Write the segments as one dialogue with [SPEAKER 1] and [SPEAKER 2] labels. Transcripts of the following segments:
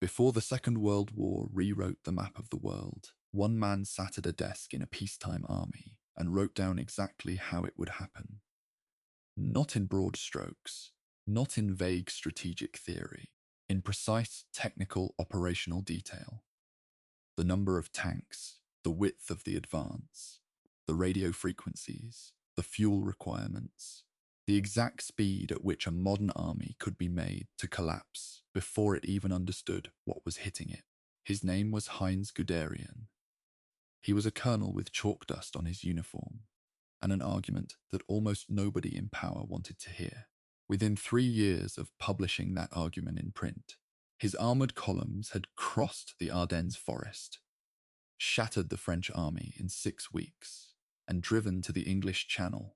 [SPEAKER 1] Before the Second World War rewrote the map of the world, one man sat at a desk in a peacetime army and wrote down exactly how it would happen. Not in broad strokes, not in vague strategic theory, in precise technical operational detail. The number of tanks, the width of the advance, the radio frequencies, the fuel requirements, the exact speed at which a modern army could be made to collapse before it even understood what was hitting it. His name was Heinz Guderian. He was a colonel with chalk dust on his uniform, and an argument that almost nobody in power wanted to hear. Within 3 years of publishing that argument in print, his armoured columns had crossed the Ardennes forest, shattered the French army in 6 weeks, and driven to the English Channel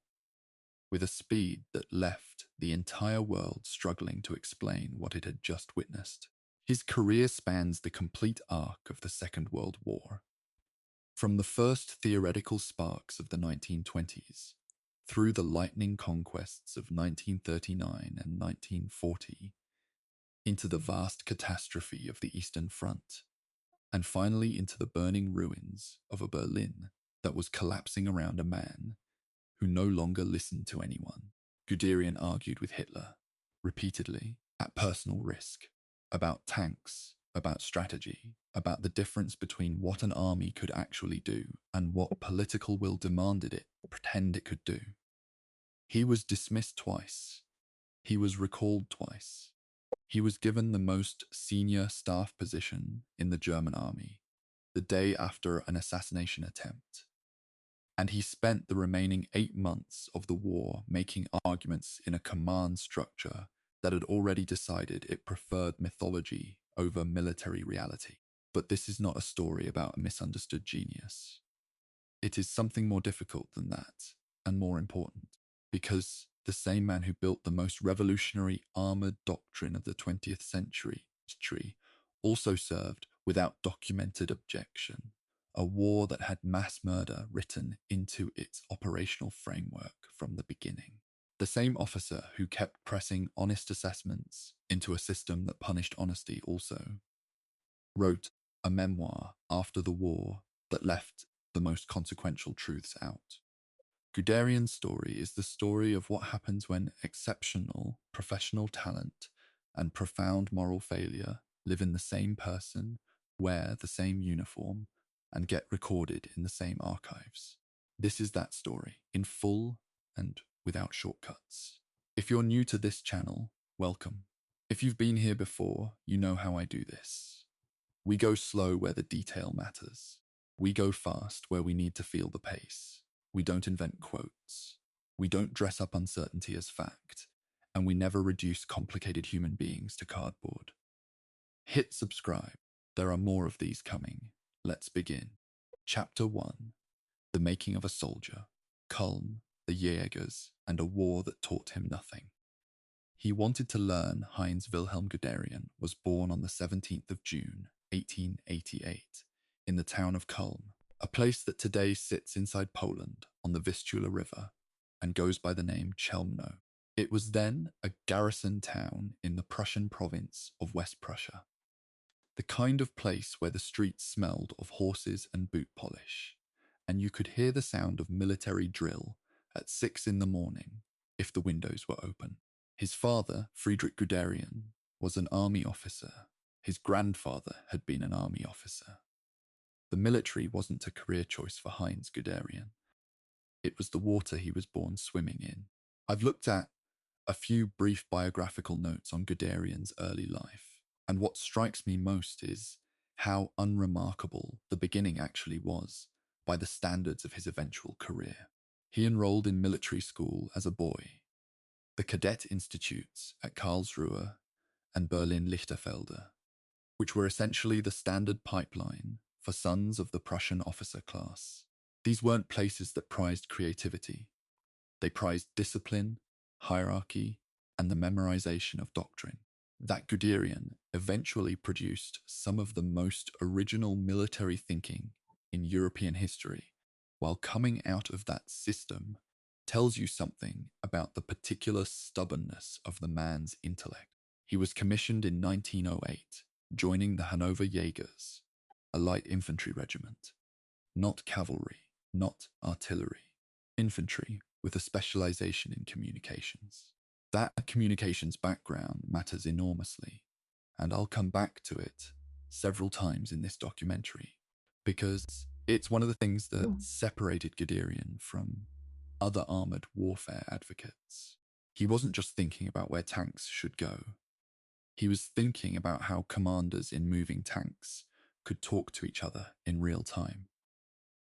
[SPEAKER 1] with a speed that left the entire world struggling to explain what it had just witnessed. His career spans the complete arc of the Second World War. From the first theoretical sparks of the 1920s, through the lightning conquests of 1939 and 1940, into the vast catastrophe of the Eastern Front, and finally into the burning ruins of a Berlin that was collapsing around a man who no longer listened to anyone. Guderian argued with Hitler, repeatedly, at personal risk, about tanks, about strategy, about the difference between what an army could actually do and what political will demanded it pretend it could do. He was dismissed twice. He was recalled twice. He was given the most senior staff position in the German army the day after an assassination attempt. And he spent the remaining 8 months of the war making arguments in a command structure that had already decided it preferred mythology over military reality. But this is not a story about a misunderstood genius. It is something more difficult than that, and more important, because the same man who built the most revolutionary armoured doctrine of the 20th century also served, without documented objection, a war that had mass murder written into its operational framework from the beginning. The same officer who kept pressing honest assessments into a system that punished honesty also wrote a memoir after the war that left the most consequential truths out. Guderian's story is the story of what happens when exceptional professional talent and profound moral failure live in the same person, wear the same uniform, and get recorded in the same archives. This is that story, in full and without shortcuts. If you're new to this channel, welcome. If you've been here before, you know how I do this. We go slow where the detail matters. We go fast where we need to feel the pace. We don't invent quotes. We don't dress up uncertainty as fact. And we never reduce complicated human beings to cardboard. Hit subscribe. There are more of these coming. Let's begin. Chapter 1. The Making of a Soldier. Culm, the Jaegers, and a war that taught him nothing. He wanted to learn. Heinz Wilhelm Guderian was born on the 17th of June, 1888, in the town of Culm, a place that today sits inside Poland on the Vistula River and goes by the name Chelmno. It was then a garrison town in the Prussian province of West Prussia, the kind of place where the streets smelled of horses and boot polish, and you could hear the sound of military drill at 6 in the morning if the windows were open. His father, Friedrich Guderian, was an army officer. His grandfather had been an army officer. The military wasn't a career choice for Heinz Guderian. It was the water he was born swimming in. I've looked at a few brief biographical notes on Guderian's early life, and what strikes me most is how unremarkable the beginning actually was by the standards of his eventual career. He enrolled in military school as a boy, the cadet institutes at Karlsruhe and Berlin-Lichterfelde, which were essentially the standard pipeline for sons of the Prussian officer class. These weren't places that prized creativity. They prized discipline, hierarchy, and the memorization of doctrine. That Guderian eventually produced some of the most original military thinking in European history, while coming out of that system tells you something about the particular stubbornness of the man's intellect. He was commissioned in 1908 joining the Hanover Jaegers, a light infantry regiment, not cavalry, not artillery, infantry with a specialization in communications. That communications background matters enormously, and I'll come back to it several times in this documentary because it's one of the things that separated Guderian from other armored warfare advocates. He wasn't just thinking about where tanks should go, he was thinking about how commanders in moving tanks could talk to each other in real time.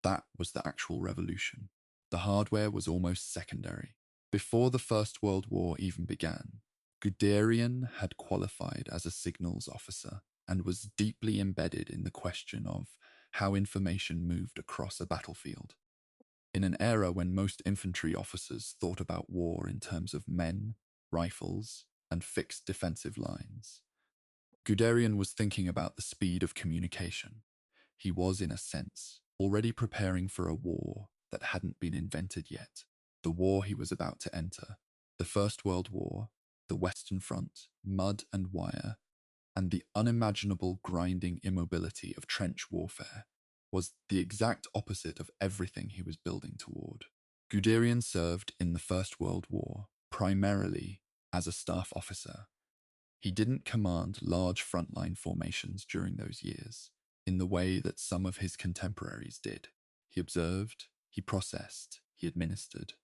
[SPEAKER 1] That was the actual revolution. The hardware was almost secondary. Before the First World War even began, Guderian had qualified as a signals officer and was deeply embedded in the question of how information moved across a battlefield. In an era when most infantry officers thought about war in terms of men, rifles, and fixed defensive lines, Guderian was thinking about the speed of communication. He was, in a sense, already preparing for a war that hadn't been invented yet. The war he was about to enter, the First World War, the Western Front, mud and wire, and the unimaginable grinding immobility of trench warfare, was the exact opposite of everything he was building toward. Guderian served in the First World War primarily as a staff officer. He didn't command large frontline formations during those years in the way that some of his contemporaries did. He observed, he processed, he administered.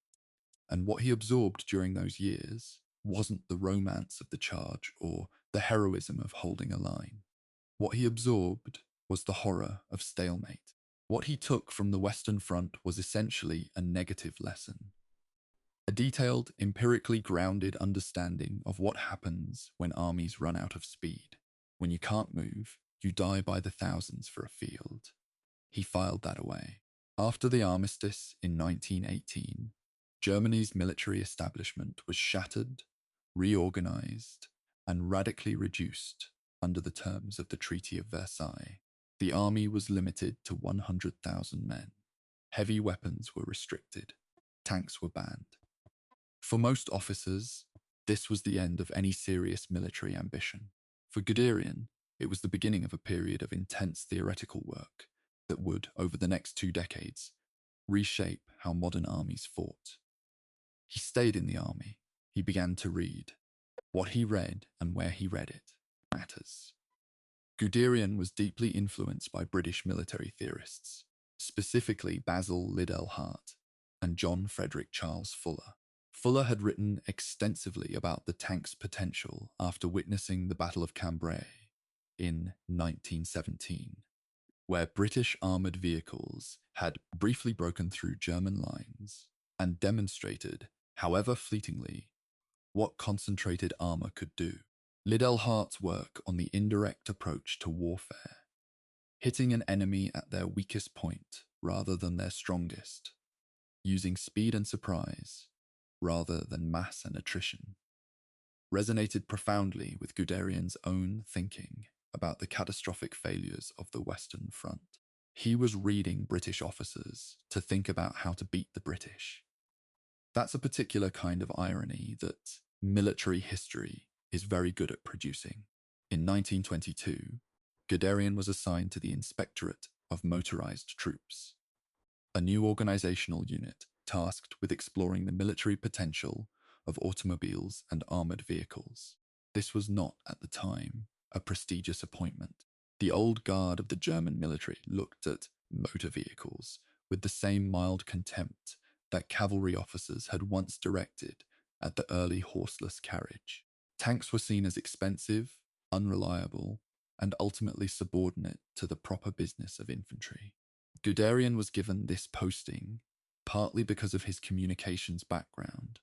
[SPEAKER 1] And what he absorbed during those years wasn't the romance of the charge or the heroism of holding a line. What he absorbed was the horror of stalemate. What he took from the Western Front was essentially a negative lesson. A detailed, empirically grounded understanding of what happens when armies run out of speed. When you can't move, you die by the thousands for a field. He filed that away. After the armistice in 1918, Germany's military establishment was shattered, reorganized, and radically reduced under the terms of the Treaty of Versailles. The army was limited to 100,000 men. Heavy weapons were restricted. Tanks were banned. For most officers, this was the end of any serious military ambition. For Guderian, it was the beginning of a period of intense theoretical work that would, over the next 2 decades, reshape how modern armies fought. He stayed in the army. He began to read. What he read and where he read it matters. Guderian was deeply influenced by British military theorists, specifically Basil Liddell Hart and John Frederick Charles Fuller. Fuller had written extensively about the tank's potential after witnessing the Battle of Cambrai in 1917, where British armoured vehicles had briefly broken through German lines and demonstrated, however fleetingly, what concentrated armour could do. Liddell Hart's work on the indirect approach to warfare, hitting an enemy at their weakest point rather than their strongest, using speed and surprise rather than mass and attrition, resonated profoundly with Guderian's own thinking about the catastrophic failures of the Western Front. He was reading British officers to think about how to beat the British. That's a particular kind of irony that military history is very good at producing. In 1922, Guderian was assigned to the Inspectorate of Motorized Troops, a new organizational unit tasked with exploring the military potential of automobiles and armored vehicles. This was not, at the time, a prestigious appointment. The old guard of the German military looked at motor vehicles with the same mild contempt that cavalry officers had once directed at the early horseless carriage. Tanks were seen as expensive, unreliable, and ultimately subordinate to the proper business of infantry. Guderian was given this posting partly because of his communications background,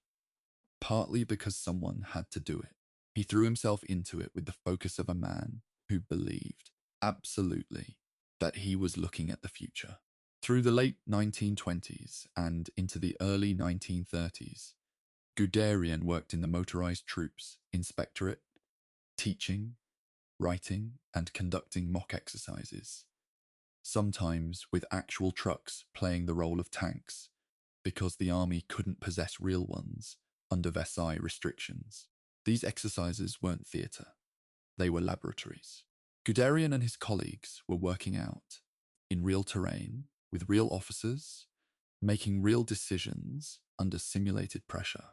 [SPEAKER 1] partly because someone had to do it. He threw himself into it with the focus of a man who believed, absolutely, that he was looking at the future. Through the late 1920s and into the early 1930s, Guderian worked in the motorized troops inspectorate, teaching, writing, and conducting mock exercises, sometimes with actual trucks playing the role of tanks, because the army couldn't possess real ones under Versailles restrictions. These exercises weren't theatre, they were laboratories. Guderian and his colleagues were working out, in real terrain, with real officers, making real decisions under simulated pressure,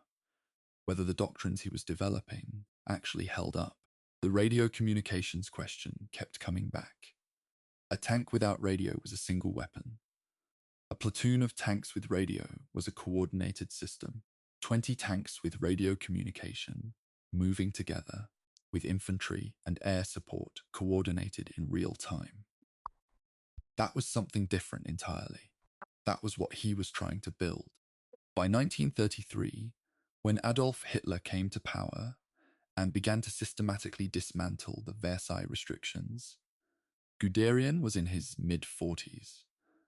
[SPEAKER 1] whether the doctrines he was developing actually held up. The radio communications question kept coming back. A tank without radio was a single weapon. A platoon of tanks with radio was a coordinated system. 20 tanks with radio communication, moving together, with infantry and air support coordinated in real time. That was something different entirely. That was what he was trying to build. By 1933, when Adolf Hitler came to power and began to systematically dismantle the Versailles restrictions, Guderian was in his mid-40s,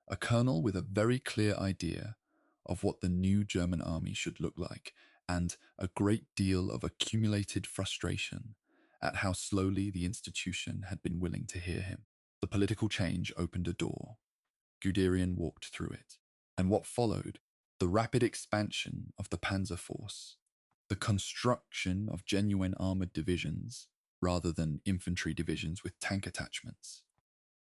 [SPEAKER 1] a colonel with a very clear idea of what the new German army should look like, and a great deal of accumulated frustration at how slowly the institution had been willing to hear him. The political change opened a door. Guderian walked through it. And what followed? The rapid expansion of the Panzer Force, the construction of genuine armoured divisions rather than infantry divisions with tank attachments,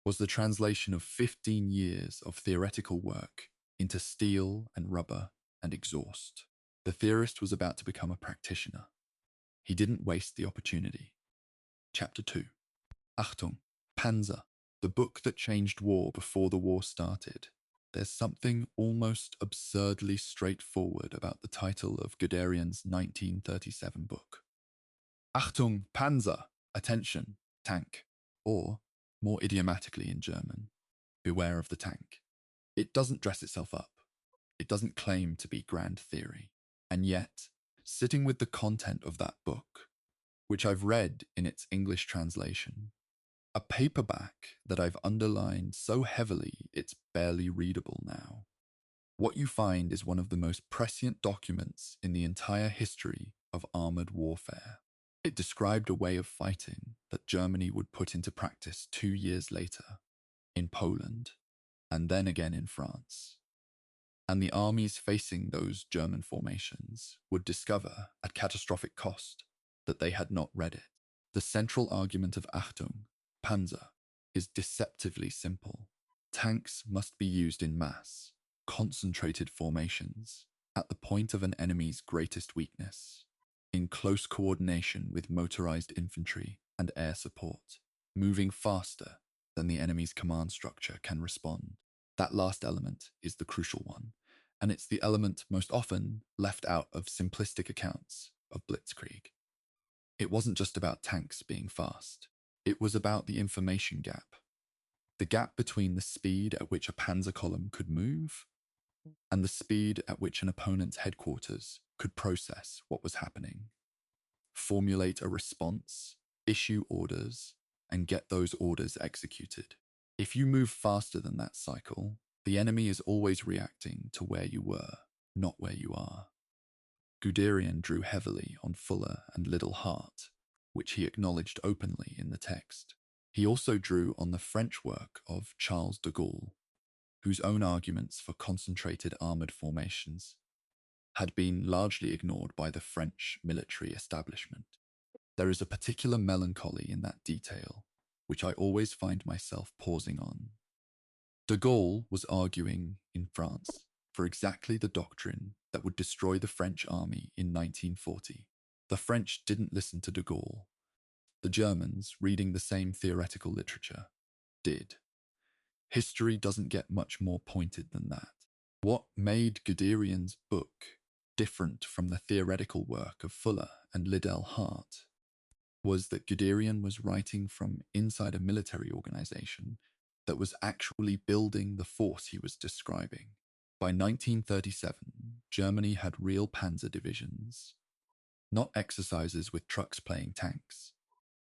[SPEAKER 1] was the translation of 15 years of theoretical work into steel and rubber and exhaust. The theorist was about to become a practitioner. He didn't waste the opportunity. Chapter 2. Achtung, Panzer, the book that changed war before the war started. There's something almost absurdly straightforward about the title of Guderian's 1937 book. Achtung, Panzer, attention, tank, or, more idiomatically in German, beware of the tank. It doesn't dress itself up. It doesn't claim to be grand theory. And yet, sitting with the content of that book, which I've read in its English translation, a paperback that I've underlined so heavily it's barely readable now, what you find is one of the most prescient documents in the entire history of armoured warfare. It described a way of fighting that Germany would put into practice 2 years later, in Poland, and then again in France. And the armies facing those German formations would discover, at catastrophic cost, that they had not read it. The central argument of Achtung, Panzer, is deceptively simple. Tanks must be used in mass, concentrated formations, at the point of an enemy's greatest weakness, in close coordination with motorized infantry and air support, moving faster than the enemy's command structure can respond. That last element is the crucial one, and it's the element most often left out of simplistic accounts of blitzkrieg. It wasn't just about tanks being fast. It was about the information gap. The gap between the speed at which a panzer column could move and the speed at which an opponent's headquarters could process what was happening, formulate a response, issue orders, and get those orders executed. If you move faster than that cycle, the enemy is always reacting to where you were, not where you are. Guderian drew heavily on Fuller and Liddell Hart, which he acknowledged openly in the text. He also drew on the French work of Charles de Gaulle, whose own arguments for concentrated armoured formations had been largely ignored by the French military establishment. There is a particular melancholy in that detail, which I always find myself pausing on. De Gaulle was arguing in France for exactly the doctrine that would destroy the French army in 1940. The French didn't listen to de Gaulle. The Germans, reading the same theoretical literature, did. History doesn't get much more pointed than that. What made Guderian's book different from the theoretical work of Fuller and Liddell Hart was that Guderian was writing from inside a military organization that was actually building the force he was describing. By 1937, Germany had real panzer divisions, not exercises with trucks playing tanks,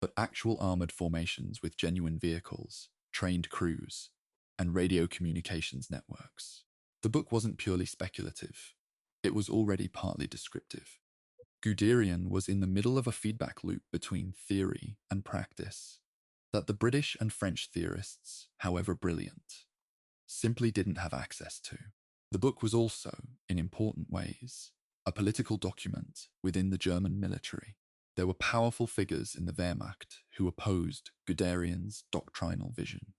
[SPEAKER 1] but actual armoured formations with genuine vehicles, trained crews, and radio communications networks. The book wasn't purely speculative. It was already partly descriptive. Guderian was in the middle of a feedback loop between theory and practice that the British and French theorists, however brilliant, simply didn't have access to. The book was also, in important ways, a political document within the German military. There were powerful figures in the Wehrmacht who opposed Guderian's doctrinal vision.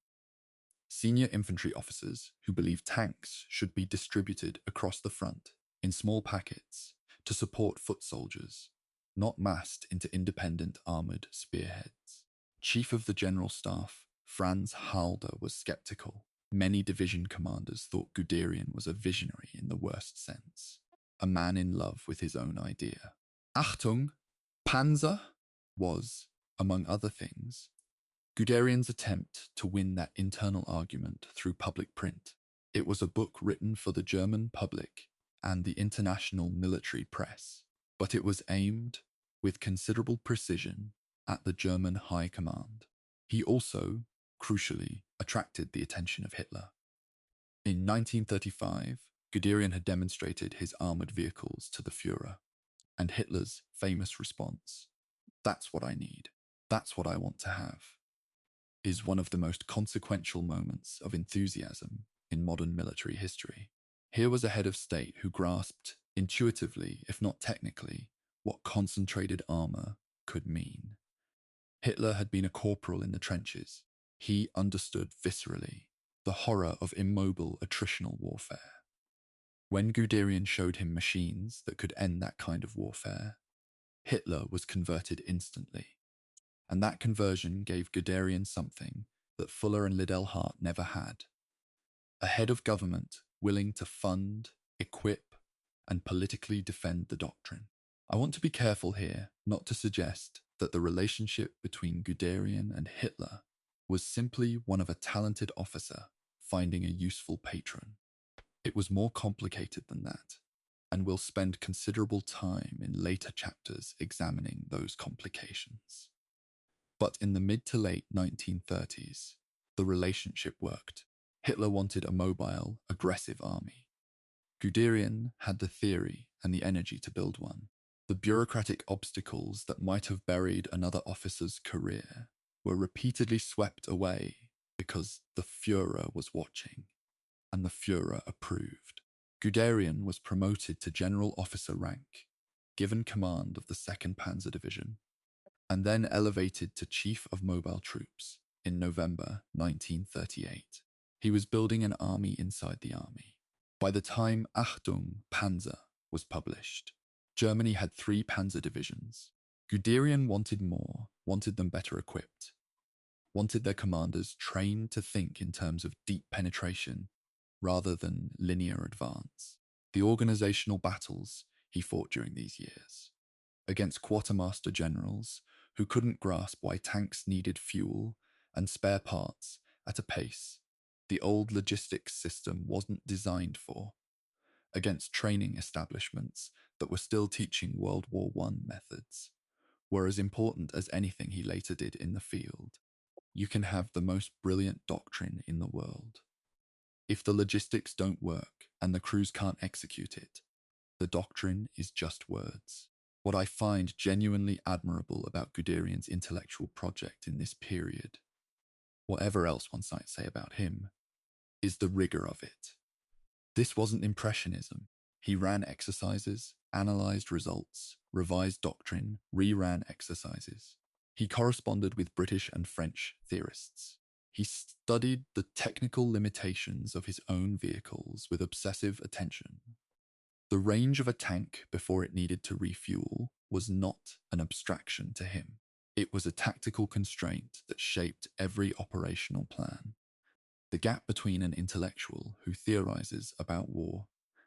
[SPEAKER 1] Senior infantry officers who believed tanks should be distributed across the front in small packets to support foot soldiers, not massed into independent armoured spearheads. Chief of the General Staff, Franz Halder, was sceptical. Many division commanders thought Guderian was a visionary in the worst sense, a man in love with his own idea. Achtung, Panzer was, among other things, Guderian's attempt to win that internal argument through public print. It was a book written for the German public and the international military press, but it was aimed with considerable precision at the German high command. He also, crucially, attracted the attention of Hitler. In 1935, Guderian had demonstrated his armoured vehicles to the Führer, and Hitler's famous response, "That's what I need, that's what I want to have," is one of the most consequential moments of enthusiasm in modern military history. Here was a head of state who grasped, intuitively, if not technically, what concentrated armour could mean. Hitler had been a corporal in the trenches. He understood viscerally the horror of immobile attritional warfare. When Guderian showed him machines that could end that kind of warfare, Hitler was converted instantly. And that conversion gave Guderian something that Fuller and Liddell Hart never had: a head of government willing to fund, equip, and politically defend the doctrine. I want to be careful here not to suggest that the relationship between Guderian and Hitler was simply one of a talented officer finding a useful patron. It was more complicated than that, and we'll spend considerable time in later chapters examining those complications. But in the mid to late 1930s, the relationship worked. Hitler wanted a mobile, aggressive army. Guderian had the theory and the energy to build one. The bureaucratic obstacles that might have buried another officer's career were repeatedly swept away because the Führer was watching, and the Führer approved. Guderian was promoted to general officer rank, given command of the 2nd Panzer Division, and then elevated to Chief of Mobile Troops in November 1938. He was building an army inside the army. By the time Achtung, Panzer was published, Germany had 3 panzer divisions. Guderian wanted more, wanted them better equipped, wanted their commanders trained to think in terms of deep penetration rather than linear advance. The organizational battles he fought during these years, against quartermaster generals who couldn't grasp why tanks needed fuel and spare parts at a pace the old logistics system wasn't designed for, against training establishments that were still teaching World War I methods, were as important as anything he later did in the field. You can have the most brilliant doctrine in the world. If the logistics don't work and the crews can't execute it, the doctrine is just words. What I find genuinely admirable about Guderian's intellectual project in this period, whatever else one might say about him, is the rigor of it. This wasn't impressionism. He ran exercises, analysed results, revised doctrine, reran exercises. He corresponded with British and French theorists. He studied the technical limitations of his own vehicles with obsessive attention. The range of a tank before it needed to refuel was not an abstraction to him. It was a tactical constraint that shaped every operational plan. The gap between an intellectual who theorizes about war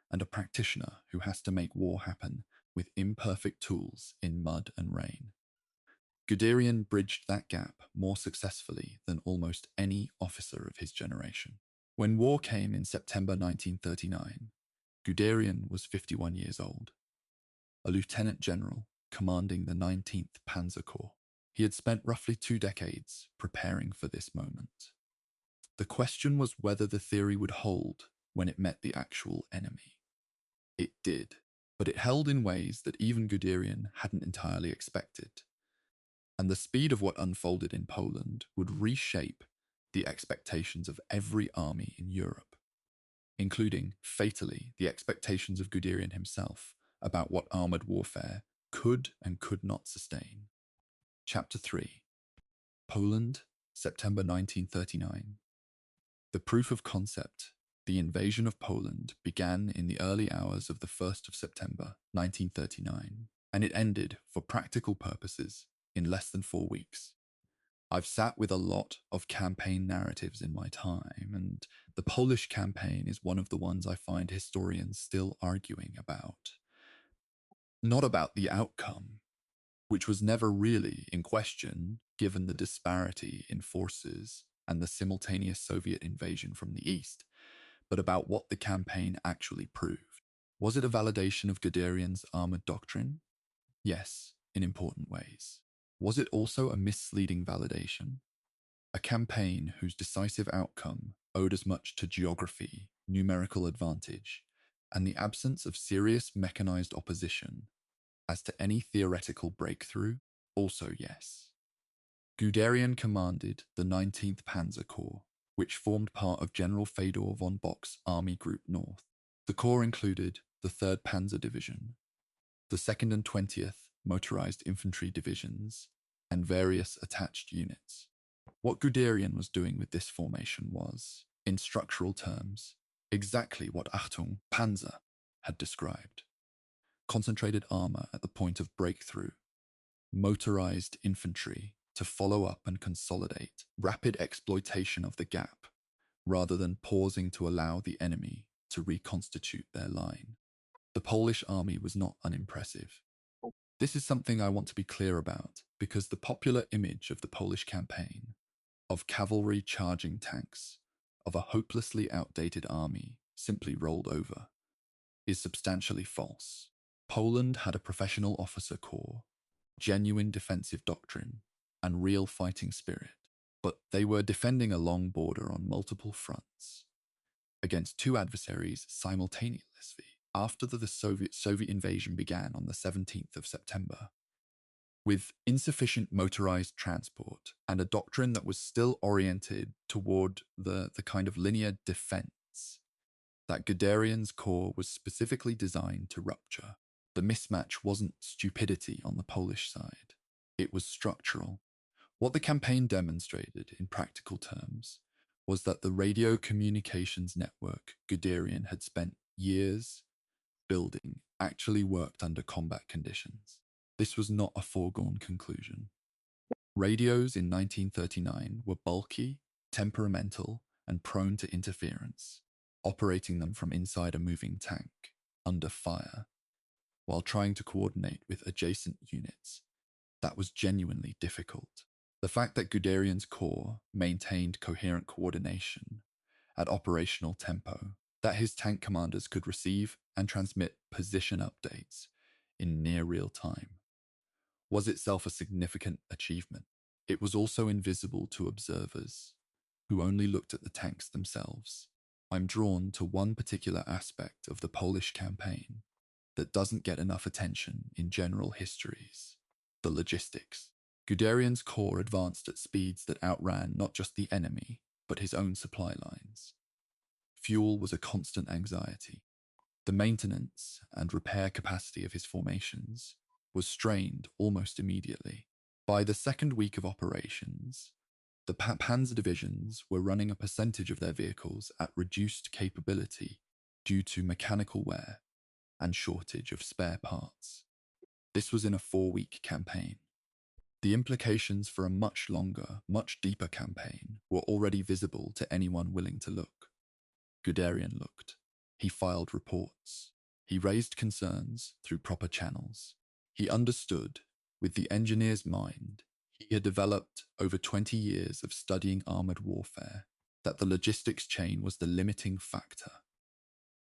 [SPEAKER 1] and a practitioner who has to make war happen with imperfect tools in mud and rain. Guderian bridged that gap more successfully than almost any officer of his generation. When war came in September 1939, Guderian was 51 years old, a lieutenant general commanding the 19th Panzer Corps. He had spent roughly 2 decades preparing for this moment. The question was whether the theory would hold when it met the actual enemy. It did, but it held in ways that even Guderian hadn't entirely expected. And the speed of what unfolded in Poland would reshape the expectations of every army in Europe, including, fatally, the expectations of Guderian himself about what armoured warfare could and could not sustain. Chapter 3. Poland, September 1939. The proof of concept, the invasion of Poland, began in the early hours of the 1st of September 1939, and it ended, for practical purposes, in less than 4 weeks. I've sat with a lot of campaign narratives in my time, and the Polish campaign is one of the ones I find historians still arguing about. Not about the outcome, which was never really in question given the disparity in forces and the simultaneous Soviet invasion from the east, but about what the campaign actually proved. Was it a validation of Guderian's armored doctrine? Yes, in important ways. Was it also a misleading validation? A campaign whose decisive outcome owed as much to geography, numerical advantage, and the absence of serious mechanized opposition as to any theoretical breakthrough? Also yes. Guderian commanded the 19th Panzer Corps, which formed part of General Fedor von Bock's Army Group North. The corps included the 3rd Panzer Division, the 2nd and 20th Motorized Infantry Divisions, and various attached units. What Guderian was doing with this formation was, in structural terms, exactly what Achtung, Panzer had described. Concentrated armor at the point of breakthrough, motorized infantry to follow up and consolidate, rapid exploitation of the gap, rather than pausing to allow the enemy to reconstitute their line. The Polish army was not unimpressive. This is something I want to be clear about, because the popular image of the Polish campaign, of cavalry charging tanks, of a hopelessly outdated army simply rolled over, is substantially false. Poland had a professional officer corps, genuine defensive doctrine, and real fighting spirit, but they were defending a long border on multiple fronts against two adversaries simultaneously after the Soviet invasion began on the 17th of September. With insufficient motorized transport and a doctrine that was still oriented toward the kind of linear defense that Guderian's corps was specifically designed to rupture. The mismatch wasn't stupidity on the Polish side. It was structural. What the campaign demonstrated, in practical terms, was that the radio communications network Guderian had spent years building actually worked under combat conditions. This was not a foregone conclusion. Radios in 1939 were bulky, temperamental, and prone to interference, operating them from inside a moving tank, under fire, while trying to coordinate with adjacent units. That was genuinely difficult. The fact that Guderian's corps maintained coherent coordination at operational tempo, that his tank commanders could receive and transmit position updates in near real time, was itself a significant achievement. It was also invisible to observers who only looked at the tanks themselves. I'm drawn to one particular aspect of the Polish campaign that doesn't get enough attention in general histories: the logistics. Guderian's corps advanced at speeds that outran not just the enemy, but his own supply lines. Fuel was a constant anxiety. The maintenance and repair capacity of his formations was strained almost immediately. By the second week of operations, the Panzer divisions were running a percentage of their vehicles at reduced capability due to mechanical wear and shortage of spare parts. This was in a 4-week campaign. The implications for a much longer, much deeper campaign were already visible to anyone willing to look. Guderian looked. He filed reports. He raised concerns through proper channels. He understood, with the engineer's mind he had developed over 20 years of studying armored warfare, that the logistics chain was the limiting factor,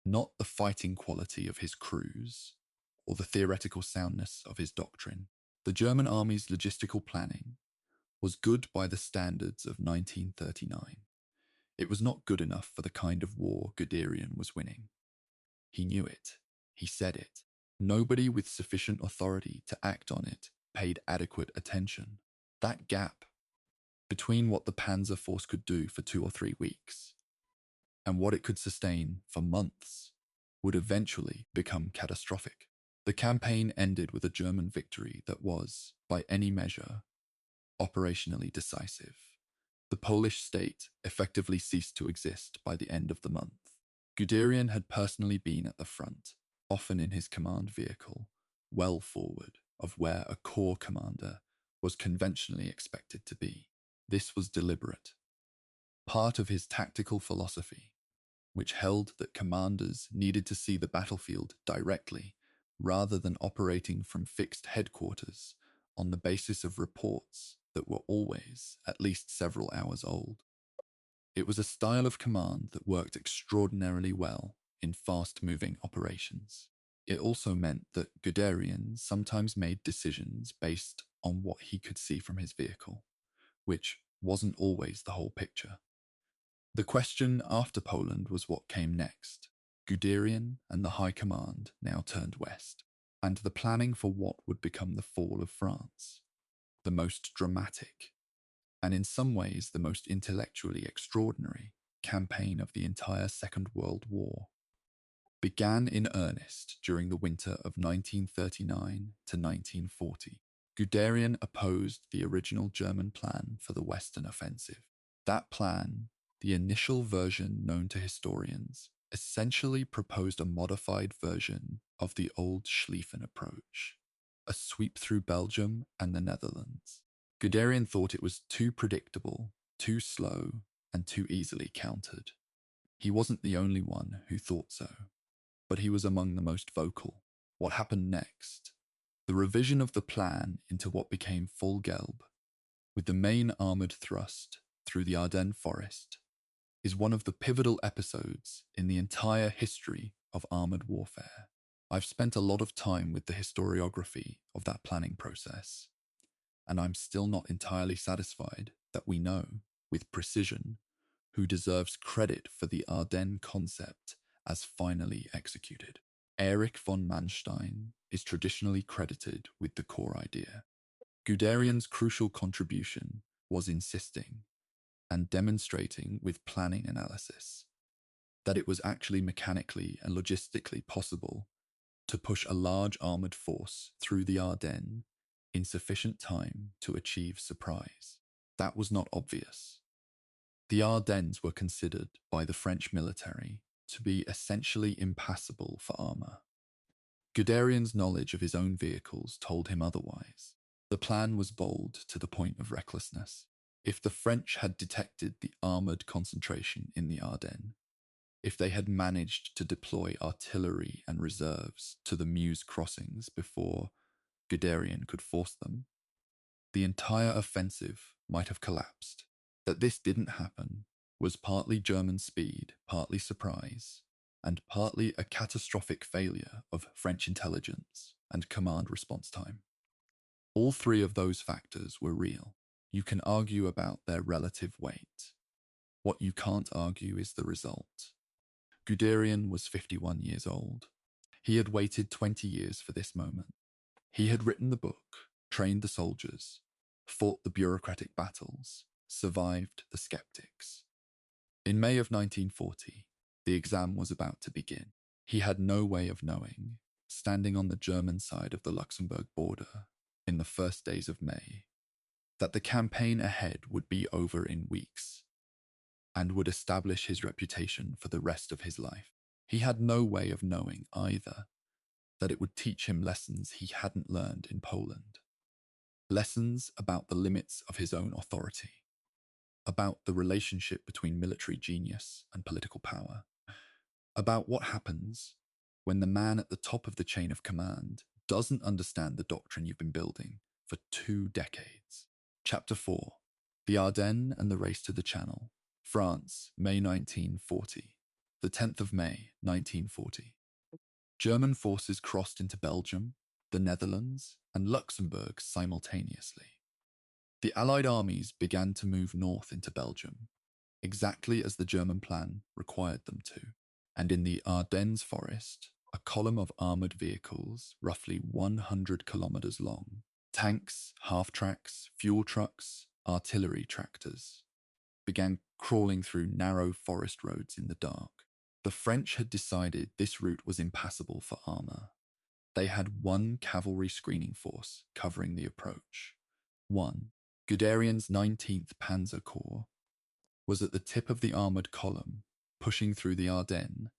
[SPEAKER 1] not the fighting quality of his crews or the theoretical soundness of his doctrine. The German army's logistical planning was good by the standards of 1939. It was not good enough for the kind of war Guderian was winning. He knew it. He said it. Nobody with sufficient authority to act on it paid adequate attention. That gap between what the Panzer Force could do for 2 or 3 weeks and what it could sustain for months would eventually become catastrophic. The campaign ended with a German victory that was, by any measure, operationally decisive. The Polish state effectively ceased to exist by the end of the month. Guderian had personally been at the front, often in his command vehicle, well forward of where a corps commander was conventionally expected to be. This was deliberate, part of his tactical philosophy, which held that commanders needed to see the battlefield directly rather than operating from fixed headquarters on the basis of reports that were always at least several hours old. It was a style of command that worked extraordinarily well in fast-moving operations. It also meant that Guderian sometimes made decisions based on what he could see from his vehicle, which wasn't always the whole picture. The question after Poland was what came next. Guderian and the High Command now turned west, and the planning for what would become the fall of France, the most dramatic, and in some ways the most intellectually extraordinary campaign of the entire Second World War, began in earnest during the winter of 1939 to 1940. Guderian opposed the original German plan for the Western offensive. That plan, the initial version known to historians, essentially proposed a modified version of the old Schlieffen approach, a sweep through Belgium and the Netherlands. Guderian thought it was too predictable, too slow, and too easily countered. He wasn't the only one who thought so, but he was among the most vocal. What happened next? The revision of the plan into what became Full Gelb, with the main armoured thrust through the Ardennes forest, is one of the pivotal episodes in the entire history of armoured warfare. I've spent a lot of time with the historiography of that planning process, and I'm still not entirely satisfied that we know, with precision, who deserves credit for the Ardennes concept as finally executed. Erich von Manstein is traditionally credited with the core idea. Guderian's crucial contribution was insisting and demonstrating with planning analysis that it was actually mechanically and logistically possible to push a large armoured force through the Ardennes in sufficient time to achieve surprise. That was not obvious. The Ardennes were considered by the French military to be essentially impassable for armour. Guderian's knowledge of his own vehicles told him otherwise. The plan was bold to the point of recklessness. If the French had detected the armoured concentration in the Ardennes, if they had managed to deploy artillery and reserves to the Meuse crossings before Guderian could force them, the entire offensive might have collapsed. That this didn't happen was partly German speed, partly surprise, and partly a catastrophic failure of French intelligence and command response time. All three of those factors were real. You can argue about their relative weight. What you can't argue is the result. Guderian was 51 years old. He had waited 20 years for this moment. He had written the book, trained the soldiers, fought the bureaucratic battles, survived the skeptics. In May of 1940, the exam was about to begin. He had no way of knowing, standing on the German side of the Luxembourg border in the first days of May, that the campaign ahead would be over in weeks and would establish his reputation for the rest of his life. He had no way of knowing either that it would teach him lessons he hadn't learned in Poland. Lessons about the limits of his own authority, about the relationship between military genius and political power, about what happens when the man at the top of the chain of command doesn't understand the doctrine you've been building for 2 decades. Chapter 4. The Ardennes and the Race to the Channel. France, May 1940. The 10th of May, 1940. German forces crossed into Belgium, the Netherlands, and Luxembourg simultaneously. The Allied armies began to move north into Belgium, exactly as the German plan required them to, and in the Ardennes forest, a column of armoured vehicles, roughly 100 kilometres long, tanks, half-tracks, fuel trucks, artillery tractors, began crawling through narrow forest roads in the dark. The French had decided this route was impassable for armour. They had one cavalry screening force covering the approach. One. Guderian's 19th Panzer Corps was at the tip of the armoured column, pushing through the Ardennes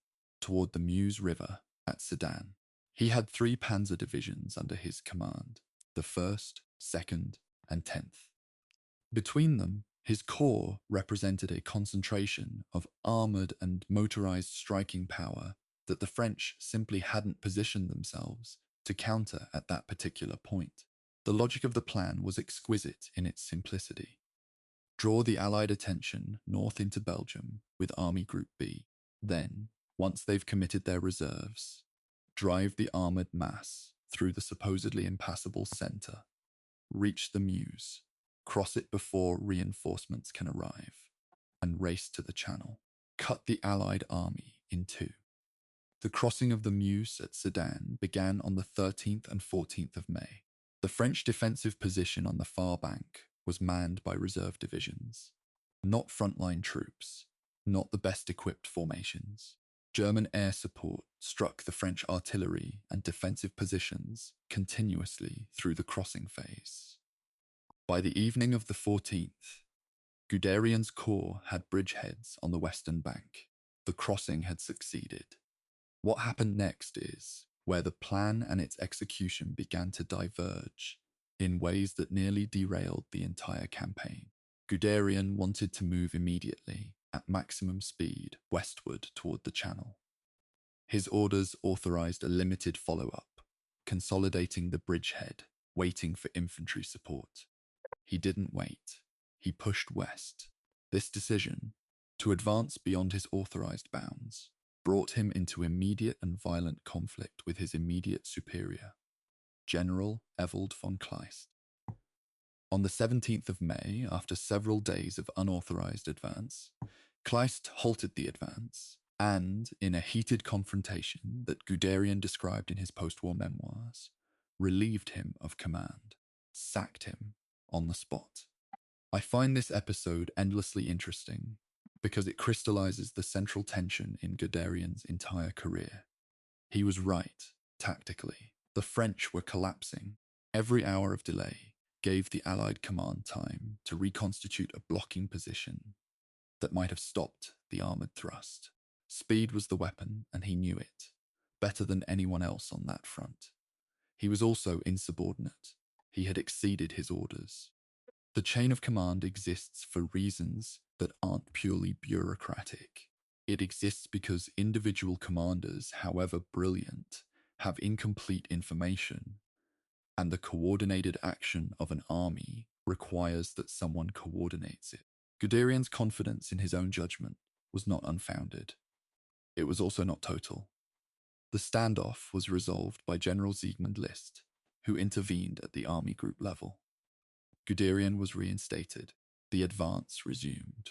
[SPEAKER 1] toward the Meuse River at Sedan. He had 3 panzer divisions under his command, the 1st, 2nd, and 10th. Between them, his corps represented a concentration of armoured and motorized striking power that the French simply hadn't positioned themselves to counter at that particular point. The logic of the plan was exquisite in its simplicity. Draw the Allied attention north into Belgium with Army Group B. Then, once they've committed their reserves, drive the armoured mass through the supposedly impassable centre, reach the Meuse, cross it before reinforcements can arrive, and race to the Channel. Cut the Allied army in 2. The crossing of the Meuse at Sedan began on the 13th and 14th of May. The French defensive position on the far bank was manned by reserve divisions, not frontline troops, not the best equipped formations. German air support struck the French artillery and defensive positions continuously through the crossing phase. By the evening of the 14th, Guderian's corps had bridgeheads on the western bank. The crossing had succeeded. What happened next is where the plan and its execution began to diverge in ways that nearly derailed the entire campaign. Guderian wanted to move immediately, at maximum speed, westward toward the Channel. His orders authorized a limited follow-up, consolidating the bridgehead, waiting for infantry support. He didn't wait. He pushed west. This decision, to advance beyond his authorized bounds, brought him into immediate and violent conflict with his immediate superior, General Ewald von Kleist. On the 17th of May, after several days of unauthorized advance, Kleist halted the advance and, in a heated confrontation that Guderian described in his post-war memoirs, relieved him of command, sacked him on the spot. I find this episode endlessly interesting because it crystallizes the central tension in Guderian's entire career. He was right, tactically. The French were collapsing. Every hour of delay gave the Allied command time to reconstitute a blocking position that might have stopped the armoured thrust. Speed was the weapon, and he knew it, better than anyone else on that front. He was also insubordinate. He had exceeded his orders. The chain of command exists for reasons that aren't purely bureaucratic. It exists because individual commanders, however brilliant, have incomplete information, and the coordinated action of an army requires that someone coordinates it. Guderian's confidence in his own judgment was not unfounded. It was also not total. The standoff was resolved by General Siegmund List, who intervened at the army group level. Guderian was reinstated. The advance resumed.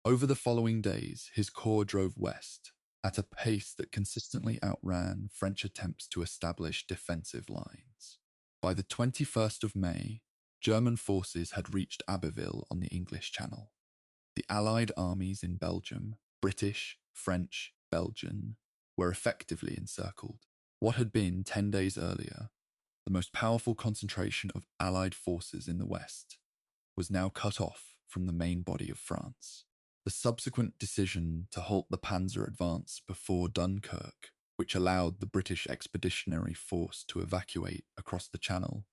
[SPEAKER 1] Over the following days, his corps drove west at a pace that consistently outran French attempts to establish defensive lines. By the 21st of May, German forces had reached Abbeville on the English Channel. The Allied armies in Belgium, British, French, Belgian, were effectively encircled. What had been 10 days earlier the most powerful concentration of Allied forces in the West, was now cut off from the main body of France. The subsequent decision to halt the panzer advance before Dunkirk, which allowed the British Expeditionary Force to evacuate across the Channel,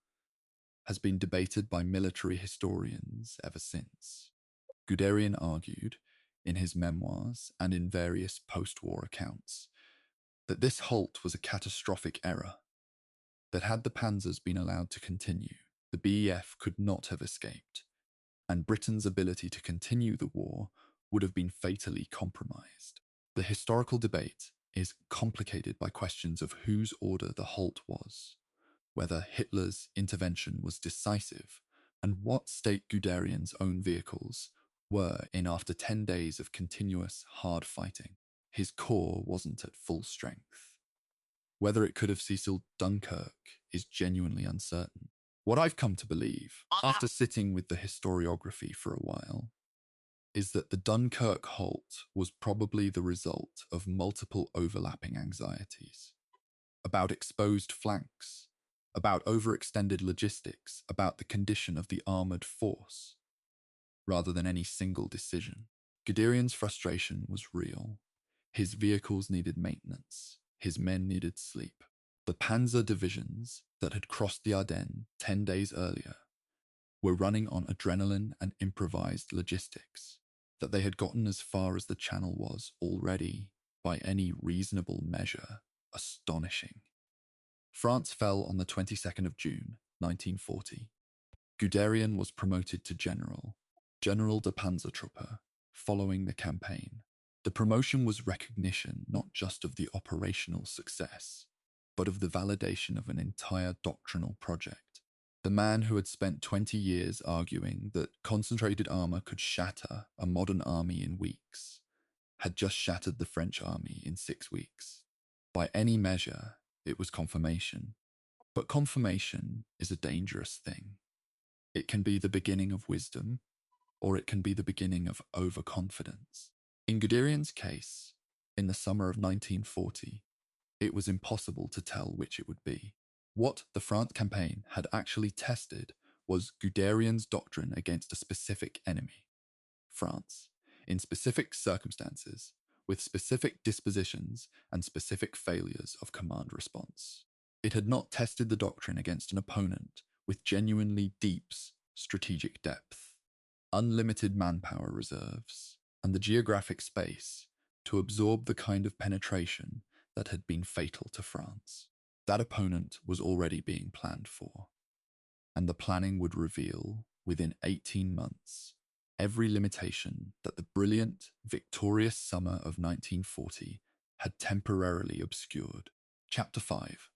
[SPEAKER 1] has been debated by military historians ever since. Guderian argued, in his memoirs and in various post-war accounts, that this halt was a catastrophic error, that had the panzers been allowed to continue, the BEF could not have escaped, and Britain's ability to continue the war would have been fatally compromised. The historical debate is complicated by questions of whose order the halt was, whether Hitler's intervention was decisive, and what state Guderian's own vehicles were in after 10 days of continuous hard fighting. His corps wasn't at full strength. Whether it could have sealed Dunkirk is genuinely uncertain. What I've come to believe, after sitting with the historiography for a while, is that the Dunkirk halt was probably the result of multiple overlapping anxieties. About exposed flanks, about overextended logistics, about the condition of the armored force, rather than any single decision. Guderian's frustration was real. His vehicles needed maintenance. His men needed sleep. The panzer divisions that had crossed the Ardennes 10 days earlier were running on adrenaline and improvised logistics. That they had gotten as far as the Channel was already, by any reasonable measure, astonishing. France fell on the 22nd of June, 1940. Guderian was promoted to General de Panzertruppe, following the campaign. The promotion was recognition not just of the operational success, but of the validation of an entire doctrinal project. The man who had spent 20 years arguing that concentrated armour could shatter a modern army in weeks had just shattered the French army in 6 weeks. By any measure, it was confirmation. But confirmation is a dangerous thing. It can be the beginning of wisdom, or it can be the beginning of overconfidence. In Guderian's case, in the summer of 1940, it was impossible to tell which it would be. What the France campaign had actually tested was Guderian's doctrine against a specific enemy, France, in specific circumstances, with specific dispositions and specific failures of command response. It had not tested the doctrine against an opponent with genuinely deep strategic depth, unlimited manpower reserves, and the geographic space to absorb the kind of penetration that had been fatal to France. That opponent was already being planned for, and the planning would reveal, within 18 months, every limitation that the brilliant, victorious summer of 1940 had temporarily obscured. Chapter 5.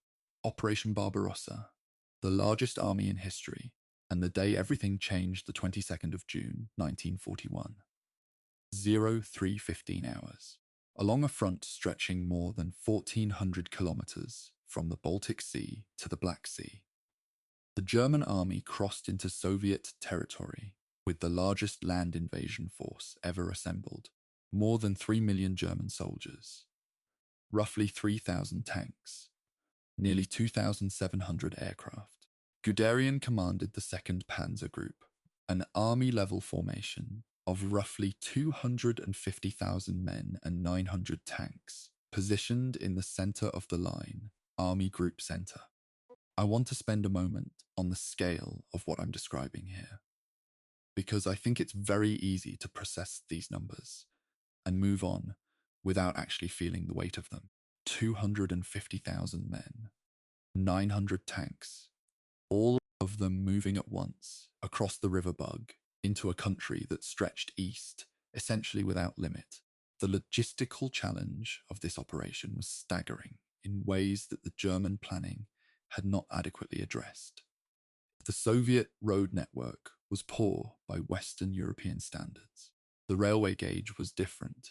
[SPEAKER 1] Operation Barbarossa, the largest army in history, and the day everything changed, the 22nd of June, 1941. 0315 hours. Along a front stretching more than 1,400 kilometers from the Baltic Sea to the Black Sea, the German army crossed into Soviet territory with the largest land invasion force ever assembled, more than 3 million German soldiers, roughly 3,000 tanks, nearly 2,700 aircraft. Guderian commanded the 2nd Panzer Group, an army-level formation of roughly 250,000 men and 900 tanks, positioned in the center of the line, Army Group Center. I want to spend a moment on the scale of what I'm describing here, because I think it's very easy to process these numbers and move on without actually feeling the weight of them. 250,000 men, 900 tanks, all of them moving at once across the River Bug into a country that stretched east, essentially without limit. The logistical challenge of this operation was staggering in ways that the German planning had not adequately addressed. The Soviet road network was poor by Western European standards. The railway gauge was different.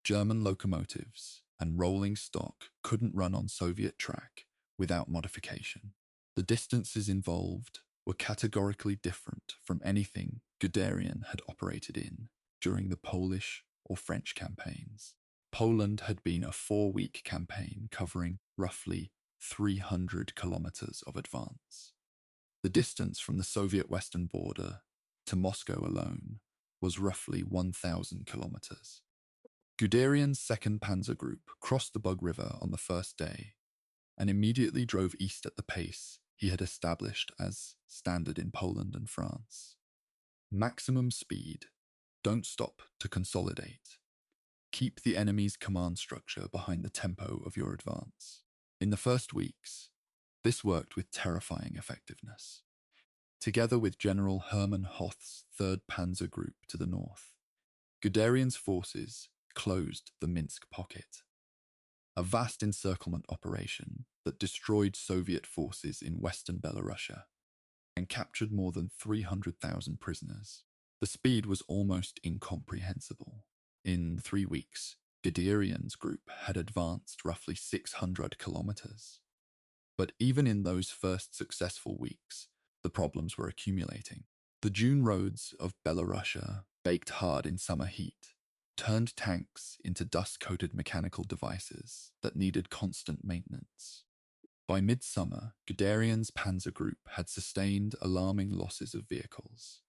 [SPEAKER 1] German locomotives and rolling stock couldn't run on Soviet track without modification. The distances involved were categorically different from anything Guderian had operated in during the Polish or French campaigns. Poland had been a 4-week campaign covering roughly 300 kilometers of advance. The distance from the Soviet western border to Moscow alone was roughly 1,000 kilometers. Guderian's 2nd Panzer Group crossed the Bug River on the first day and immediately drove east at the pace he had established as standard in Poland and France. Maximum speed. Don't stop to consolidate. Keep the enemy's command structure behind the tempo of your advance. In the first weeks, this worked with terrifying effectiveness. Together with General Hermann Hoth's 3rd Panzer Group to the north, Guderian's forces closed the Minsk pocket, a vast encirclement operation that destroyed Soviet forces in western Belarusia and captured more than 300,000 prisoners. The speed was almost incomprehensible. In 3 weeks, Guderian's group had advanced roughly 600 kilometers. But even in those first successful weeks, the problems were accumulating. The June roads of Belarusia, baked hard in summer heat, turned tanks into dust-coated mechanical devices that needed constant maintenance. By midsummer, Guderian's panzer group had sustained alarming losses of vehicles,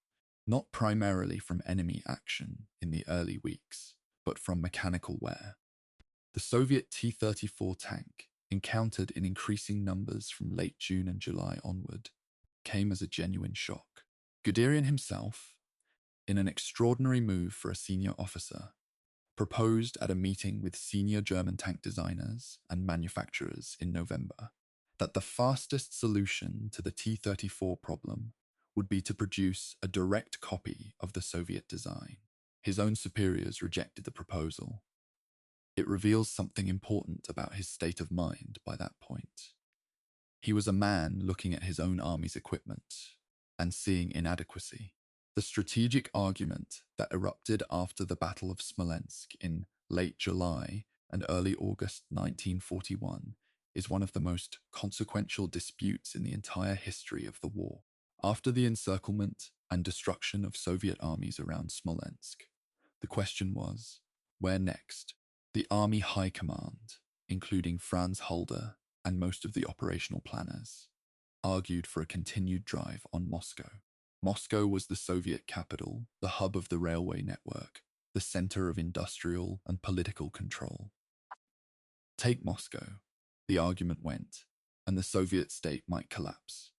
[SPEAKER 1] not primarily from enemy action in the early weeks, but from mechanical wear. The Soviet T-34 tank, encountered in increasing numbers from late June and July onward, came as a genuine shock. Guderian himself, in an extraordinary move for a senior officer, proposed at a meeting with senior German tank designers and manufacturers in November that the fastest solution to the T-34 problem would be to produce a direct copy of the Soviet design. His own superiors rejected the proposal. It reveals something important about his state of mind by that point. He was a man looking at his own army's equipment and seeing inadequacy. The strategic argument that erupted after the Battle of Smolensk in late July and early August 1941 is one of the most consequential disputes in the entire history of the war. After the encirclement and destruction of Soviet armies around Smolensk, the question was, where next? The Army High Command, including Franz Halder and most of the operational planners, argued for a continued drive on Moscow. Moscow was the Soviet capital, the hub of the railway network, the center of industrial and political control. Take Moscow, the argument went, and the Soviet state might collapse.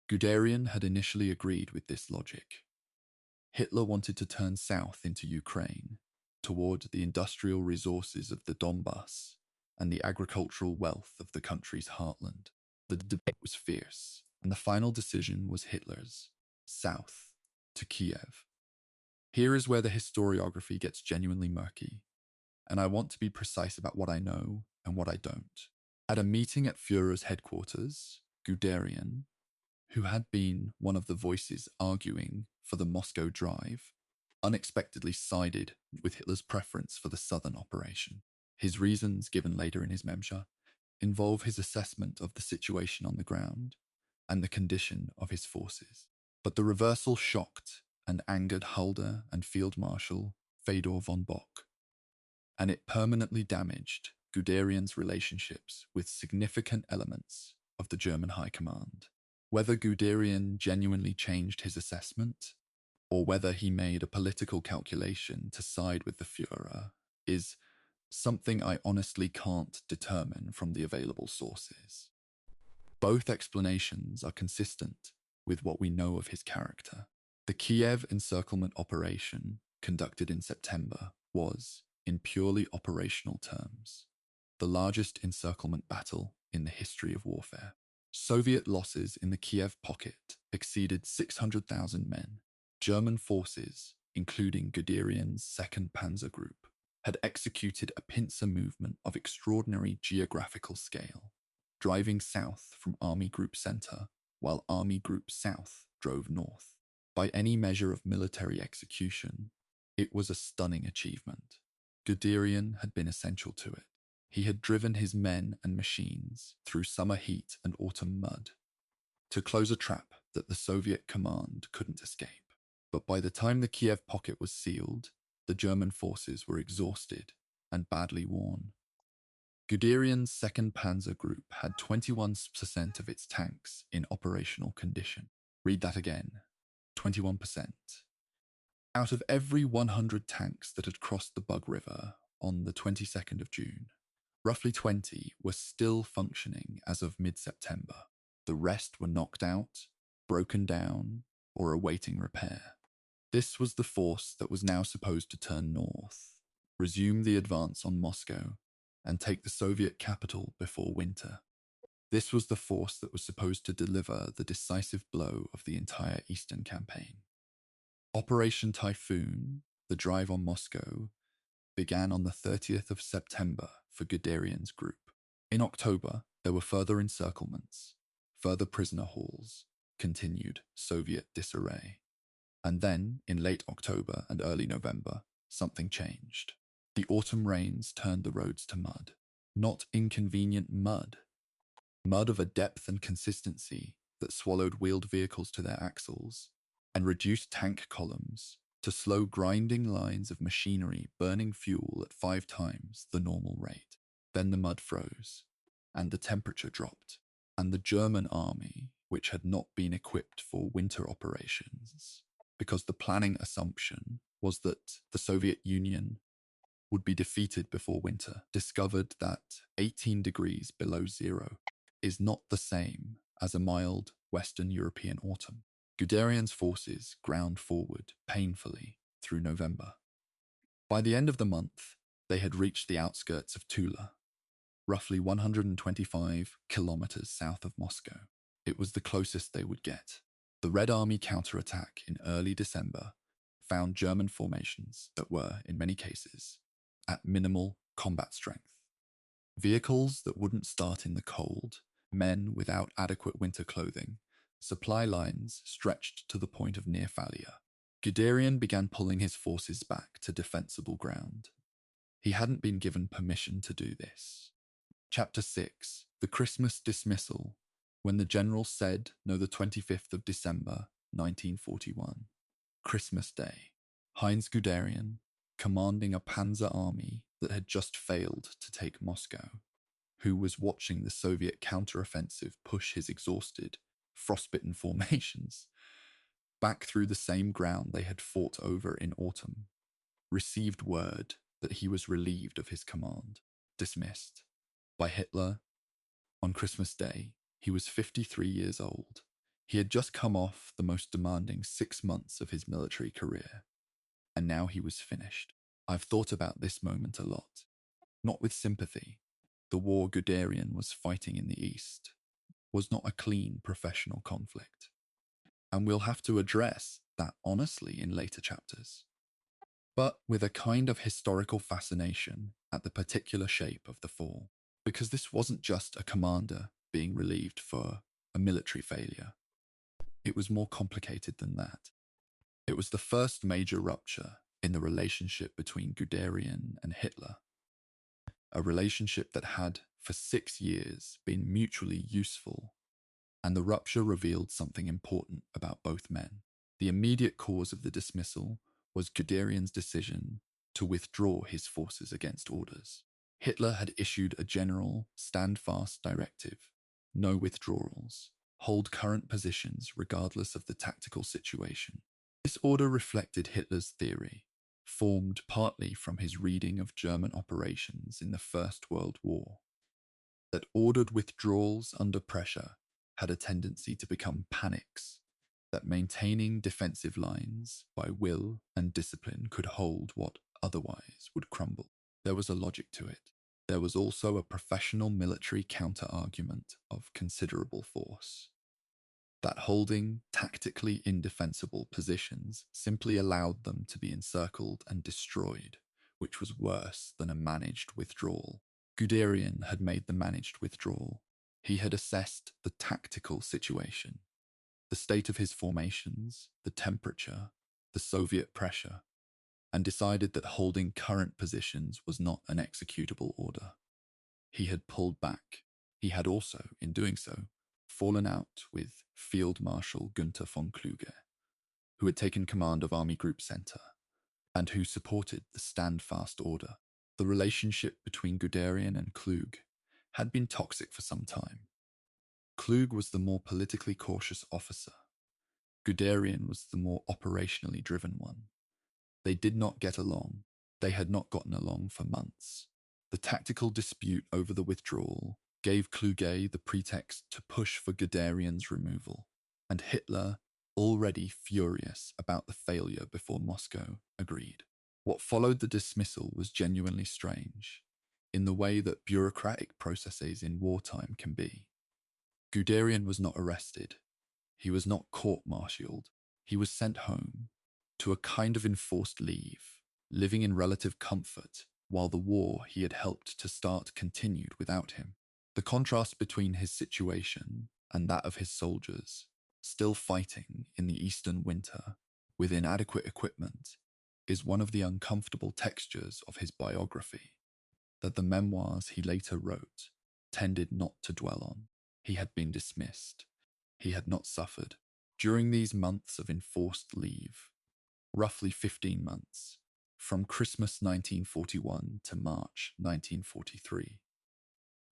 [SPEAKER 1] Guderian had initially agreed with this logic. Hitler wanted to turn south into Ukraine, toward the industrial resources of the Donbass and the agricultural wealth of the country's heartland. The debate was fierce, and the final decision was Hitler's, south to Kiev. Here is where the historiography gets genuinely murky, and I want to be precise about what I know and what I don't. At a meeting at Führer's headquarters, Guderian, who had been one of the voices arguing for the Moscow Drive, unexpectedly sided with Hitler's preference for the southern operation. His reasons, given later in his memoir, involve his assessment of the situation on the ground and the condition of his forces. But the reversal shocked and angered Halder and Field Marshal Fedor von Bock, and it permanently damaged Guderian's relationships with significant elements of the German High Command. Whether Guderian genuinely changed his assessment, or whether he made a political calculation to side with the Führer, is something I honestly can't determine from the available sources. Both explanations are consistent with what we know of his character. The Kiev encirclement operation, conducted in September, was, in purely operational terms, the largest encirclement battle in the history of warfare. Soviet losses in the Kiev pocket exceeded 600,000 men. German forces, including Guderian's 2nd Panzer Group, had executed a pincer movement of extraordinary geographical scale, driving south from Army Group Center, while Army Group South drove north. By any measure of military execution, it was a stunning achievement. Guderian had been essential to it. He had driven his men and machines through summer heat and autumn mud to close a trap that the Soviet command couldn't escape. But by the time the Kiev pocket was sealed, the German forces were exhausted and badly worn. Guderian's 2nd Panzer Group had 21% of its tanks in operational condition. Read that again, 21%. Out of every 100 tanks that had crossed the Bug River on the 22nd of June, roughly 20 were still functioning as of mid-September. The rest were knocked out, broken down, or awaiting repair. This was the force that was now supposed to turn north, resume the advance on Moscow, and take the Soviet capital before winter. This was the force that was supposed to deliver the decisive blow of the entire Eastern campaign. Operation Typhoon, the drive on Moscow, began on the 30th of September for Guderian's group. In October, there were further encirclements, further prisoner hauls, continued Soviet disarray. And then, in late October and early November, something changed. The autumn rains turned the roads to mud. Not inconvenient mud. Mud of a depth and consistency that swallowed wheeled vehicles to their axles and reduced tank columns to slow grinding lines of machinery burning fuel at 5 times the normal rate. Then the mud froze, and the temperature dropped. and the German army, which had not been equipped for winter operations, because the planning assumption was that the Soviet Union would be defeated before winter, discovered that 18 degrees below zero is not the same as a mild Western European autumn. Guderian's forces ground forward painfully through November. By the end of the month, they had reached the outskirts of Tula, roughly 125 kilometers south of Moscow. It was the closest they would get. The Red Army counterattack in early December found German formations that were, in many cases, at minimal combat strength. Vehicles that wouldn't start in the cold, men without adequate winter clothing, supply lines stretched to the point of near failure. Guderian began pulling his forces back to defensible ground. He hadn't been given permission to do this. Chapter 6, The Christmas Dismissal, when the general said, no, the 25th of December, 1941, Christmas Day, Heinz Guderian, commanding a panzer army that had just failed to take Moscow, who was watching the Soviet counteroffensive push his exhausted, frostbitten formations back through the same ground they had fought over in autumn, received word that he was relieved of his command, dismissed. By Hitler, on Christmas Day, he was 53 years old. He had just come off the most demanding 6 months of his military career, and now he was finished. I've thought about this moment a lot. Not with sympathy. The war Guderian was fighting in the East was not a clean professional conflict, and we'll have to address that honestly in later chapters, but with a kind of historical fascination at the particular shape of the fall, because this wasn't just a commander being relieved for a military failure. It was more complicated than that. It was the first major rupture in the relationship between Guderian and Hitler, a relationship that had, for 6 years, been mutually useful, and the rupture revealed something important about both men. The immediate cause of the dismissal was Guderian's decision to withdraw his forces against orders. Hitler had issued a general stand-fast directive, no withdrawals, hold current positions regardless of the tactical situation. This order reflected Hitler's theory, formed partly from his reading of German operations in the First World War, that ordered withdrawals under pressure had a tendency to become panics, that maintaining defensive lines by will and discipline could hold what otherwise would crumble. There was a logic to it. There was also a professional military counter-argument of considerable force, that holding tactically indefensible positions simply allowed them to be encircled and destroyed, which was worse than a managed withdrawal. Guderian had made the managed withdrawal. He had assessed the tactical situation, the state of his formations, the temperature, the Soviet pressure, and decided that holding current positions was not an executable order. He had pulled back. He had also, in doing so, fallen out with Field Marshal Günther von Kluge, who had taken command of Army Group Center, and who supported the stand-fast order. The relationship between Guderian and Kluge had been toxic for some time. Kluge was the more politically cautious officer. Guderian was the more operationally driven one. They did not get along. They had not gotten along for months. The tactical dispute over the withdrawal gave Kluge the pretext to push for Guderian's removal, and Hitler, already furious about the failure before Moscow, agreed. What followed the dismissal was genuinely strange, in the way that bureaucratic processes in wartime can be. Guderian was not arrested. He was not court-martialed. He was sent home, to a kind of enforced leave, living in relative comfort while the war he had helped to start continued without him. The contrast between his situation and that of his soldiers, still fighting in the eastern winter with inadequate equipment, is one of the uncomfortable textures of his biography that the memoirs he later wrote tended not to dwell on. He had been dismissed. He had not suffered. During these months of enforced leave, roughly 15 months, from Christmas 1941 to March 1943,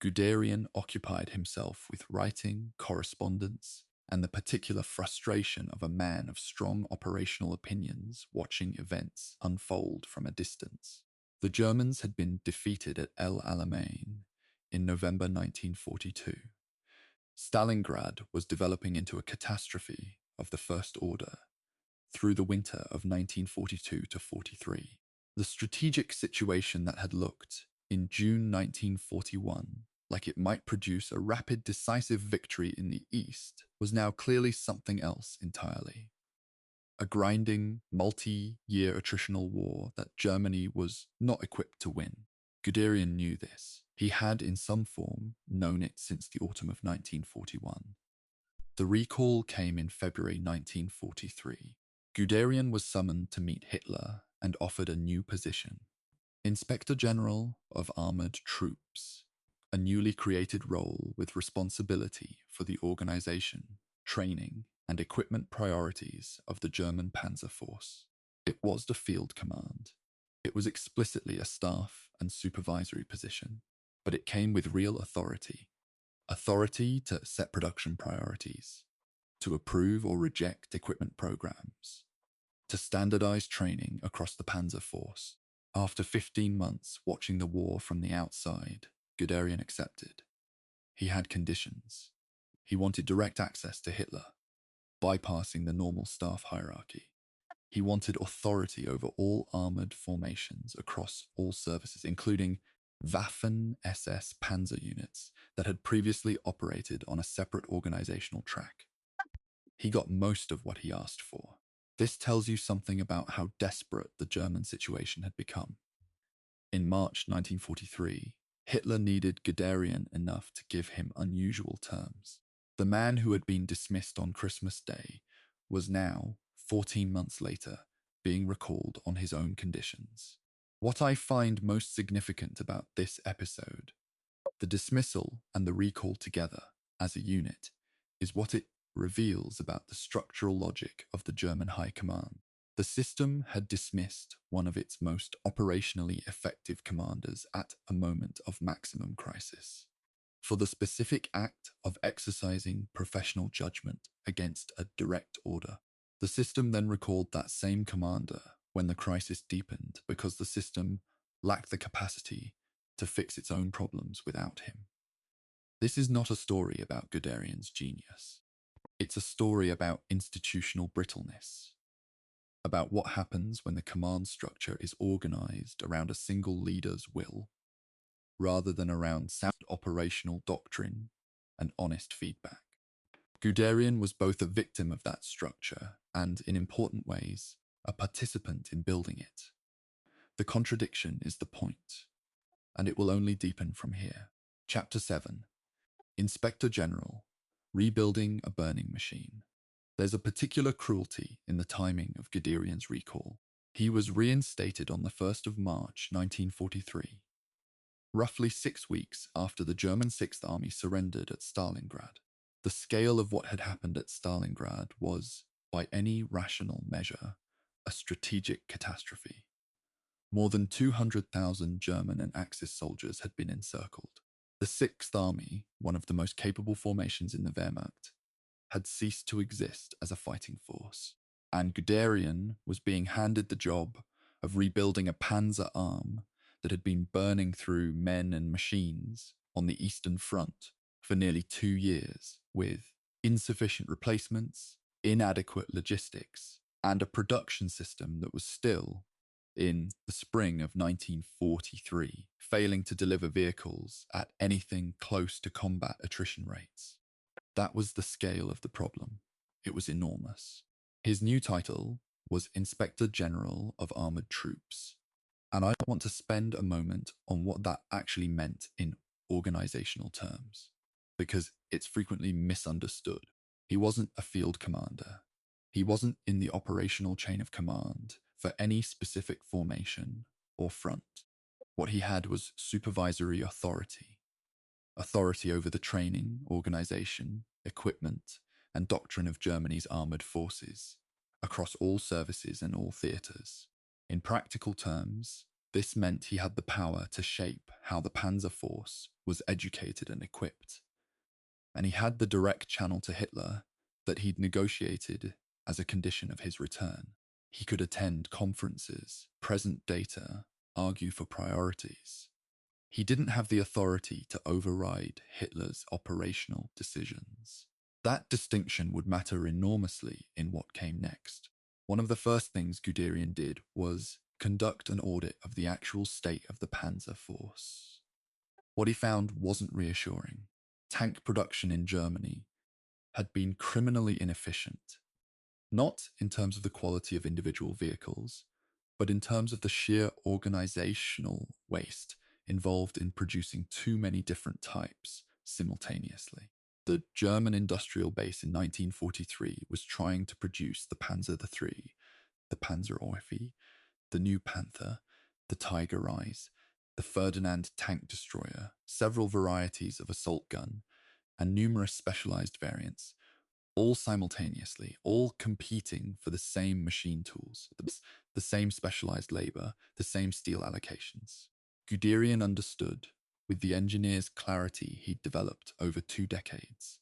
[SPEAKER 1] Guderian occupied himself with writing, correspondence, and the particular frustration of a man of strong operational opinions watching events unfold from a distance. The Germans had been defeated at El Alamein in November 1942. Stalingrad was developing into a catastrophe of the first order through the winter of 1942 to 43. The strategic situation that had looked, in June 1941, like it might produce a rapid, decisive victory in the East, was now clearly something else entirely. A grinding, multi-year attritional war that Germany was not equipped to win. Guderian knew this. He had, in some form, known it since the autumn of 1941. The recall came in February 1943. Guderian was summoned to meet Hitler and offered a new position. Inspector General of Armored Troops, a newly created role with responsibility for the organization, training, and equipment priorities of the German Panzer Force. It was the field command. It was explicitly a staff and supervisory position, but it came with real authority. Authority to set production priorities, to approve or reject equipment programs, to standardize training across the Panzer Force. After 15 months watching the war from the outside, Guderian accepted. He had conditions. He wanted direct access to Hitler, bypassing the normal staff hierarchy. He wanted authority over all armored formations across all services, including Waffen-SS panzer units that had previously operated on a separate organizational track. He got most of what he asked for. This tells you something about how desperate the German situation had become. In March 1943, Hitler needed Guderian enough to give him unusual terms. The man who had been dismissed on Christmas Day was now, 14 months later, being recalled on his own conditions. What I find most significant about this episode, the dismissal and the recall together as a unit, is what it reveals about the structural logic of the German High Command. The system had dismissed one of its most operationally effective commanders at a moment of maximum crisis, for the specific act of exercising professional judgment against a direct order. The system then recalled that same commander when the crisis deepened because the system lacked the capacity to fix its own problems without him. This is not a story about Guderian's genius. It's a story about institutional brittleness, about what happens when the command structure is organized around a single leader's will, rather than around sound operational doctrine and honest feedback. Guderian was both a victim of that structure and, in important ways, a participant in building it. The contradiction is the point, and it will only deepen from here. Chapter 7. Inspector General, Rebuilding a Burning Machine. There's a particular cruelty in the timing of Guderian's recall. He was reinstated on the 1st of March 1943, roughly 6 weeks after the German Sixth Army surrendered at Stalingrad. The scale of what had happened at Stalingrad was, by any rational measure, a strategic catastrophe. More than 200,000 German and Axis soldiers had been encircled. The Sixth Army, one of the most capable formations in the Wehrmacht, had ceased to exist as a fighting force, and Guderian was being handed the job of rebuilding a panzer arm that had been burning through men and machines on the Eastern Front for nearly 2 years, with insufficient replacements, inadequate logistics, and a production system that was still, in the spring of 1943, failing to deliver vehicles at anything close to combat attrition rates. That was the scale of the problem. It was enormous. His new title was Inspector General of Armored Troops, and I want to spend a moment on what that actually meant in organizational terms, because it's frequently misunderstood. He wasn't a field commander. He wasn't in the operational chain of command for any specific formation or front. What he had was supervisory authority. Authority over the training, organization, equipment, and doctrine of Germany's armored forces, across all services and all theaters. In practical terms, This meant he had the power to shape how the Panzer Force was educated and equipped, and he had the direct channel to Hitler that he'd negotiated as a condition of his return. He could attend conferences, present data, argue for priorities. He didn't have the authority to override Hitler's operational decisions. That distinction would matter enormously in what came next. One of the first things Guderian did was conduct an audit of the actual state of the Panzer Force. What he found wasn't reassuring. Tank production in Germany had been criminally inefficient, not in terms of the quality of individual vehicles, but in terms of the sheer organizational waste involved in producing too many different types simultaneously. The German industrial base in 1943 was trying to produce the Panzer III, the Panzer Eufy, the new Panther, the Tiger Eyes, the Ferdinand tank destroyer, several varieties of assault gun, and numerous specialized variants, all simultaneously, all competing for the same machine tools, the same specialized labor, the same steel allocations. Guderian understood, with the engineer's clarity he'd developed over 2 decades,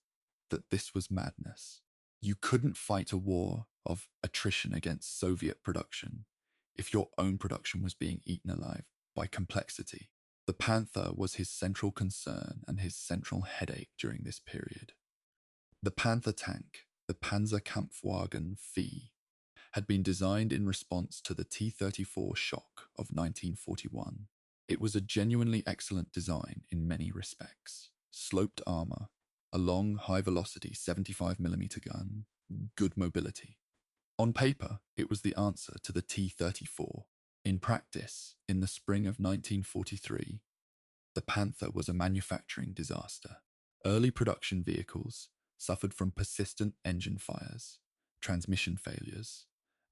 [SPEAKER 1] that this was madness. You couldn't fight a war of attrition against Soviet production if your own production was being eaten alive by complexity. The Panther was his central concern and his central headache during this period. The Panther tank, the Panzerkampfwagen Vieh, had been designed in response to the T-34 shock of 1941. It was a genuinely excellent design in many respects. Sloped armor, a long, high-velocity 75mm gun, good mobility. On paper, it was the answer to the T-34. In practice, in the spring of 1943, the Panther was a manufacturing disaster. Early production vehicles suffered from persistent engine fires, transmission failures,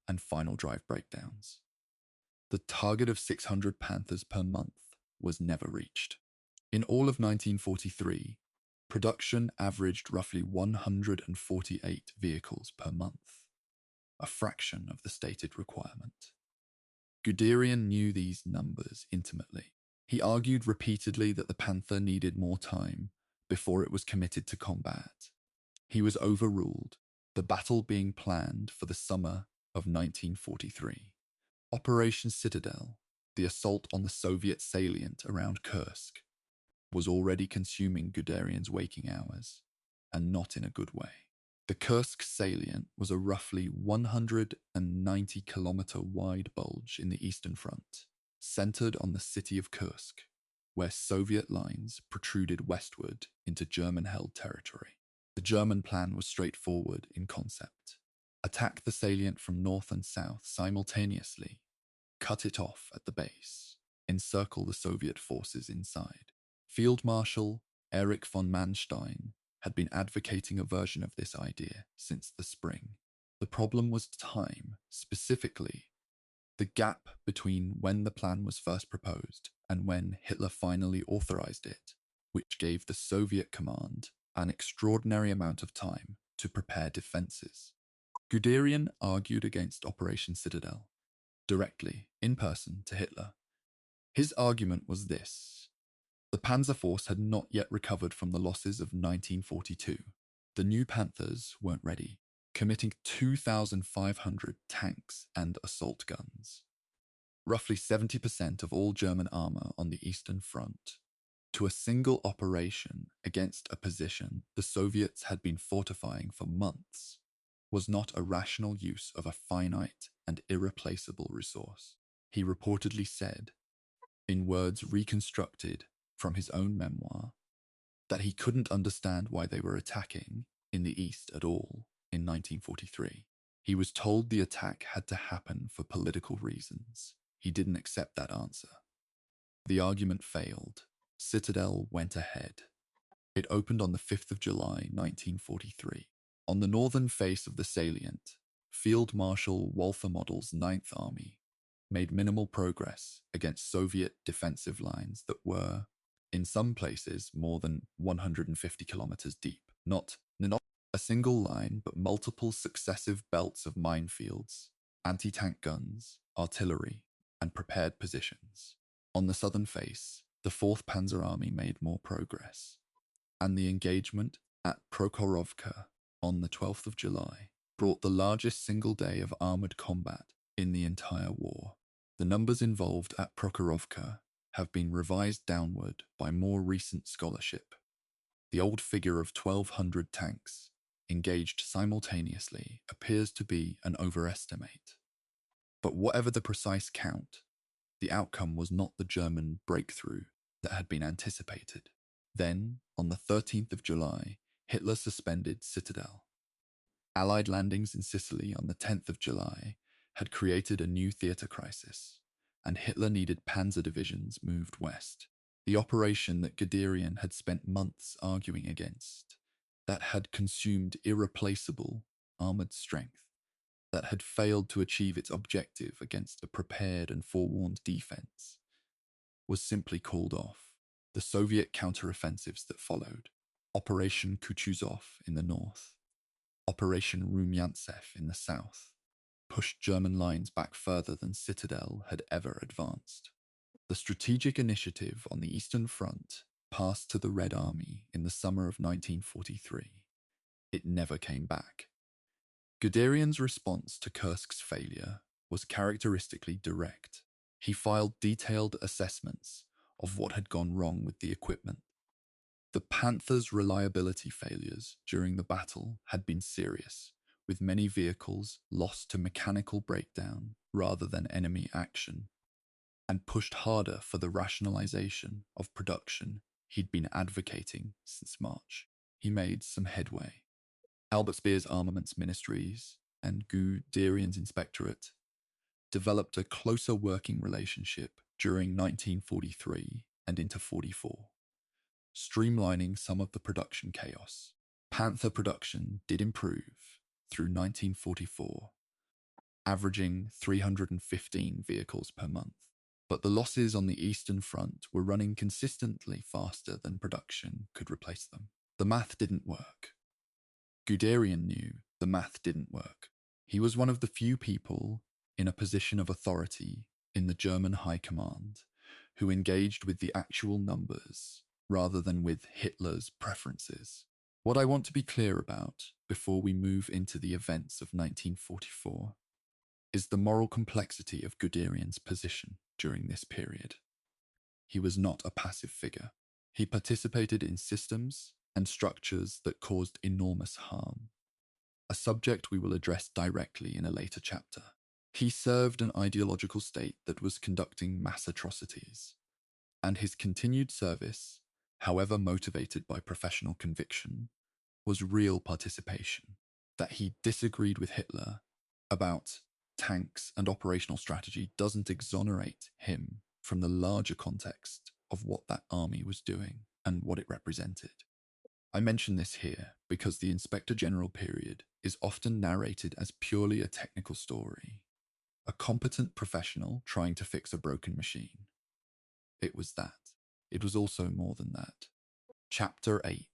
[SPEAKER 1] and final drive breakdowns. The target of 600 Panthers per month was never reached. In all of 1943, production averaged roughly 148 vehicles per month, a fraction of the stated requirement. Guderian knew these numbers intimately. He argued repeatedly that the Panther needed more time before it was committed to combat. He was overruled, the battle being planned for the summer of 1943. Operation Citadel, the assault on the Soviet salient around Kursk, was already consuming Guderian's waking hours, and not in a good way. The Kursk salient was a roughly 190-kilometer wide bulge in the Eastern Front, centered on the city of Kursk, where Soviet lines protruded westward into German-held territory. The German plan was straightforward in concept. Attack the salient from north and south simultaneously, cut it off at the base, encircle the Soviet forces inside. Field Marshal Erich von Manstein had been advocating a version of this idea since the spring. The problem was time, specifically the gap between when the plan was first proposed and when Hitler finally authorized it, which gave the Soviet command an extraordinary amount of time to prepare defenses. Guderian argued against Operation Citadel, directly, in person, to Hitler. His argument was this: the Panzer Force had not yet recovered from the losses of 1942. The new Panthers weren't ready, committing 2,500 tanks and assault guns, roughly 70% of all German armor on the Eastern Front, to a single operation against a position the Soviets had been fortifying for months, was not a rational use of a finite and irreplaceable resource. He reportedly said, in words reconstructed from his own memoir, that he couldn't understand why they were attacking in the East at all in 1943. He was told the attack had to happen for political reasons. He didn't accept that answer. The argument failed. Citadel went ahead. It opened on the 5th of July, 1943. On the northern face of the salient, Field Marshal Walther Model's Ninth Army made minimal progress against Soviet defensive lines that were, in some places, more than 150 kilometers deep. Not a single line, but multiple successive belts of minefields, anti-tank guns, artillery, and prepared positions. On the southern face, the 4th Panzer Army made more progress, and the engagement at Prokhorovka on the 12th of July brought the largest single day of armoured combat in the entire war. The numbers involved at Prokhorovka have been revised downward by more recent scholarship. The old figure of 1,200 tanks engaged simultaneously appears to be an overestimate. But whatever the precise count, the outcome was not the German breakthrough that had been anticipated. Then, on the 13th of July, Hitler suspended Citadel. Allied landings in Sicily on the 10th of July had created a new theatre crisis, and Hitler needed panzer divisions moved west. The operation that Guderian had spent months arguing against, that had consumed irreplaceable armoured strength, that had failed to achieve its objective against a prepared and forewarned defence, was simply called off. The Soviet counteroffensives that followed, Operation Kutuzov in the north, Operation Rumyantsev in the south, pushed German lines back further than Citadel had ever advanced. The strategic initiative on the Eastern Front passed to the Red Army in the summer of 1943. It never came back. Guderian's response to Kursk's failure was characteristically direct. He filed detailed assessments of what had gone wrong with the equipment. The Panther's reliability failures during the battle had been serious, with many vehicles lost to mechanical breakdown rather than enemy action, and pushed harder for the rationalization of production he'd been advocating since March. He made some headway. Albert Speer's Armaments Ministries and Guderian's Inspectorate developed a closer working relationship during 1943 and into 44, streamlining some of the production chaos. Panther production did improve through 1944, averaging 315 vehicles per month. But the losses on the Eastern Front were running consistently faster than production could replace them. The math didn't work. Guderian knew the math didn't work. He was one of the few people in a position of authority in the German High Command who engaged with the actual numbers rather than with Hitler's preferences. What I want to be clear about before we move into the events of 1944 is the moral complexity of Guderian's position during this period. He was not a passive figure. He participated in systems and structures that caused enormous harm, a subject we will address directly in a later chapter. He served an ideological state that was conducting mass atrocities, and his continued service, however motivated by professional conviction, was real participation. That he disagreed with Hitler about tanks and operational strategy doesn't exonerate him from the larger context of what that army was doing and what it represented. I mention this here because the Inspector General period is often narrated as purely a technical story, a competent professional trying to fix a broken machine. It was that. It was also more than that. Chapter 8: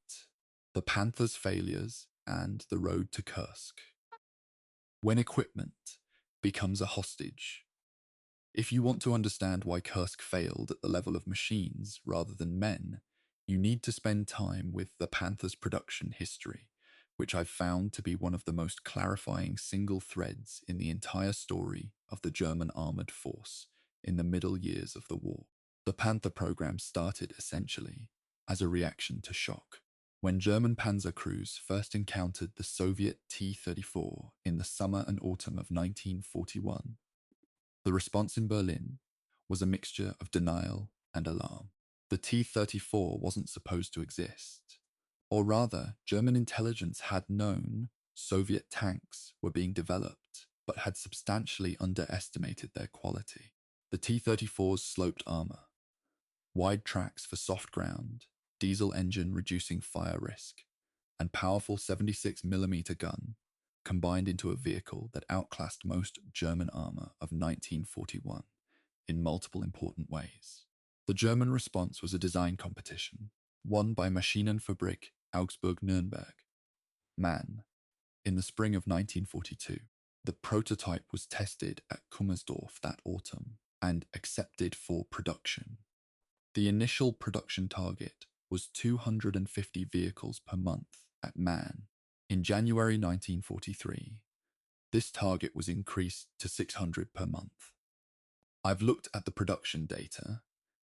[SPEAKER 1] The Panther's Failures and the Road to Kursk. When equipment becomes a hostage. If you want to understand why Kursk failed at the level of machines rather than men, you need to spend time with the Panther's production history, which I've found to be one of the most clarifying single threads in the entire story of the German armoured force in the middle years of the war. The Panther program started essentially as a reaction to shock. When German panzer crews first encountered the Soviet T-34 in the summer and autumn of 1941, the response in Berlin was a mixture of denial and alarm. The T-34 wasn't supposed to exist. Or rather, German intelligence had known Soviet tanks were being developed, but had substantially underestimated their quality. The T-34's sloped armor, wide tracks for soft ground, diesel engine reducing fire risk, and powerful 76mm gun combined into a vehicle that outclassed most German armor of 1941 in multiple important ways. The German response was a design competition, won by Maschinenfabrik Augsburg-Nürnberg, MAN, in the spring of 1942. The prototype was tested at Kummersdorf that autumn, and accepted for production. The initial production target was 250 vehicles per month at MAN. In January 1943, this target was increased to 600 per month. I've looked at the production data,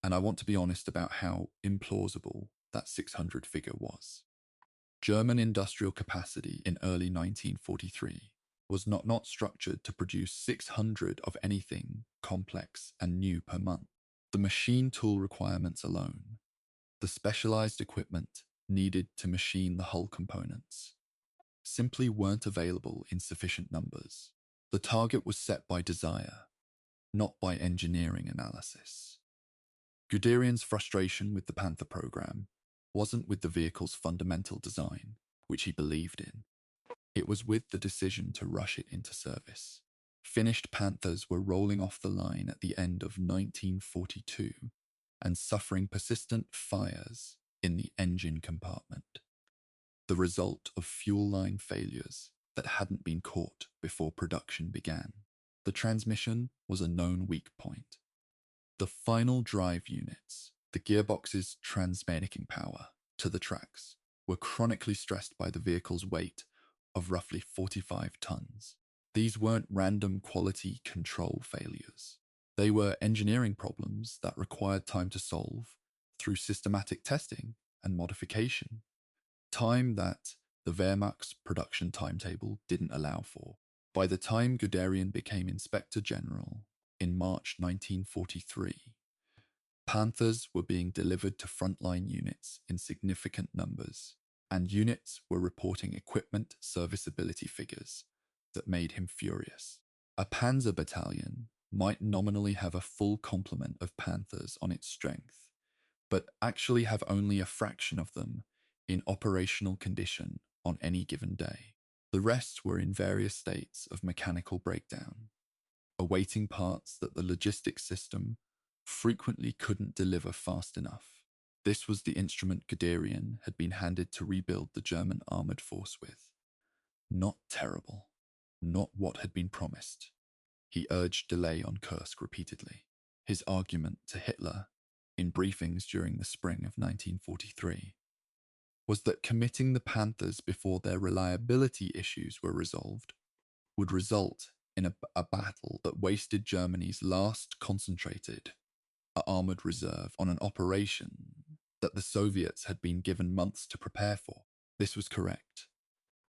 [SPEAKER 1] and I want to be honest about how implausible that 600 figure was. German industrial capacity in early 1943 was not structured to produce 600 of anything complex and new per month. The machine tool requirements alone, the specialized equipment needed to machine the hull components, simply weren't available in sufficient numbers. The target was set by desire, not by engineering analysis. Guderian's frustration with the Panther program wasn't with the vehicle's fundamental design, which he believed in. It was with the decision to rush it into service. Finished Panthers were rolling off the line at the end of 1942 and suffering persistent fires in the engine compartment, the result of fuel line failures that hadn't been caught before production began. The transmission was a known weak point. The final drive units, the gearbox's transmitting power to the tracks, were chronically stressed by the vehicle's weight of roughly 45 tons. These weren't random quality control failures. They were engineering problems that required time to solve through systematic testing and modification, time that the Wehrmacht's production timetable didn't allow for. By the time Guderian became Inspector General in March 1943, Panthers were being delivered to frontline units in significant numbers, and units were reporting equipment serviceability figures that made him furious. A Panzer battalion might nominally have a full complement of Panthers on its strength, but actually have only a fraction of them in operational condition on any given day. The rest were in various states of mechanical breakdown, awaiting parts that the logistics system frequently couldn't deliver fast enough. This was the instrument Guderian had been handed to rebuild the German armoured force with. Not terrible, not what had been promised. He urged delay on Kursk repeatedly. His argument to Hitler, in briefings during the spring of 1943, was that committing the Panthers before their reliability issues were resolved would result in a battle that wasted Germany's last concentrated armoured reserve on an operation that the Soviets had been given months to prepare for. This was correct.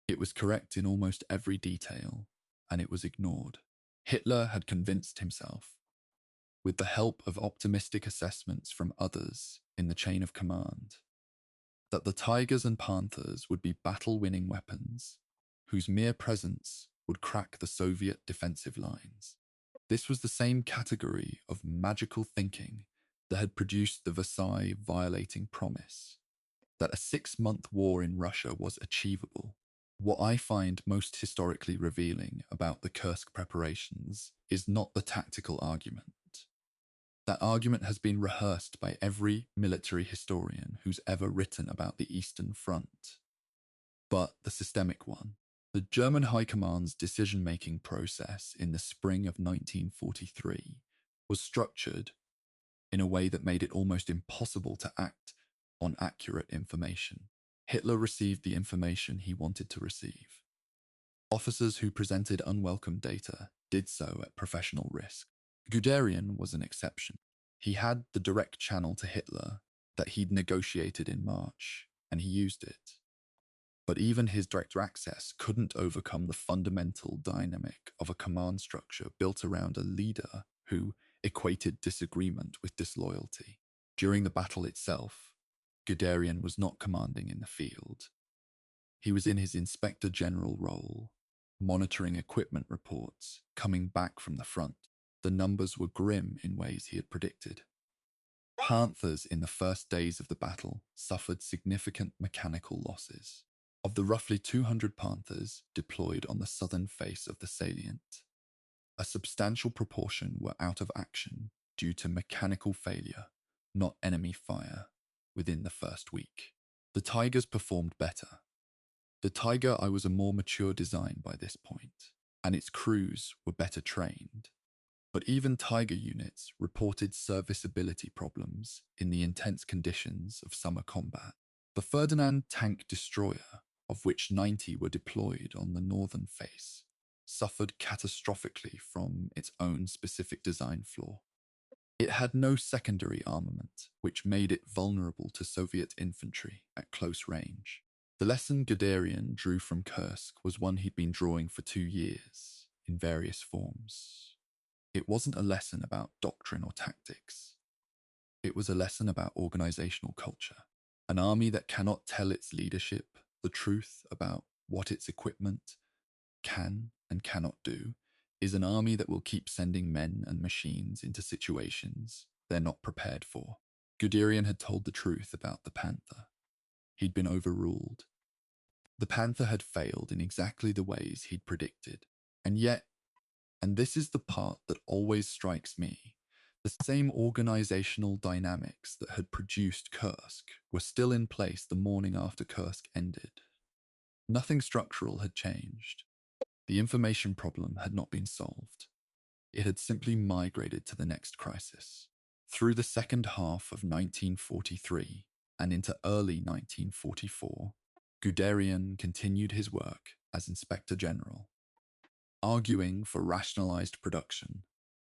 [SPEAKER 1] It was correct in almost every detail, and it was ignored. Hitler had convinced himself, with the help of optimistic assessments from others in the chain of command, that the Tigers and Panthers would be battle-winning weapons whose mere presence would crack the Soviet defensive lines. This was the same category of magical thinking that had produced the Versailles violating promise, that a 6-month war in Russia was achievable. What I find most historically revealing about the Kursk preparations is not the tactical argument. That argument has been rehearsed by every military historian who's ever written about the Eastern Front, but the systemic one. The German High Command's decision-making process in the spring of 1943 was structured in a way that made it almost impossible to act on accurate information. Hitler received the information he wanted to receive. Officers who presented unwelcome data did so at professional risk. Guderian was an exception. He had the direct channel to Hitler that he'd negotiated in March, and he used it. But even his direct access couldn't overcome the fundamental dynamic of a command structure built around a leader who equated disagreement with disloyalty. During the battle itself, Guderian was not commanding in the field. He was in his Inspector General role, monitoring equipment reports coming back from the front. The numbers were grim in ways he had predicted. Panthers in the first days of the battle suffered significant mechanical losses. Of the roughly 200 Panthers deployed on the southern face of the salient, a substantial proportion were out of action due to mechanical failure, not enemy fire, within the first week. The Tigers performed better. The Tiger I was a more mature design by this point, and its crews were better trained. But even Tiger units reported serviceability problems in the intense conditions of summer combat. The Ferdinand tank destroyer, of which 90 were deployed on the northern face, suffered catastrophically from its own specific design flaw. It had no secondary armament, which made it vulnerable to Soviet infantry at close range. The lesson Guderian drew from Kursk was one he'd been drawing for 2 years, in various forms. It wasn't a lesson about doctrine or tactics. It was a lesson about organizational culture. An army that cannot tell its leadership the truth about what its equipment can and cannot do is an army that will keep sending men and machines into situations they're not prepared for. Guderian had told the truth about the Panther. He'd been overruled. The Panther had failed in exactly the ways he'd predicted. And yet, and this is the part that always strikes me, the same organizational dynamics that had produced Kursk were still in place the morning after Kursk ended. Nothing structural had changed. The information problem had not been solved. It had simply migrated to the next crisis. Through the second half of 1943 and into early 1944, Guderian continued his work as Inspector General, arguing for rationalized production,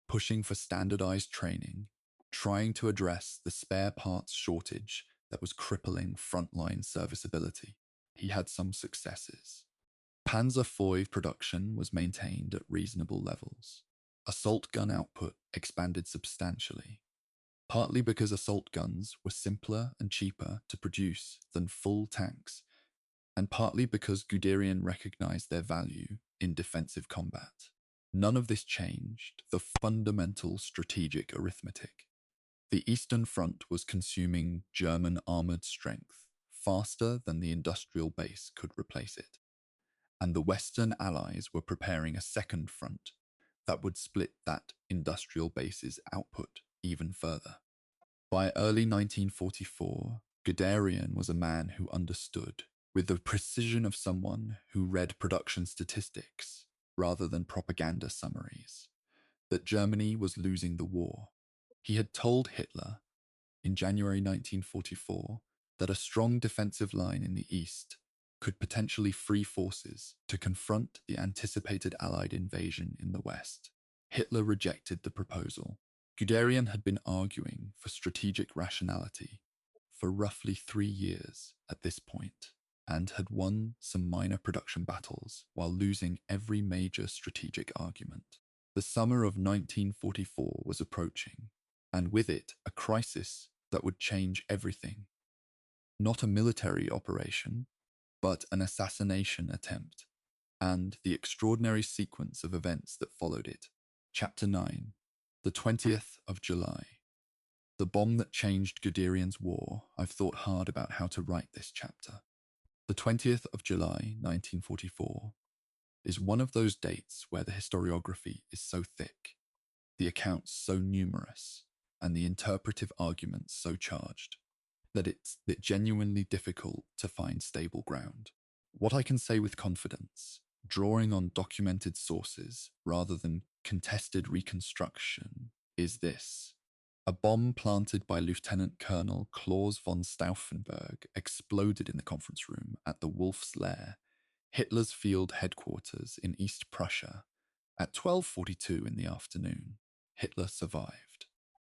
[SPEAKER 1] pushing for standardized training, trying to address the spare parts shortage that was crippling frontline serviceability. He had some successes. Panzer IV production was maintained at reasonable levels. Assault gun output expanded substantially, partly because assault guns were simpler and cheaper to produce than full tanks, and partly because Guderian recognized their value in defensive combat. None of this changed the fundamental strategic arithmetic. The Eastern Front was consuming German armored strength faster than the industrial base could replace it, and the Western Allies were preparing a second front that would split that industrial base's output even further. By early 1944, Guderian was a man who understood, with the precision of someone who read production statistics rather than propaganda summaries, that Germany was losing the war. He had told Hitler in January 1944 that a strong defensive line in the east could potentially free forces to confront the anticipated Allied invasion in the west. Hitler rejected the proposal. Guderian had been arguing for strategic rationality for roughly 3 years at this point, and had won some minor production battles while losing every major strategic argument. The summer of 1944 was approaching, and with it a crisis that would change everything. Not a military operation, but an assassination attempt, and the extraordinary sequence of events that followed it. Chapter 9, the 20th of July. The bomb that changed Guderian's war. I've thought hard about how to write this chapter. The 20th of July, 1944, is one of those dates where the historiography is so thick, the accounts so numerous, and the interpretive arguments so charged, that it's genuinely difficult to find stable ground. What I can say with confidence, drawing on documented sources rather than contested reconstruction, is this. A bomb planted by Lieutenant Colonel Klaus von Stauffenberg exploded in the conference room at the Wolf's Lair, Hitler's field headquarters in East Prussia, at 12:42 in the afternoon. Hitler survived,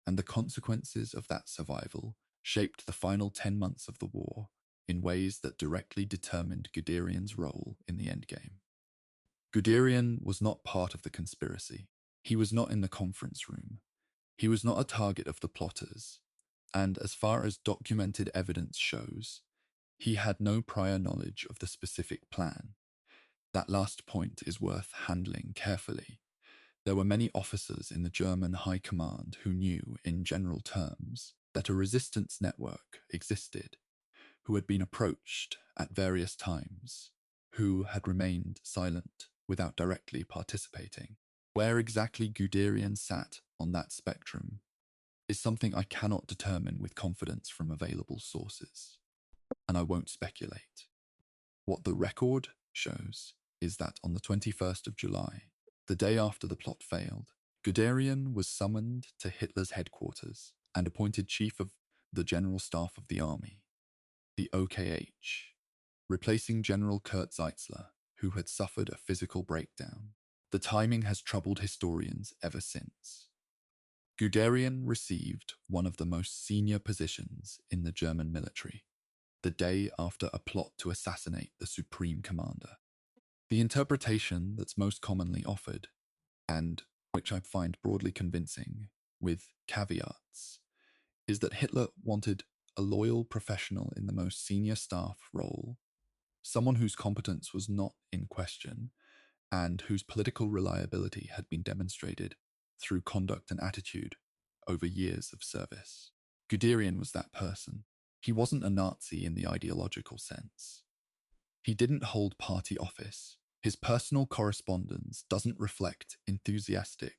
[SPEAKER 1] and the consequences of that survival shaped the final 10 months of the war in ways that directly determined Guderian's role in the endgame. Guderian was not part of the conspiracy. He was not in the conference room. He was not a target of the plotters, and as far as documented evidence shows, he had no prior knowledge of the specific plan. That last point is worth handling carefully. There were many officers in the German High Command who knew, in general terms, that a resistance network existed, who had been approached at various times, who had remained silent without directly participating. Where exactly Guderian sat on that spectrum is something I cannot determine with confidence from available sources, and I won't speculate. What the record shows is that on the 21st of July, the day after the plot failed, Guderian was summoned to Hitler's headquarters and appointed chief of the General Staff of the Army, the OKH, replacing General Kurt Zeitzler, who had suffered a physical breakdown. The timing has troubled historians ever since. Guderian received one of the most senior positions in the German military, the day after a plot to assassinate the supreme commander. The interpretation that's most commonly offered, and which I find broadly convincing, with caveats, is that Hitler wanted a loyal professional in the most senior staff role, someone whose competence was not in question, and whose political reliability had been demonstrated through conduct and attitude over years of service. Guderian was that person. He wasn't a Nazi in the ideological sense. He didn't hold party office. His personal correspondence doesn't reflect enthusiastic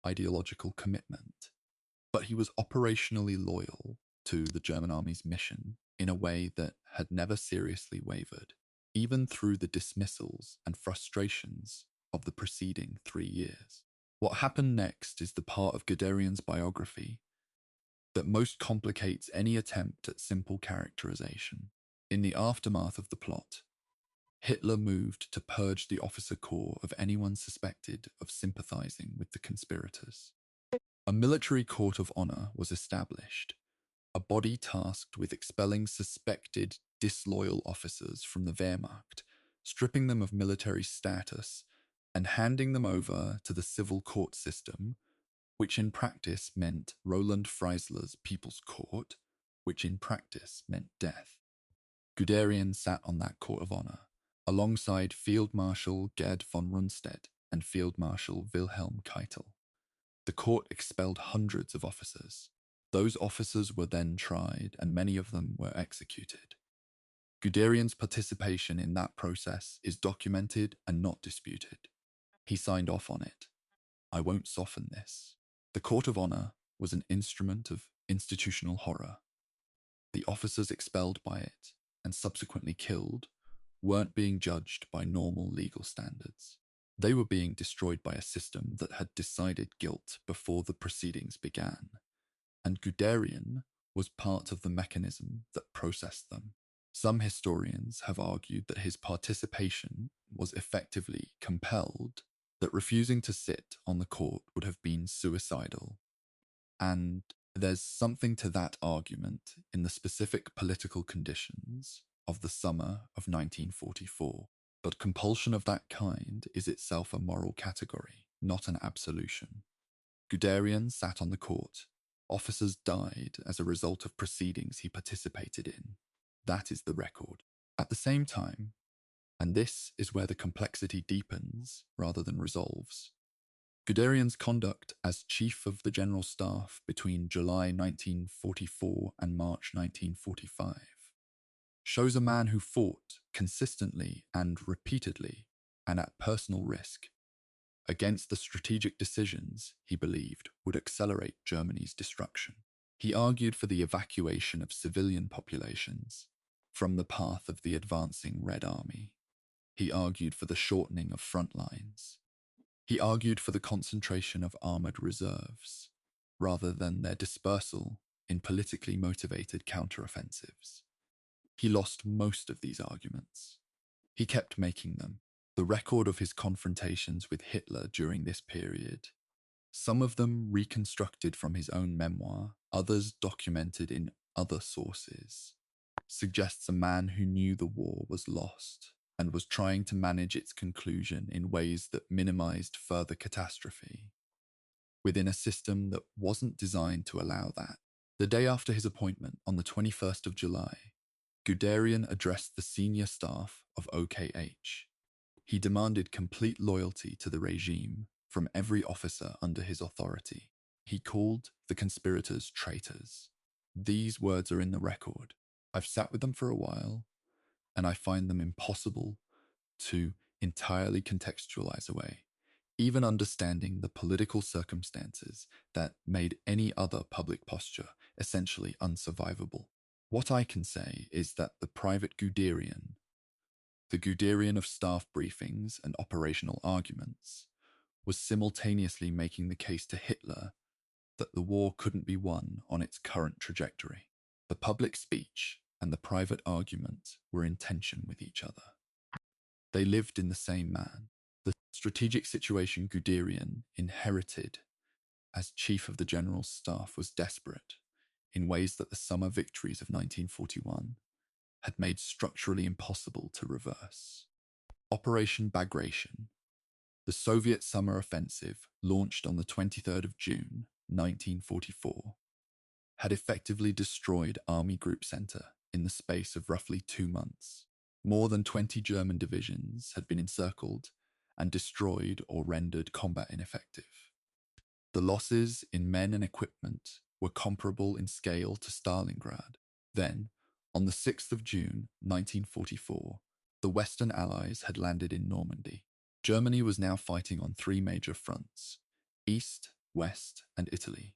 [SPEAKER 1] ideological commitment, but he was operationally loyal to the German army's mission in a way that had never seriously wavered, even through the dismissals and frustrations of the preceding 3 years. What happened next is the part of Guderian's biography that most complicates any attempt at simple characterization. In the aftermath of the plot, Hitler moved to purge the officer corps of anyone suspected of sympathizing with the conspirators. A military court of honor was established, a body tasked with expelling suspected disloyal officers from the Wehrmacht, stripping them of military status, and handing them over to the civil court system, which in practice meant Roland Freisler's People's Court, which in practice meant death. Guderian sat on that court of honor, alongside Field Marshal Gerd von Rundstedt and Field Marshal Wilhelm Keitel. The court expelled hundreds of officers. Those officers were then tried, and many of them were executed. Guderian's participation in that process is documented and not disputed. He signed off on it. I won't soften this. The court of honor was an instrument of institutional horror. The officers expelled by it, and subsequently killed, weren't being judged by normal legal standards. They were being destroyed by a system that had decided guilt before the proceedings began, and Guderian was part of the mechanism that processed them. Some historians have argued that his participation was effectively compelled, that refusing to sit on the court would have been suicidal. And there's something to that argument in the specific political conditions of the summer of 1944. But compulsion of that kind is itself a moral category, not an absolution. Guderian sat on the court. Officers died as a result of proceedings he participated in. That is the record. At the same time, and this is where the complexity deepens rather than resolves, Guderian's conduct as Chief of the General Staff between July 1944 and March 1945 shows a man who fought consistently and repeatedly, and at personal risk, against the strategic decisions he believed would accelerate Germany's destruction. He argued for the evacuation of civilian populations from the path of the advancing Red Army. He argued for the shortening of front lines. He argued for the concentration of armoured reserves, rather than their dispersal in politically motivated counteroffensives. He lost most of these arguments. He kept making them. The record of his confrontations with Hitler during this period, some of them reconstructed from his own memoir, others documented in other sources, suggests a man who knew the war was lost and was trying to manage its conclusion in ways that minimized further catastrophe, within a system that wasn't designed to allow that. The day after his appointment, on the 21st of July, Guderian addressed the senior staff of OKH. He demanded complete loyalty to the regime from every officer under his authority. He called the conspirators traitors. These words are in the record. I've sat with them for a while, and I find them impossible to entirely contextualize away, even understanding the political circumstances that made any other public posture essentially unsurvivable. What I can say is that the private Guderian, the Guderian of staff briefings and operational arguments, was simultaneously making the case to Hitler that the war couldn't be won on its current trajectory. The public speech and the private argument were in tension with each other. They lived in the same man. The strategic situation Guderian inherited as chief of the general staff was desperate in ways that the summer victories of 1941 had made structurally impossible to reverse. Operation Bagration, the Soviet summer offensive launched on the 23rd of June, 1944, had effectively destroyed Army Group Center in the space of roughly 2 months. More than 20 German divisions had been encircled and destroyed or rendered combat ineffective. The losses in men and equipment were comparable in scale to Stalingrad. Then, on the 6th of June, 1944, the Western Allies had landed in Normandy. Germany was now fighting on 3 major fronts: East, West, and Italy,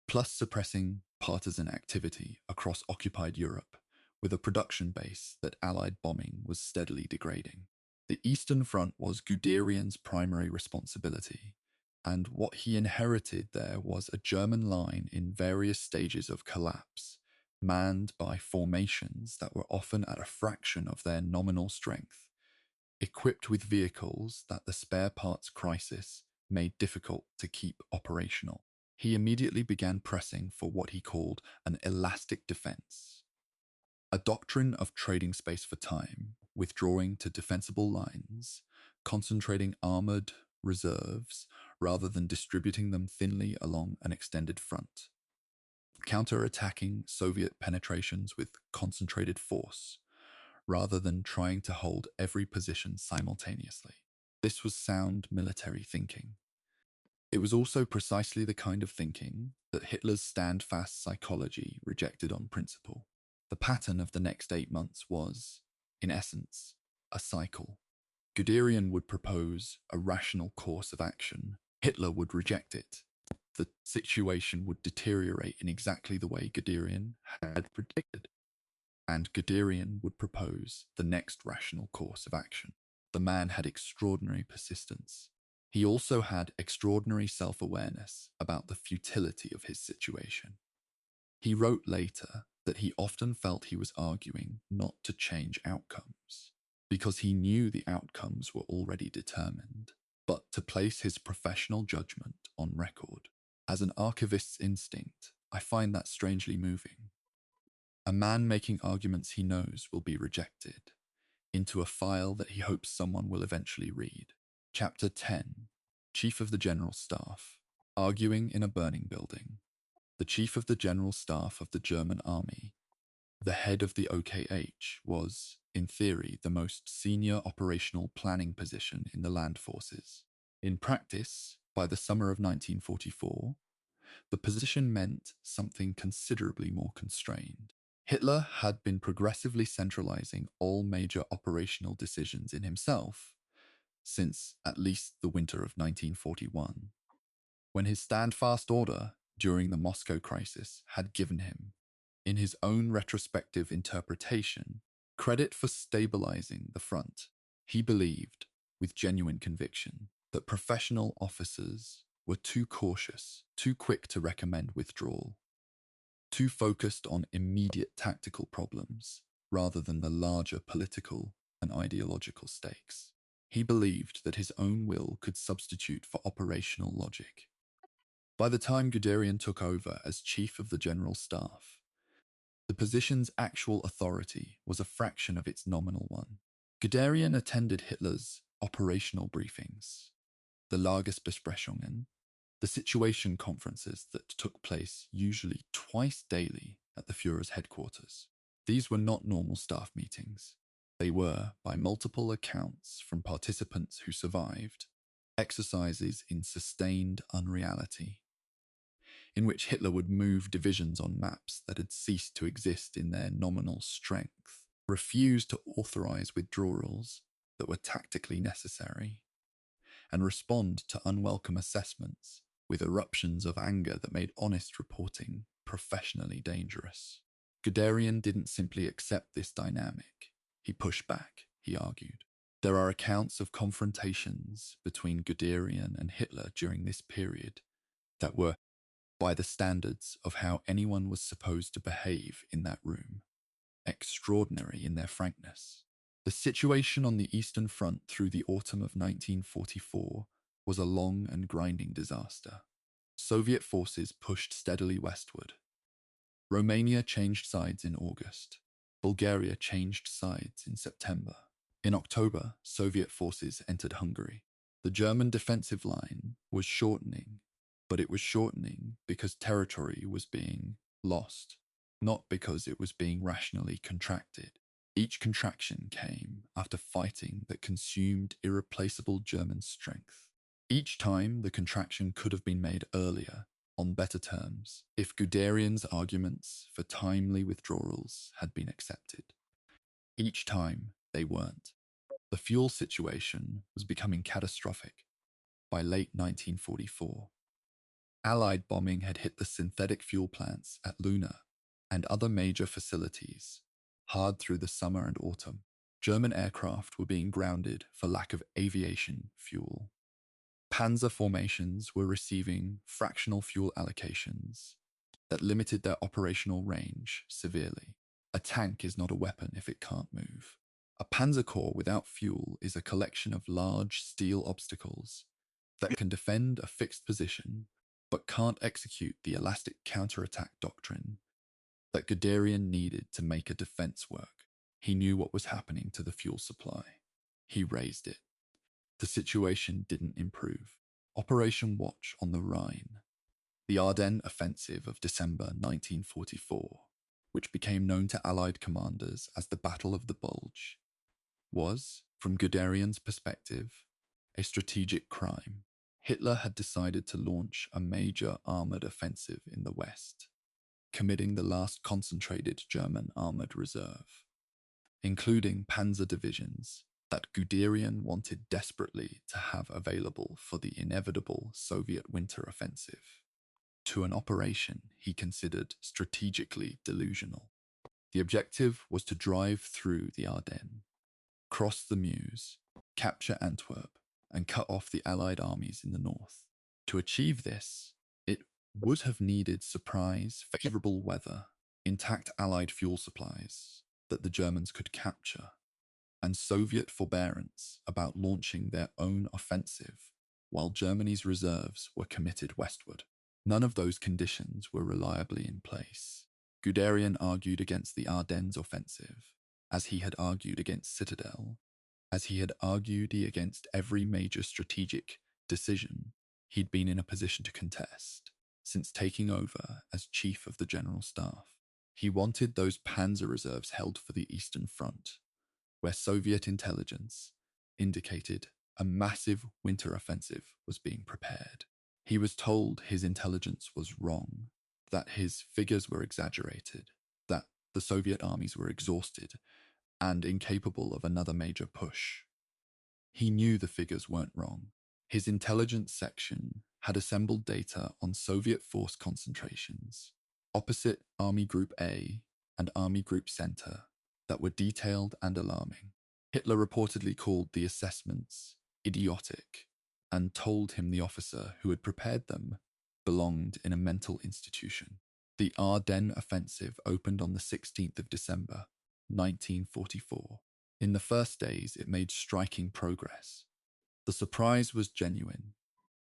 [SPEAKER 1] plus suppressing partisan activity across occupied Europe with a production base that Allied bombing was steadily degrading. The Eastern Front was Guderian's primary responsibility, and what he inherited there was a German line in various stages of collapse, manned by formations that were often at a fraction of their nominal strength, equipped with vehicles that the spare parts crisis made difficult to keep operational. He immediately began pressing for what he called an elastic defense, a doctrine of trading space for time, withdrawing to defensible lines, concentrating armored reserves rather than distributing them thinly along an extended front, counter-attacking Soviet penetrations with concentrated force rather than trying to hold every position simultaneously. This was sound military thinking. It was also precisely the kind of thinking that Hitler's stand-fast psychology rejected on principle. The pattern of the next 8 months was, in essence, a cycle. Guderian would propose a rational course of action. Hitler would reject it. The situation would deteriorate in exactly the way Guderian had predicted. And Guderian would propose the next rational course of action. The man had extraordinary persistence. He also had extraordinary self-awareness about the futility of his situation. He wrote later that he often felt he was arguing not to change outcomes, because he knew the outcomes were already determined, but to place his professional judgment on record. As an archivist's instinct, I find that strangely moving. A man making arguments he knows will be rejected, into a file that he hopes someone will eventually read. Chapter 10. Chief of the General Staff. Arguing in a burning building. The Chief of the General Staff of the German Army, the head of the OKH, was, in theory, the most senior operational planning position in the land forces. In practice, by the summer of 1944, the position meant something considerably more constrained. Hitler had been progressively centralizing all major operational decisions in himself since at least the winter of 1941, when his stand-fast order during the Moscow crisis had given him, in his own retrospective interpretation, credit for stabilizing the front. He believed, with genuine conviction, that professional officers were too cautious, too quick to recommend withdrawal, too focused on immediate tactical problems rather than the larger political and ideological stakes. He believed that his own will could substitute for operational logic. By the time Guderian took over as Chief of the General Staff, the position's actual authority was a fraction of its nominal one. Guderian attended Hitler's operational briefings, the Lagerbesprechungen, the situation conferences that took place usually twice daily at the Führer's headquarters. These were not normal staff meetings. They were, by multiple accounts from participants who survived, exercises in sustained unreality, in which Hitler would move divisions on maps that had ceased to exist in their nominal strength, refuse to authorize withdrawals that were tactically necessary, and respond to unwelcome assessments with eruptions of anger that made honest reporting professionally dangerous. Guderian didn't simply accept this dynamic. He pushed back, he argued. There are accounts of confrontations between Guderian and Hitler during this period that were, by the standards of how anyone was supposed to behave in that room, extraordinary in their frankness. The situation on the Eastern Front through the autumn of 1944 was a long and grinding disaster. Soviet forces pushed steadily westward. Romania changed sides in August. Bulgaria changed sides in September. In October, Soviet forces entered Hungary. The German defensive line was shortening, but it was shortening because territory was being lost, not because it was being rationally contracted. Each contraction came after fighting that consumed irreplaceable German strength. Each time, the contraction could have been made earlier, on better terms, if Guderian's arguments for timely withdrawals had been accepted. Each time, they weren't. The fuel situation was becoming catastrophic by late 1944. Allied bombing had hit the synthetic fuel plants at Luna and other major facilities hard through the summer and autumn. German aircraft were being grounded for lack of aviation fuel. Panzer formations were receiving fractional fuel allocations that limited their operational range severely. A tank is not a weapon if it can't move. A panzer corps without fuel is a collection of large steel obstacles that can defend a fixed position but can't execute the elastic counterattack doctrine that Guderian needed to make a defense work. He knew what was happening to the fuel supply. He raised it. The situation didn't improve. Operation Watch on the Rhine, the Ardennes offensive of December 1944, which became known to Allied commanders as the Battle of the Bulge, was, from Guderian's perspective, a strategic crime. Hitler had decided to launch a major armoured offensive in the West, committing the last concentrated German armoured reserve, including panzer divisions that Guderian wanted desperately to have available for the inevitable Soviet winter offensive, to an operation he considered strategically delusional. The objective was to drive through the Ardennes, cross the Meuse, capture Antwerp, and cut off the Allied armies in the north. To achieve this, it would have needed surprise, favourable weather, intact Allied fuel supplies that the Germans could capture, and Soviet forbearance about launching their own offensive while Germany's reserves were committed westward. None of those conditions were reliably in place. Guderian argued against the Ardennes offensive, as he had argued against Citadel, as he had argued against every major strategic decision he'd been in a position to contest since taking over as Chief of the General Staff. He wanted those panzer reserves held for the Eastern Front, where Soviet intelligence indicated a massive winter offensive was being prepared. He was told his intelligence was wrong, that his figures were exaggerated, that the Soviet armies were exhausted and incapable of another major push. He knew the figures weren't wrong. His intelligence section had assembled data on Soviet force concentrations opposite Army Group A and Army Group Center that were detailed and alarming. Hitler reportedly called the assessments idiotic and told him the officer who had prepared them belonged in a mental institution. The Ardennes offensive opened on the 16th of December, 1944. In the first days, it made striking progress. The surprise was genuine.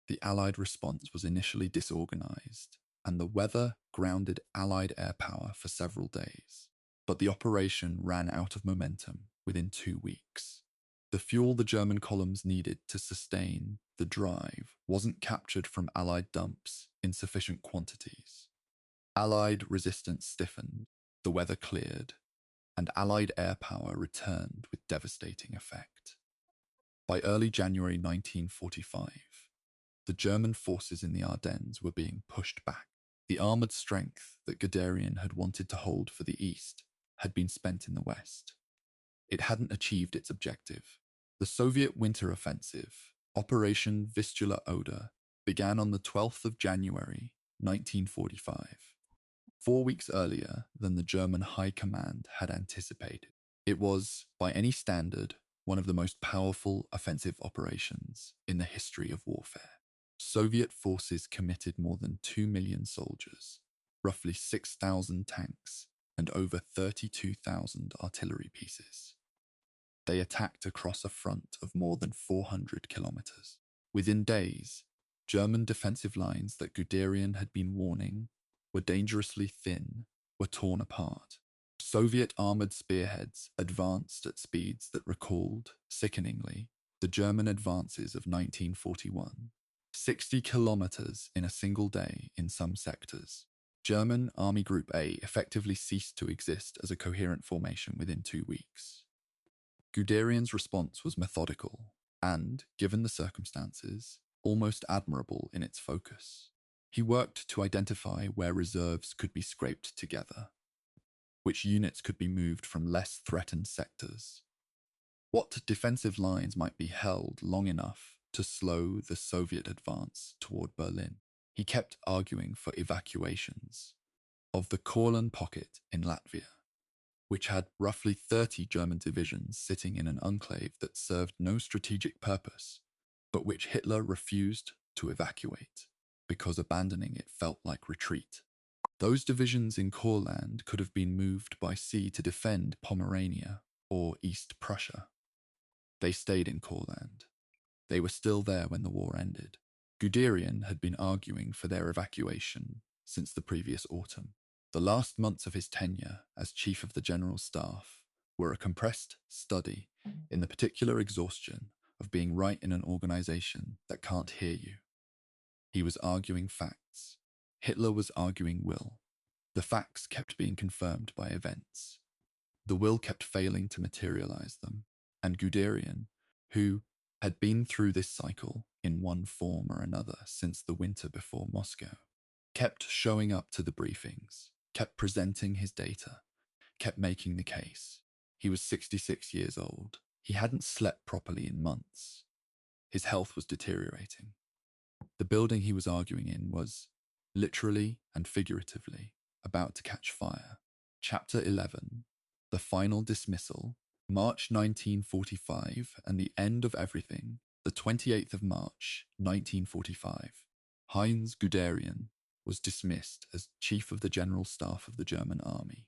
[SPEAKER 1] The Allied response was initially disorganized, and the weather grounded Allied air power for several days. But the operation ran out of momentum within 2 weeks. The fuel the German columns needed to sustain the drive wasn't captured from Allied dumps in sufficient quantities. Allied resistance stiffened, the weather cleared, and Allied air power returned with devastating effect. By early January 1945, the German forces in the Ardennes were being pushed back. The armoured strength that Guderian had wanted to hold for the east had been spent in the west. It hadn't achieved its objective. The Soviet winter offensive, Operation Vistula Oder, began on the 12th of January, 1945, 4 weeks earlier than the German High Command had anticipated. It was, by any standard, one of the most powerful offensive operations in the history of warfare. Soviet forces committed more than 2 million soldiers, roughly 6,000 tanks, and over 32,000 artillery pieces. They attacked across a front of more than 400 kilometers. Within days, German defensive lines that Guderian had been warning were dangerously thin, were torn apart. Soviet armored spearheads advanced at speeds that recalled, sickeningly, the German advances of 1941. 60 kilometers in a single day in some sectors. German Army Group A effectively ceased to exist as a coherent formation within 2 weeks. Guderian's response was methodical and, given the circumstances, almost admirable in its focus. He worked to identify where reserves could be scraped together, which units could be moved from less threatened sectors, what defensive lines might be held long enough to slow the Soviet advance toward Berlin. He kept arguing for evacuations of the Courland pocket in Latvia, which had roughly 30 German divisions sitting in an enclave that served no strategic purpose, but which Hitler refused to evacuate because abandoning it felt like retreat. Those divisions in Courland could have been moved by sea to defend Pomerania or East Prussia. They stayed in Courland. They were still there when the war ended. Guderian had been arguing for their evacuation since the previous autumn. The last months of his tenure as Chief of the General Staff were a compressed study in the particular exhaustion of being right in an organization that can't hear you. He was arguing facts. Hitler was arguing will. The facts kept being confirmed by events. The will kept failing to materialize them, and Guderian, who had been through this cycle in one form or another since the winter before Moscow, kept showing up to the briefings, kept presenting his data, kept making the case. He was 66 years old. He hadn't slept properly in months. His health was deteriorating. The building he was arguing in was, literally and figuratively, about to catch fire. Chapter 11, The Final Dismissal, March 1945, and the End of Everything, the 28th of March, 1945. Heinz Guderian was dismissed as Chief of the General Staff of the German Army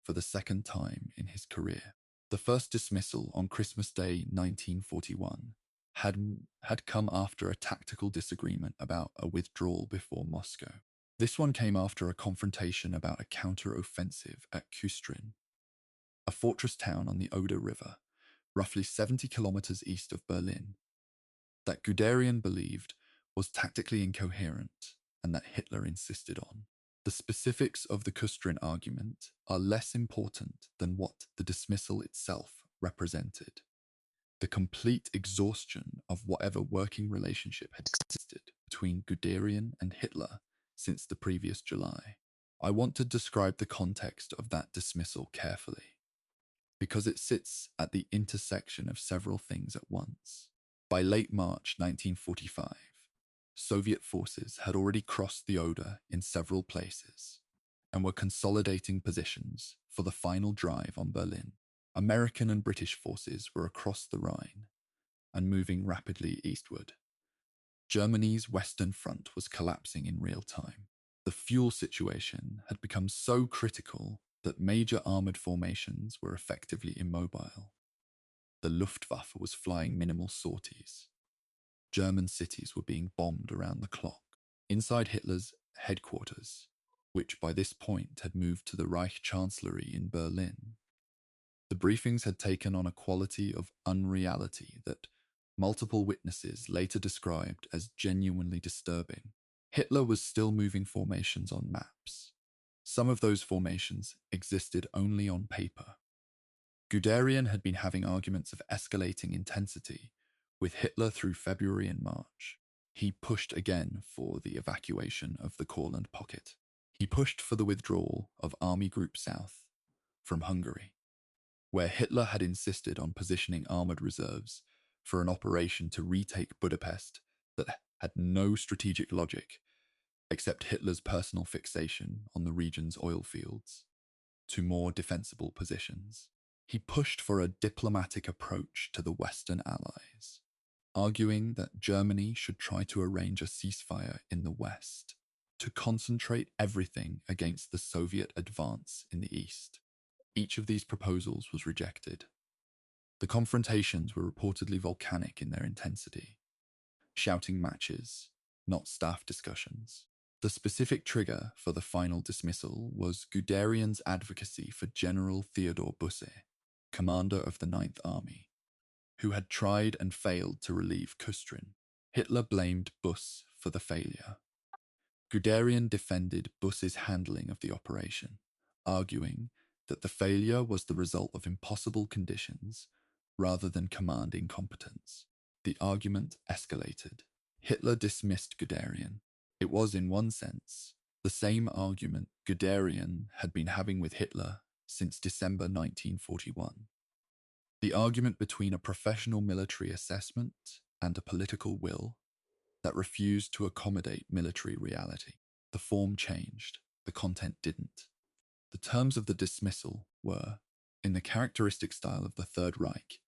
[SPEAKER 1] for the second time in his career. The first dismissal on Christmas Day 1941 had come after a tactical disagreement about a withdrawal before Moscow. This one came after a confrontation about a counter-offensive at Kustrin, a fortress town on the Oder River, roughly 70 kilometers east of Berlin, that Guderian believed was tactically incoherent and that Hitler insisted on. The specifics of the Kustrin argument are less important than what the dismissal itself represented. The complete exhaustion of whatever working relationship had existed between Guderian and Hitler since the previous July. I want to describe the context of that dismissal carefully, because it sits at the intersection of several things at once. By late March 1945, Soviet forces had already crossed the Oder in several places and were consolidating positions for the final drive on Berlin. American and British forces were across the Rhine and moving rapidly eastward. Germany's Western Front was collapsing in real time. The fuel situation had become so critical that major armoured formations were effectively immobile. The Luftwaffe was flying minimal sorties. German cities were being bombed around the clock. Inside Hitler's headquarters, which by this point had moved to the Reich Chancellery in Berlin, the briefings had taken on a quality of unreality that multiple witnesses later described as genuinely disturbing. Hitler was still moving formations on maps. Some of those formations existed only on paper. Guderian had been having arguments of escalating intensity with Hitler through February and March. He pushed again for the evacuation of the Courland pocket. He pushed for the withdrawal of Army Group South from Hungary, where Hitler had insisted on positioning armoured reserves for an operation to retake Budapest that had no strategic logic except Hitler's personal fixation on the region's oil fields to more defensible positions. He pushed for a diplomatic approach to the Western Allies, arguing that Germany should try to arrange a ceasefire in the West to concentrate everything against the Soviet advance in the East. Each of these proposals was rejected. The confrontations were reportedly volcanic in their intensity, shouting matches, not staff discussions. The specific trigger for the final dismissal was Guderian's advocacy for General Theodor Busse, commander of the Ninth Army, who had tried and failed to relieve Kustrin. Hitler blamed Busse for the failure. Guderian defended Busse's handling of the operation, arguing that the failure was the result of impossible conditions rather than command incompetence. The argument escalated. Hitler dismissed Guderian. It was, in one sense, the same argument Guderian had been having with Hitler since December 1941. The argument between a professional military assessment and a political will that refused to accommodate military reality. The form changed, the content didn't. The terms of the dismissal were, in the characteristic style of the Third Reich,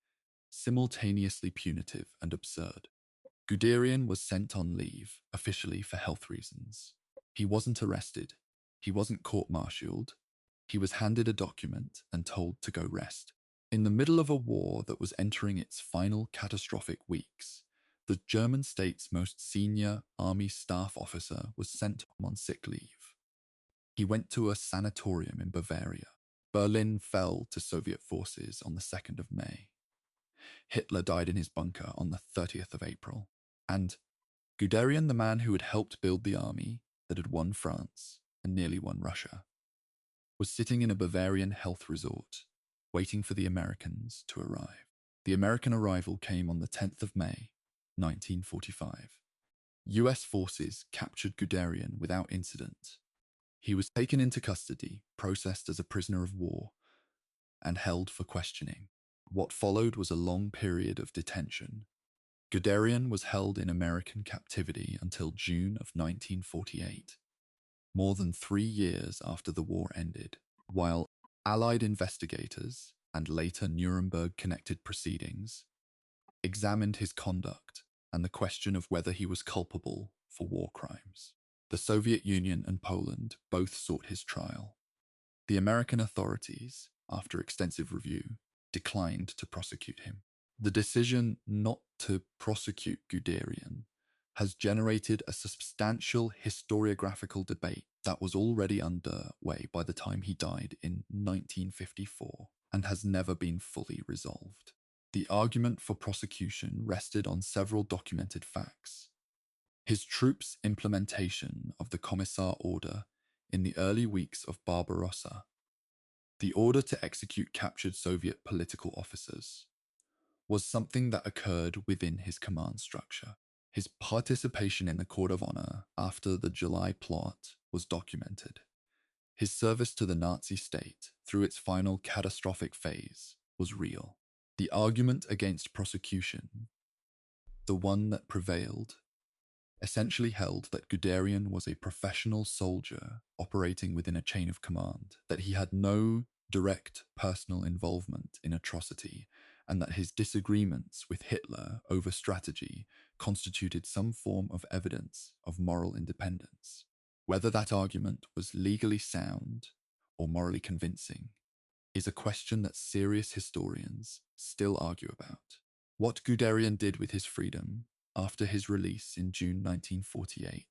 [SPEAKER 1] simultaneously punitive and absurd. Guderian was sent on leave, officially for health reasons. He wasn't arrested. He wasn't court-martialed. He was handed a document and told to go rest. In the middle of a war that was entering its final catastrophic weeks, the German state's most senior army staff officer was sent home on sick leave. He went to a sanatorium in Bavaria. Berlin fell to Soviet forces on the 2nd of May. Hitler died in his bunker on the 30th of April. And Guderian, the man who had helped build the army that had won France and nearly won Russia, was sitting in a Bavarian health resort, waiting for the Americans to arrive. The American arrival came on the 10th of May, 1945. US forces captured Guderian without incident. He was taken into custody, processed as a prisoner of war, and held for questioning. What followed was a long period of detention. Guderian was held in American captivity until June of 1948, more than 3 years after the war ended, while Allied investigators and later Nuremberg-connected proceedings examined his conduct and the question of whether he was culpable for war crimes. The Soviet Union and Poland both sought his trial. The American authorities, after extensive review, declined to prosecute him. The decision not to prosecute Guderian has generated a substantial historiographical debate that was already underway by the time he died in 1954 and has never been fully resolved. The argument for prosecution rested on several documented facts. His troops' implementation of the Commissar Order in the early weeks of Barbarossa, the order to execute captured Soviet political officers, was something that occurred within his command structure. His participation in the Court of Honor after the July plot was documented. His service to the Nazi state through its final catastrophic phase was real. The argument against prosecution, the one that prevailed, essentially held that Guderian was a professional soldier operating within a chain of command, that he had no direct personal involvement in atrocity, and that his disagreements with Hitler over strategy constituted some form of evidence of moral independence. Whether that argument was legally sound or morally convincing is a question that serious historians still argue about. What Guderian did with his freedom after his release in June 1948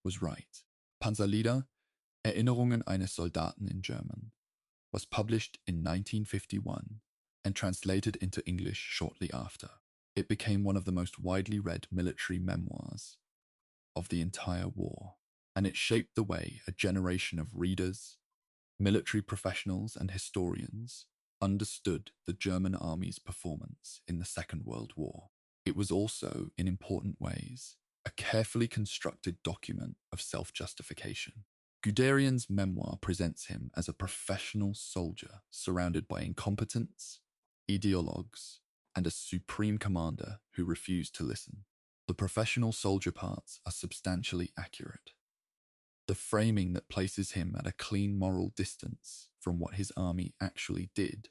[SPEAKER 1] was right. Panzerlieder, Erinnerungen eines Soldaten in German, was published in 1951 and translated into English shortly after. It became one of the most widely read military memoirs of the entire war, and it shaped the way a generation of readers, military professionals, and historians understood the German army's performance in the Second World War. It was also, in important ways, a carefully constructed document of self-justification. Guderian's memoir presents him as a professional soldier surrounded by incompetents, ideologues, and a supreme commander who refused to listen. The professional soldier parts are substantially accurate. The framing that places him at a clean moral distance from what his army actually did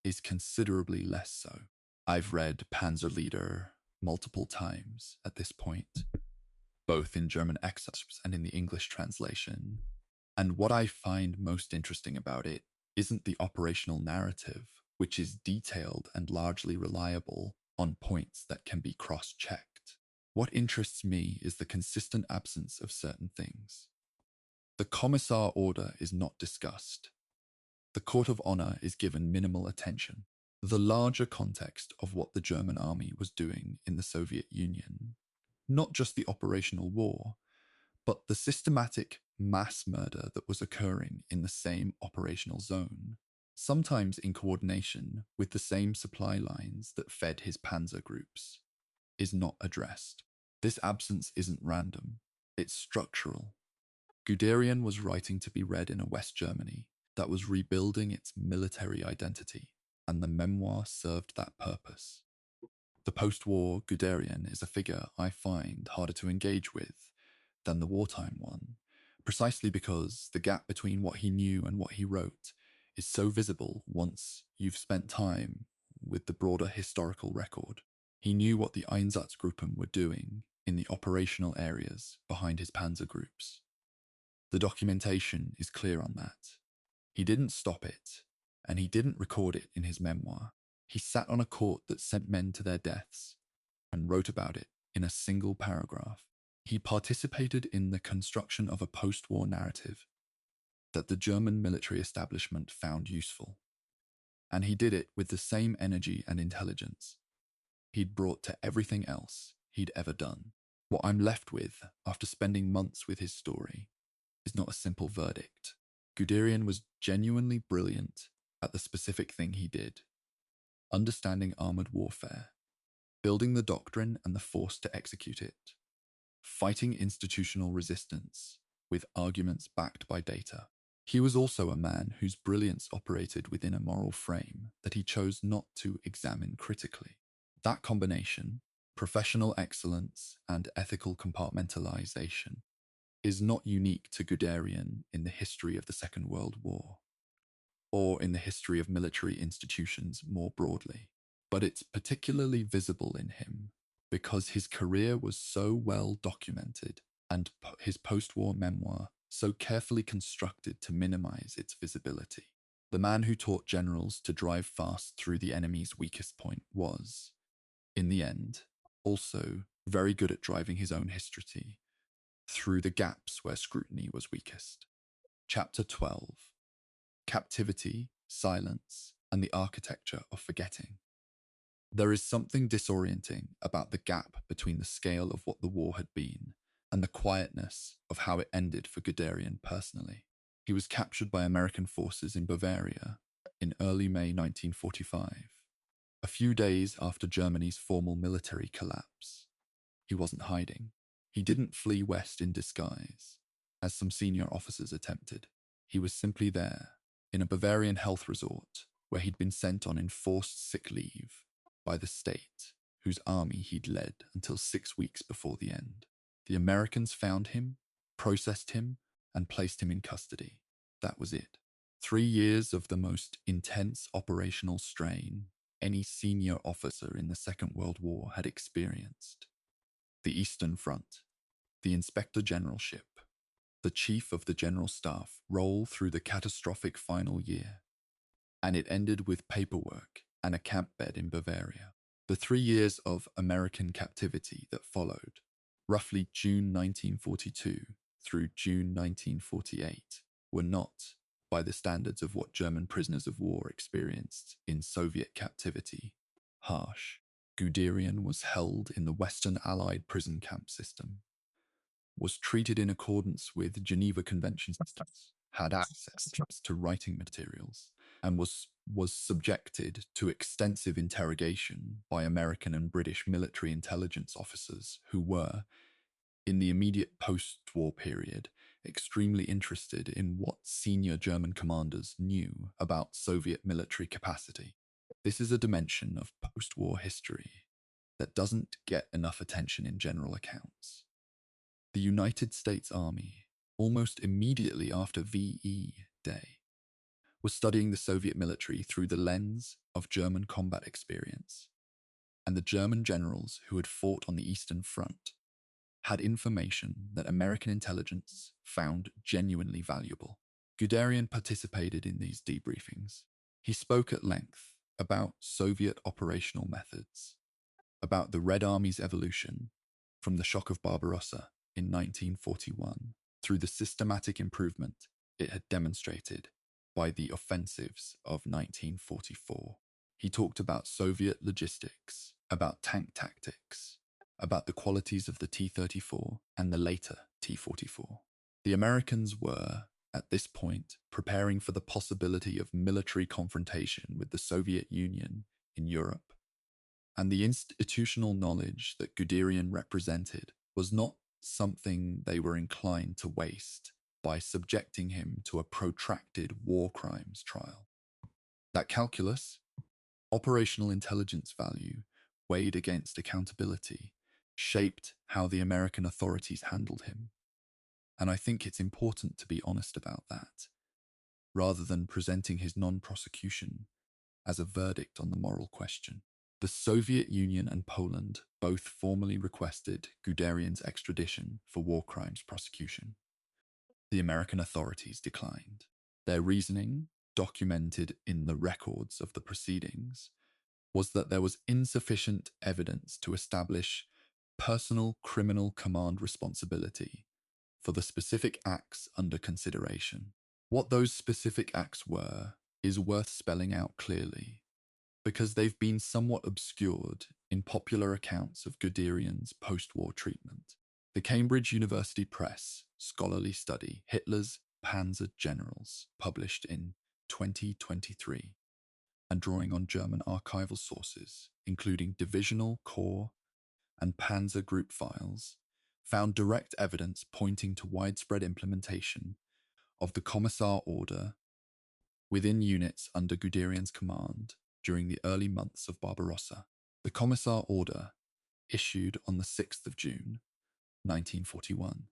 [SPEAKER 1] is considerably less so. I've read Panzerleader multiple times at this point, both in German excerpts and in the English translation. And what I find most interesting about it isn't the operational narrative, which is detailed and largely reliable on points that can be cross-checked. What interests me is the consistent absence of certain things. The Commissar order is not discussed. The Court of Honor is given minimal attention. The larger context of what the German army was doing in the Soviet Union, not just the operational war, but the systematic mass murder that was occurring in the same operational zone, sometimes in coordination with the same supply lines that fed his panzer groups, is not addressed. This absence isn't random, it's structural. Guderian was writing to be read in a West Germany that was rebuilding its military identity, and the memoir served that purpose. The post-war Guderian is a figure I find harder to engage with than the wartime one, precisely because the gap between what he knew and what he wrote is so visible once you've spent time with the broader historical record. He knew what the Einsatzgruppen were doing in the operational areas behind his panzer groups. The documentation is clear on that. He didn't stop it, and he didn't record it in his memoir. He sat on a court that sent men to their deaths and wrote about it in a single paragraph. He participated in the construction of a post-war narrative that the German military establishment found useful, and he did it with the same energy and intelligence he'd brought to everything else he'd ever done. What I'm left with after spending months with his story is not a simple verdict. Guderian was genuinely brilliant at the specific thing he did: understanding armored warfare, building the doctrine and the force to execute it, fighting institutional resistance with arguments backed by data. He was also a man whose brilliance operated within a moral frame that he chose not to examine critically. That combination, professional excellence and ethical compartmentalization, is not unique to Guderian in the history of the Second World War, or in the history of military institutions more broadly, but it's particularly visible in him because his career was so well documented and his post-war memoir so carefully constructed to minimize its visibility. The man who taught generals to drive fast through the enemy's weakest point was, in the end, also very good at driving his own history through the gaps where scrutiny was weakest. Chapter 12: Captivity, Silence, and the Architecture of Forgetting. There is something disorienting about the gap between the scale of what the war had been and the quietness of how it ended for Guderian personally. He was captured by American forces in Bavaria in early May 1945, a few days after Germany's formal military collapse. He wasn't hiding. He didn't flee west in disguise, as some senior officers attempted. He was simply there, in a Bavarian health resort, where he'd been sent on enforced sick leave by the state, whose army he'd led until 6 weeks before the end. The Americans found him, processed him, and placed him in custody. That was it. 3 years of the most intense operational strain any senior officer in the Second World War had experienced. The Eastern Front, the Inspector Generalship, the Chief of the General Staff roll through the catastrophic final year, and it ended with paperwork and a camp bed in Bavaria. The 3 years of American captivity that followed, roughly June 1942 through June 1948, were not, by the standards of what German prisoners of war experienced in Soviet captivity, harsh. Guderian was held in the Western Allied prison camp system, was treated in accordance with Geneva Convention systems, had access to writing materials, and was subjected to extensive interrogation by American and British military intelligence officers who were, in the immediate post-war period, extremely interested in what senior German commanders knew about Soviet military capacity. This is a dimension of post-war history that doesn't get enough attention in general accounts. The United States Army, almost immediately after VE Day, was studying the Soviet military through the lens of German combat experience, and the German generals who had fought on the Eastern Front had information that American intelligence found genuinely valuable. Guderian participated in these debriefings. He spoke at length about Soviet operational methods, about the Red Army's evolution from the shock of Barbarossa in 1941 through the systematic improvement it had demonstrated by the offensives of 1944. He talked about Soviet logistics, about tank tactics, about the qualities of the T-34 and the later T-44. The Americans were, at this point, preparing for the possibility of military confrontation with the Soviet Union in Europe, and the institutional knowledge that Guderian represented was not something they were inclined to waste by subjecting him to a protracted war crimes trial. That calculus, operational intelligence value, weighed against accountability, shaped how the American authorities handled him. And I think it's important to be honest about that, rather than presenting his non-prosecution as a verdict on the moral question. The Soviet Union and Poland both formally requested Guderian's extradition for war crimes prosecution. The American authorities declined. Their reasoning, documented in the records of the proceedings, was that there was insufficient evidence to establish personal criminal command responsibility for the specific acts under consideration. What those specific acts were is worth spelling out clearly, because they've been somewhat obscured in popular accounts of Guderian's post-war treatment. The Cambridge University Press scholarly study Hitler's Panzer Generals, published in 2023, and drawing on German archival sources, including divisional, corps, and panzer group files, found direct evidence pointing to widespread implementation of the Commissar Order within units under Guderian's command during the early months of Barbarossa. The Commissar Order, issued on the 6th of June, 1941,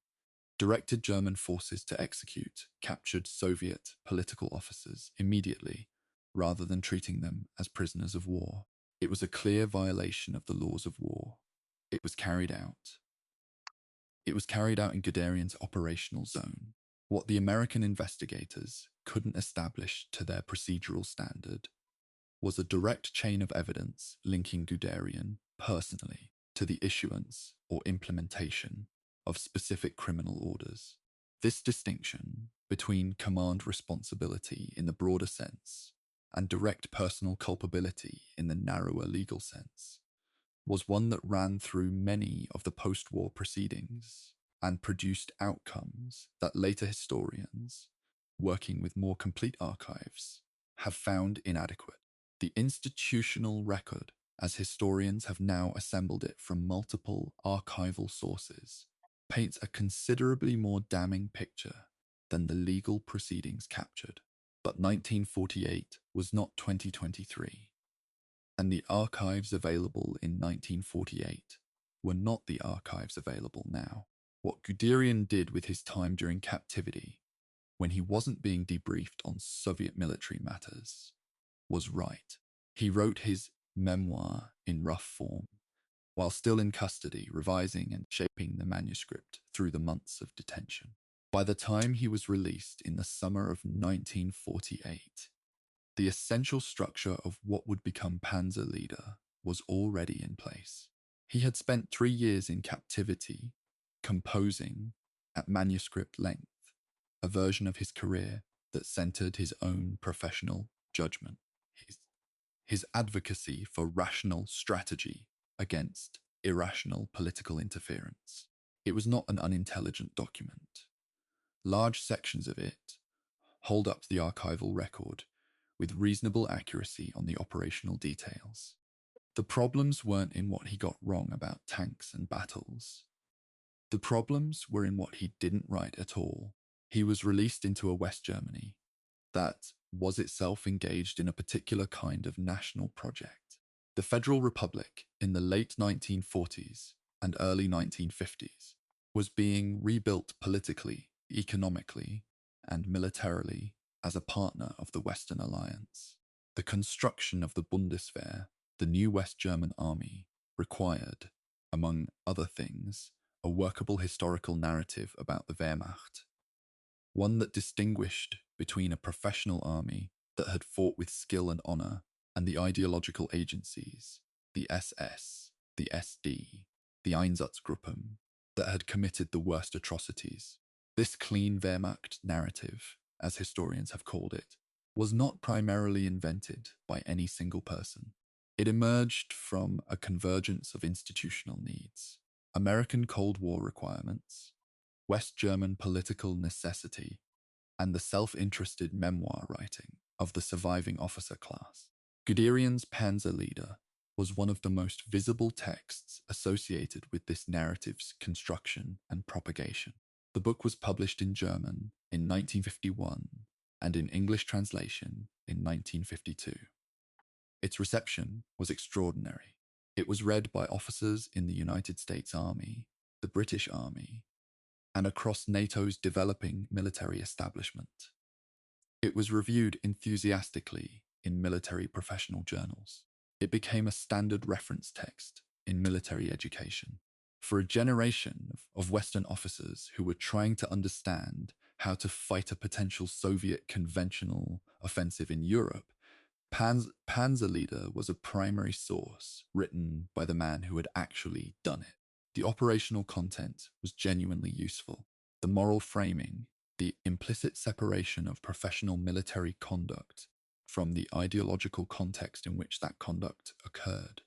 [SPEAKER 1] directed German forces to execute captured Soviet political officers immediately, rather than treating them as prisoners of war. It was a clear violation of the laws of war. It was carried out. It was carried out in Guderian's operational zone. What the American investigators couldn't establish to their procedural standard was a direct chain of evidence linking Guderian personally to the issuance or implementation of specific criminal orders. This distinction between command responsibility in the broader sense and direct personal culpability in the narrower legal sense was one that ran through many of the post-war proceedings and produced outcomes that later historians, working with more complete archives, have found inadequate. The institutional record, as historians have now assembled it from multiple archival sources, paints a considerably more damning picture than the legal proceedings captured. But 1948 was not 2023, and the archives available in 1948 were not the archives available now. What Guderian did with his time during captivity, when he wasn't being debriefed on Soviet military matters, was right. He wrote his memoir in rough form, while still in custody, revising and shaping the manuscript through the months of detention. By the time he was released in the summer of 1948, the essential structure of what would become Panzer Leader was already in place. He had spent 3 years in captivity, composing, at manuscript length, a version of his career that centered his own professional judgment, his advocacy for rational strategy against irrational political interference. It was not an unintelligent document. Large sections of it hold up the archival record with reasonable accuracy on the operational details. The problems weren't in what he got wrong about tanks and battles. The problems were in what he didn't write at all. He was released into a West Germany that was itself engaged in a particular kind of national project. The Federal Republic in the late 1940s and early 1950s was being rebuilt politically, economically, and militarily as a partner of the Western Alliance. The construction of the Bundeswehr, the new West German army, required, among other things, a workable historical narrative about the Wehrmacht, one that distinguished between a professional army that had fought with skill and honor and the ideological agencies, the SS, the SD, the Einsatzgruppen, that had committed the worst atrocities. This clean Wehrmacht narrative, as historians have called it, was not primarily invented by any single person. It emerged from a convergence of institutional needs, American Cold War requirements, West German political necessity, and the self-interested memoir writing of the surviving officer class. Guderian's Panzer Leader was one of the most visible texts associated with this narrative's construction and propagation. The book was published in German in 1951 and in English translation in 1952. Its reception was extraordinary. It was read by officers in the United States Army, the British Army, and across NATO's developing military establishment. It was reviewed enthusiastically in military professional journals. It became a standard reference text in military education. For a generation of Western officers who were trying to understand how to fight a potential Soviet conventional offensive in Europe, Panzer Leader was a primary source written by the man who had actually done it. The operational content was genuinely useful. The moral framing, the implicit separation of professional military conduct from the ideological context in which that conduct occurred,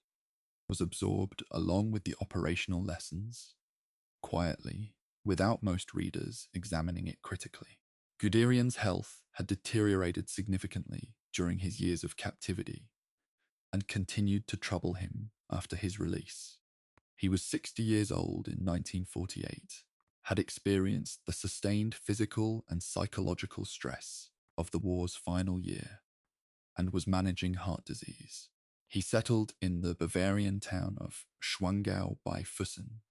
[SPEAKER 1] was absorbed along with the operational lessons, quietly, without most readers examining it critically. Guderian's health had deteriorated significantly during his years of captivity and continued to trouble him after his release. He was 60 years old in 1948, had experienced the sustained physical and psychological stress of the war's final year, and was managing heart disease. He settled in the Bavarian town of Schwangau bei Füssen,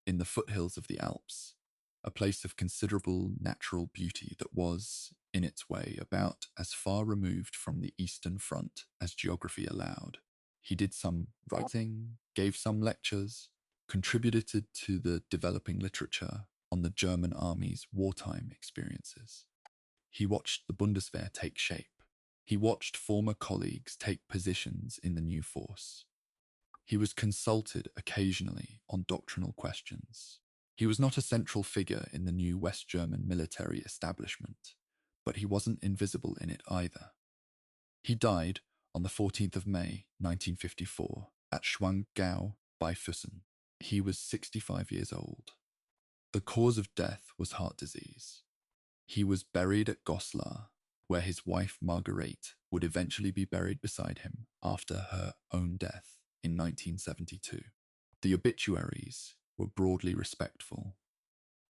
[SPEAKER 1] in the foothills of the Alps, a place of considerable natural beauty that was, in its way, about as far removed from the Eastern Front as geography allowed. He did some writing, gave some lectures, contributed to the developing literature on the German army's wartime experiences. He watched the Bundeswehr take shape. He watched former colleagues take positions in the new force. He was consulted occasionally on doctrinal questions. He was not a central figure in the new West German military establishment, but he wasn't invisible in it either. He died on the 14th of May, 1954, at Schwangau bei Füssen. He was 65 years old. The cause of death was heart disease. He was buried at Goslar, where his wife Marguerite would eventually be buried beside him after her own death in 1972. The obituaries were broadly respectful.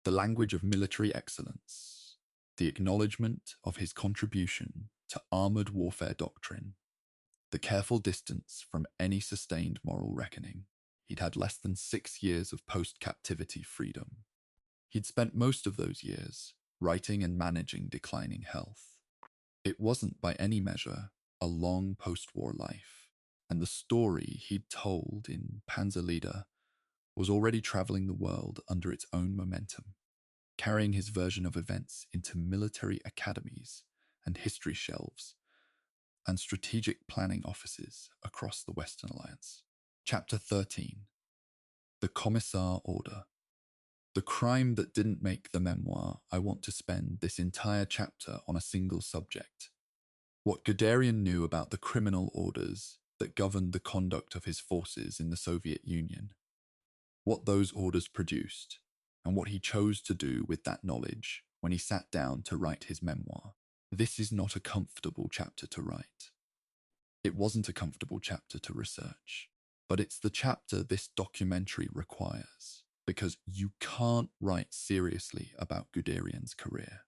[SPEAKER 1] The language of military excellence, the acknowledgement of his contribution to armoured warfare doctrine, the careful distance from any sustained moral reckoning. He'd had less than 6 years of post-captivity freedom. He'd spent most of those years writing and managing declining health. It wasn't by any measure a long post-war life, and the story he'd told in Panzer Leader was already travelling the world under its own momentum, carrying his version of events into military academies and history shelves and strategic planning offices across the Western Alliance. Chapter 13. The Commissar Order. The crime that didn't make the memoir. I want to spend this entire chapter on a single subject. What Guderian knew about the criminal orders that governed the conduct of his forces in the Soviet Union, what those orders produced, and what he chose to do with that knowledge when he sat down to write his memoir. This is not a comfortable chapter to write. It wasn't a comfortable chapter to research, but it's the chapter this documentary requires, because you can't write seriously about Guderian's career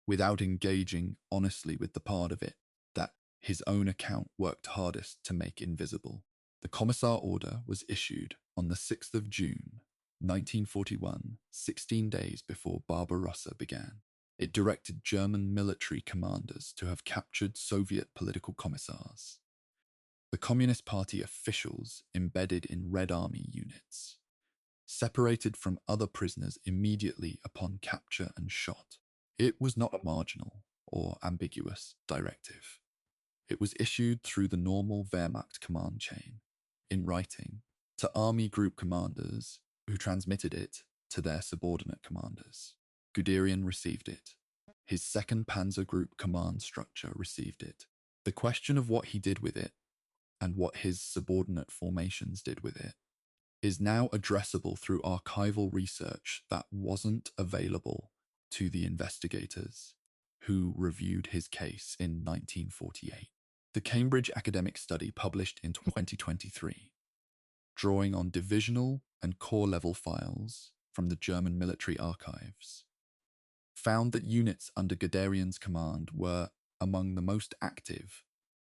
[SPEAKER 1] without engaging honestly with the part of it that his own account worked hardest to make invisible. The Commissar Order was issued on the 6th of June, 1941, 16 days before Barbarossa began. It directed German military commanders to have captured Soviet political commissars, the Communist Party officials embedded in Red Army units, separated from other prisoners immediately upon capture and shot. It was not a marginal or ambiguous directive. It was issued through the normal Wehrmacht command chain, in writing, to army group commanders who transmitted it to their subordinate commanders. Guderian received it. His 2nd Panzer Group command structure received it. The question of what he did with it, and what his subordinate formations did with it, is now addressable through archival research that wasn't available to the investigators who reviewed his case in 1948. The Cambridge academic study published in 2023, drawing on divisional and corps level files from the German military archives, found that units under Guderian's command were among the most active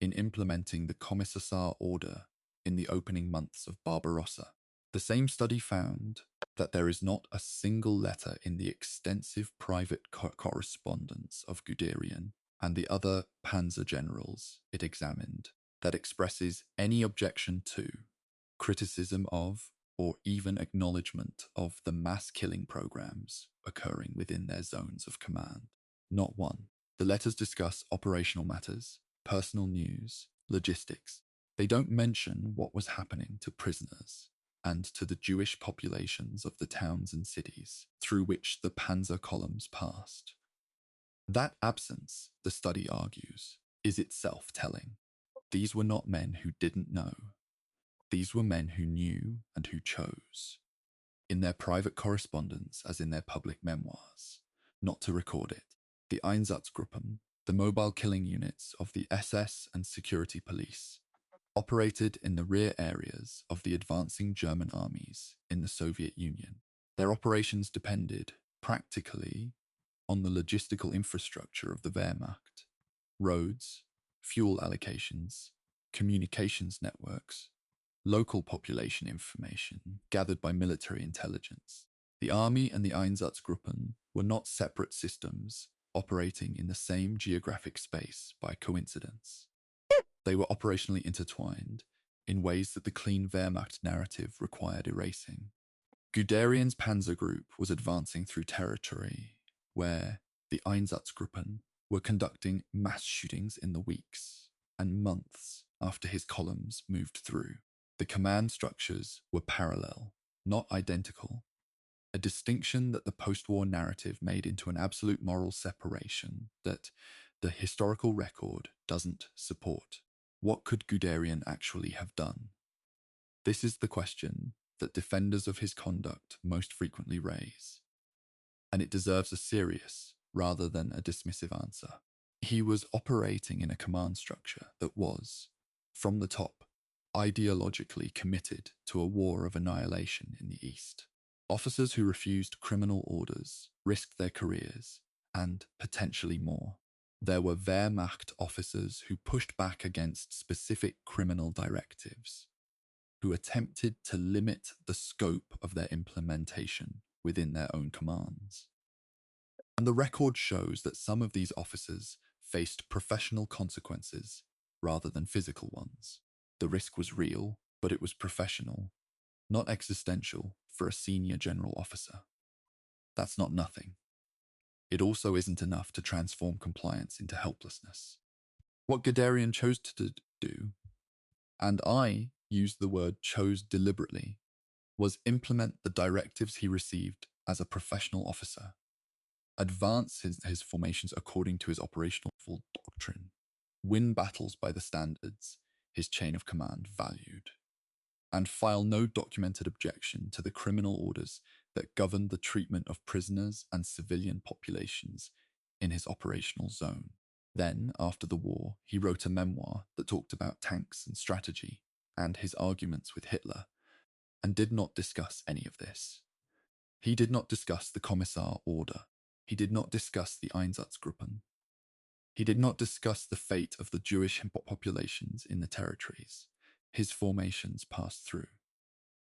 [SPEAKER 1] in implementing the Kommissar order in the opening months of Barbarossa. The same study found that there is not a single letter in the extensive private correspondence of Guderian and the other panzer generals it examined that expresses any objection to, criticism of, or even acknowledgement of the mass killing programs occurring within their zones of command. Not one. The letters discuss operational matters, personal news, logistics. They don't mention what was happening to prisoners and to the Jewish populations of the towns and cities through which the panzer columns passed. That absence, the study argues, is itself telling. These were not men who didn't know. These were men who knew and who chose, in their private correspondence as in their public memoirs, not to record it. The Einsatzgruppen, the mobile killing units of the SS and security police, operated in the rear areas of the advancing German armies in the Soviet Union. Their operations depended, practically, on the logistical infrastructure of the Wehrmacht: roads, fuel allocations, communications networks, local population information gathered by military intelligence. The army and the Einsatzgruppen were not separate systems operating in the same geographic space by coincidence. They were operationally intertwined in ways that the clean Wehrmacht narrative required erasing. Guderian's panzer group was advancing through territory where the Einsatzgruppen were conducting mass shootings in the weeks and months after his columns moved through. The command structures were parallel, not identical, a distinction that the post-war narrative made into an absolute moral separation that the historical record doesn't support. What could Guderian actually have done? This is the question that defenders of his conduct most frequently raise, and it deserves a serious rather than a dismissive answer. He was operating in a command structure that was, from the top, ideologically committed to a war of annihilation in the East. Officers who refused criminal orders risked their careers and potentially more. There were Wehrmacht officers who pushed back against specific criminal directives, who attempted to limit the scope of their implementation within their own commands. And the record shows that some of these officers faced professional consequences rather than physical ones. The risk was real, but it was professional, not existential for a senior general officer. That's not nothing. It also isn't enough to transform compliance into helplessness. What Guderian chose to do, and I use the word chose deliberately, was implement the directives he received as a professional officer, advance his formations according to his operational doctrine, win battles by the standards his chain of command valued, and file no documented objection to the criminal orders that governed the treatment of prisoners and civilian populations in his operational zone. Then, after the war, he wrote a memoir that talked about tanks and strategy and his arguments with Hitler, and did not discuss any of this. He did not discuss the Kommissar order. He did not discuss the Einsatzgruppen. He did not discuss the fate of the Jewish populations in the territories his formations passed through.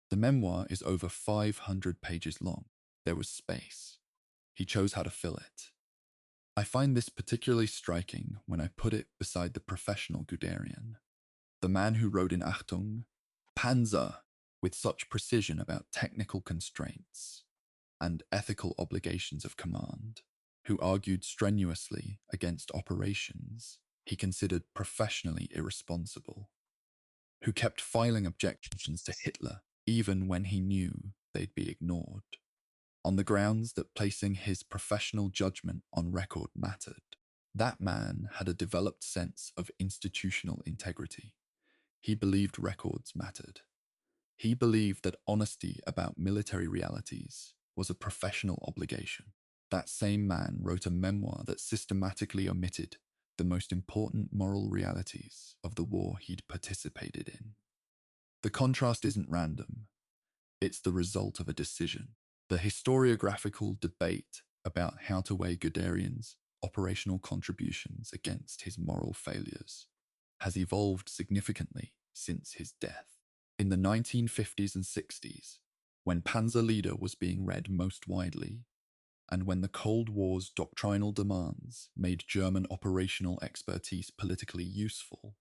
[SPEAKER 1] The memoir is over 500 pages long. There was space. He chose how to fill it. I find this particularly striking when I put it beside the professional Guderian, the man who wrote in Achtung, Panzer, with such precision about technical constraints and ethical obligations of command, who argued strenuously against operations he considered professionally irresponsible, who kept filing objections to Hitler even when he knew they'd be ignored, on the grounds that placing his professional judgment on record mattered. That man had a developed sense of institutional integrity. He believed records mattered. He believed that honesty about military realities was a professional obligation. That same man wrote a memoir that systematically omitted the most important moral realities of the war he'd participated in. The contrast isn't random. It's the result of a decision. The historiographical debate about how to weigh Guderian's operational contributions against his moral failures has evolved significantly since his death. In the 1950s and 60s, when Panzer Leader was being read most widely, and when the Cold War's doctrinal demands made German operational expertise politically useful,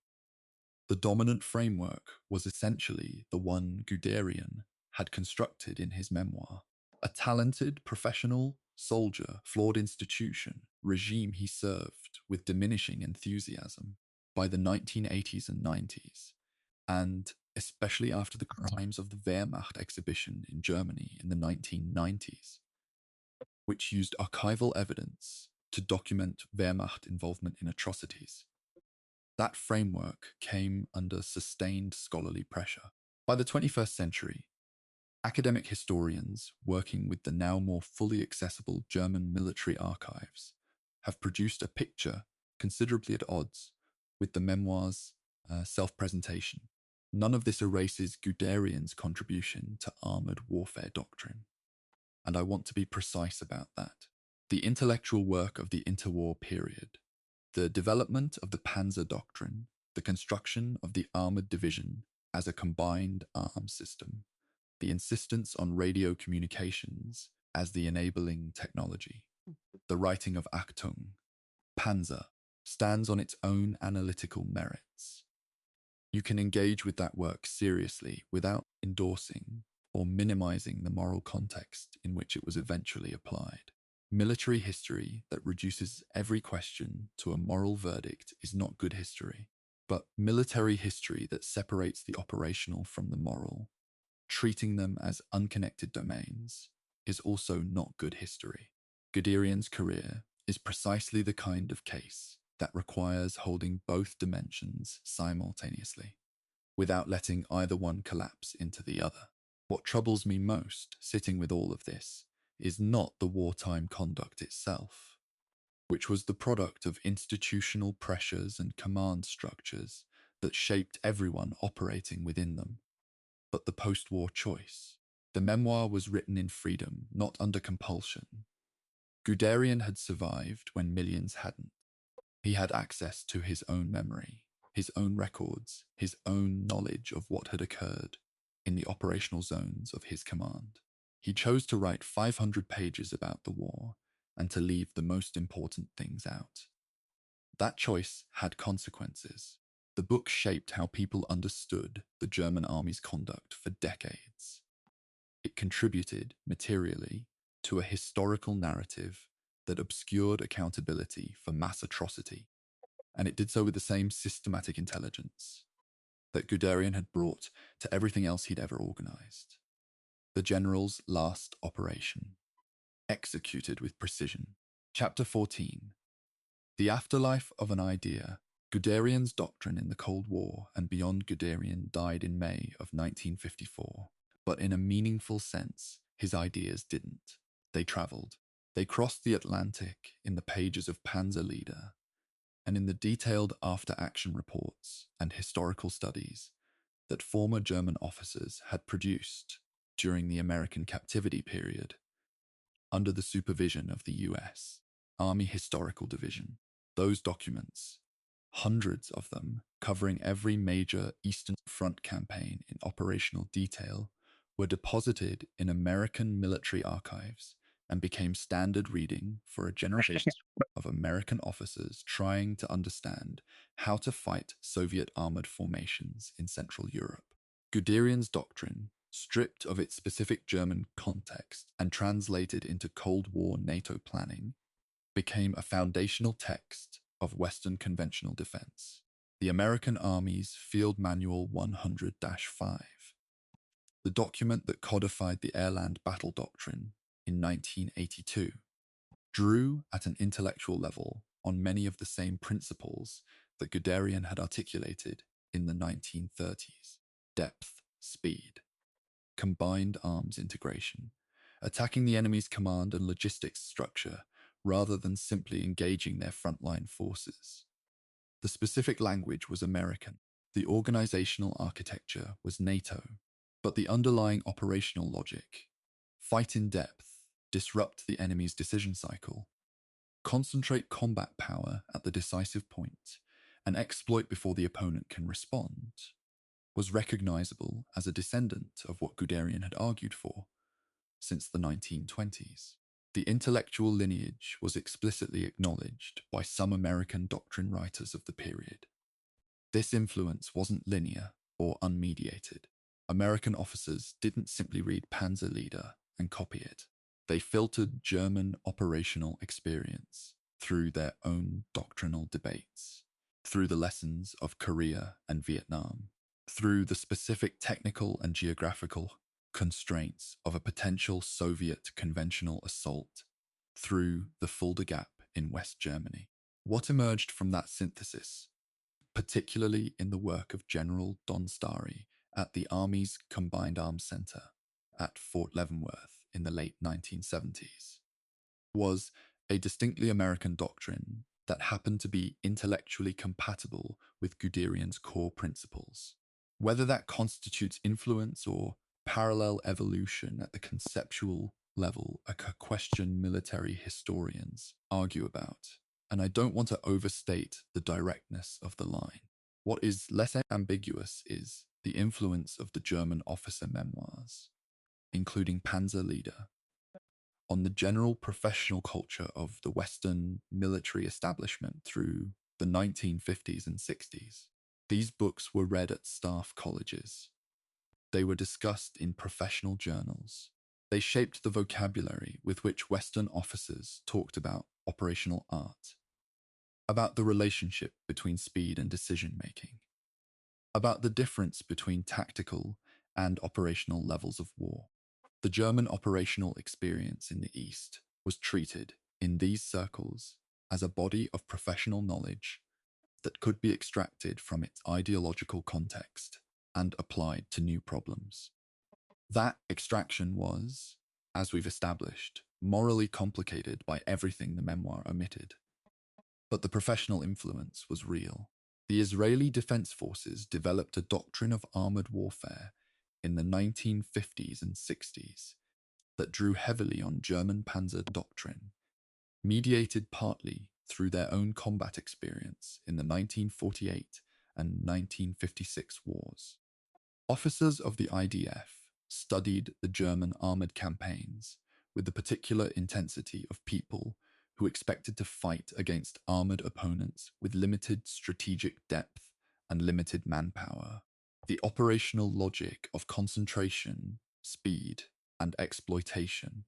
[SPEAKER 1] the dominant framework was essentially the one Guderian had constructed in his memoir. A talented, professional, soldier, flawed institution, regime he served with diminishing enthusiasm by the 1980s and 90s, and especially after the crimes of the Wehrmacht exhibition in Germany in the 1990s, which used archival evidence to document Wehrmacht involvement in atrocities. That framework came under sustained scholarly pressure. By the 21st century, academic historians working with the now more fully accessible German military archives have produced a picture considerably at odds with the memoir's self-presentation. None of this erases Guderian's contribution to armoured warfare doctrine, and I want to be precise about that. The intellectual work of the interwar period, the development of the Panzer Doctrine, the construction of the armoured division as a combined arms system, the insistence on radio communications as the enabling technology, the writing of Achtung, Panzer, stands on its own analytical merits. You can engage with that work seriously without endorsing or minimizing the moral context in which it was eventually applied. Military history that reduces every question to a moral verdict is not good history, but military history that separates the operational from the moral, treating them as unconnected domains, is also not good history. Guderian's career is precisely the kind of case that requires holding both dimensions simultaneously, without letting either one collapse into the other. What troubles me most, sitting with all of this, is not the wartime conduct itself, which was the product of institutional pressures and command structures that shaped everyone operating within them, but the post-war choice. The memoir was written in freedom, not under compulsion. Guderian had survived when millions hadn't. He had access to his own memory, his own records, his own knowledge of what had occurred in the operational zones of his command. He chose to write 500 pages about the war and to leave the most important things out. That choice had consequences. The book shaped how people understood the German army's conduct for decades. It contributed materially to a historical narrative that obscured accountability for mass atrocity, and it did so with the same systematic intelligence that Guderian had brought to everything else he'd ever organized. The general's last operation, executed with precision. Chapter 14. The afterlife of an idea. Guderian's doctrine in the Cold War and beyond Guderian died in May of 1954, but in a meaningful sense, his ideas didn't. They traveled. They crossed the Atlantic in the pages of Panzer Leader, and in the detailed after-action reports and historical studies that former German officers had produced during the American captivity period under the supervision of the US Army Historical Division. Those documents, hundreds of them covering every major Eastern Front campaign in operational detail, were deposited in American military archives and became standard reading for a generation of American officers trying to understand how to fight Soviet armored formations in Central Europe. Guderian's doctrine, stripped of its specific German context and translated into Cold War NATO planning, became a foundational text of Western conventional defense. The American Army's Field Manual 100 5, the document that codified the airland battle doctrine in 1982, drew at an intellectual level on many of the same principles that Guderian had articulated in the 1930s: depth, speed, combined arms integration, attacking the enemy's command and logistics structure rather than simply engaging their frontline forces. The specific language was American. The organizational architecture was NATO. But the underlying operational logic: fight in depth, disrupt the enemy's decision cycle, concentrate combat power at the decisive point, and exploit before the opponent can respond, was recognizable as a descendant of what Guderian had argued for since the 1920s. The intellectual lineage was explicitly acknowledged by some American doctrine writers of the period. This influence wasn't linear or unmediated. American officers didn't simply read Panzerleader and copy it. They filtered German operational experience through their own doctrinal debates, through the lessons of Korea and Vietnam, through the specific technical and geographical constraints of a potential Soviet conventional assault, through the Fulda Gap in West Germany. What emerged from that synthesis, particularly in the work of General Don Starry at the Army's Combined Arms Center at Fort Leavenworth in the late 1970s, was a distinctly American doctrine that happened to be intellectually compatible with Guderian's core principles. Whether that constitutes influence or parallel evolution at the conceptual level, a question military historians argue about, and I don't want to overstate the directness of the line. What is less ambiguous is the influence of the German officer memoirs, including Panzerleader, on the general professional culture of the Western military establishment through the 1950s and 60s. These books were read at staff colleges. They were discussed in professional journals. They shaped the vocabulary with which Western officers talked about operational art, about the relationship between speed and decision-making, about the difference between tactical and operational levels of war. The German operational experience in the East was treated, in these circles, as a body of professional knowledge that could be extracted from its ideological context and applied to new problems. That extraction was, as we've established, morally complicated by everything the memoir omitted. But the professional influence was real. The Israeli Defense Forces developed a doctrine of armored warfare in the 1950s and 60s that drew heavily on German Panzer doctrine, mediated partly through their own combat experience in the 1948 and 1956 wars. Officers of the IDF studied the German armored campaigns with the particular intensity of people who expected to fight against armored opponents with limited strategic depth and limited manpower. The operational logic of concentration, speed, and exploitation,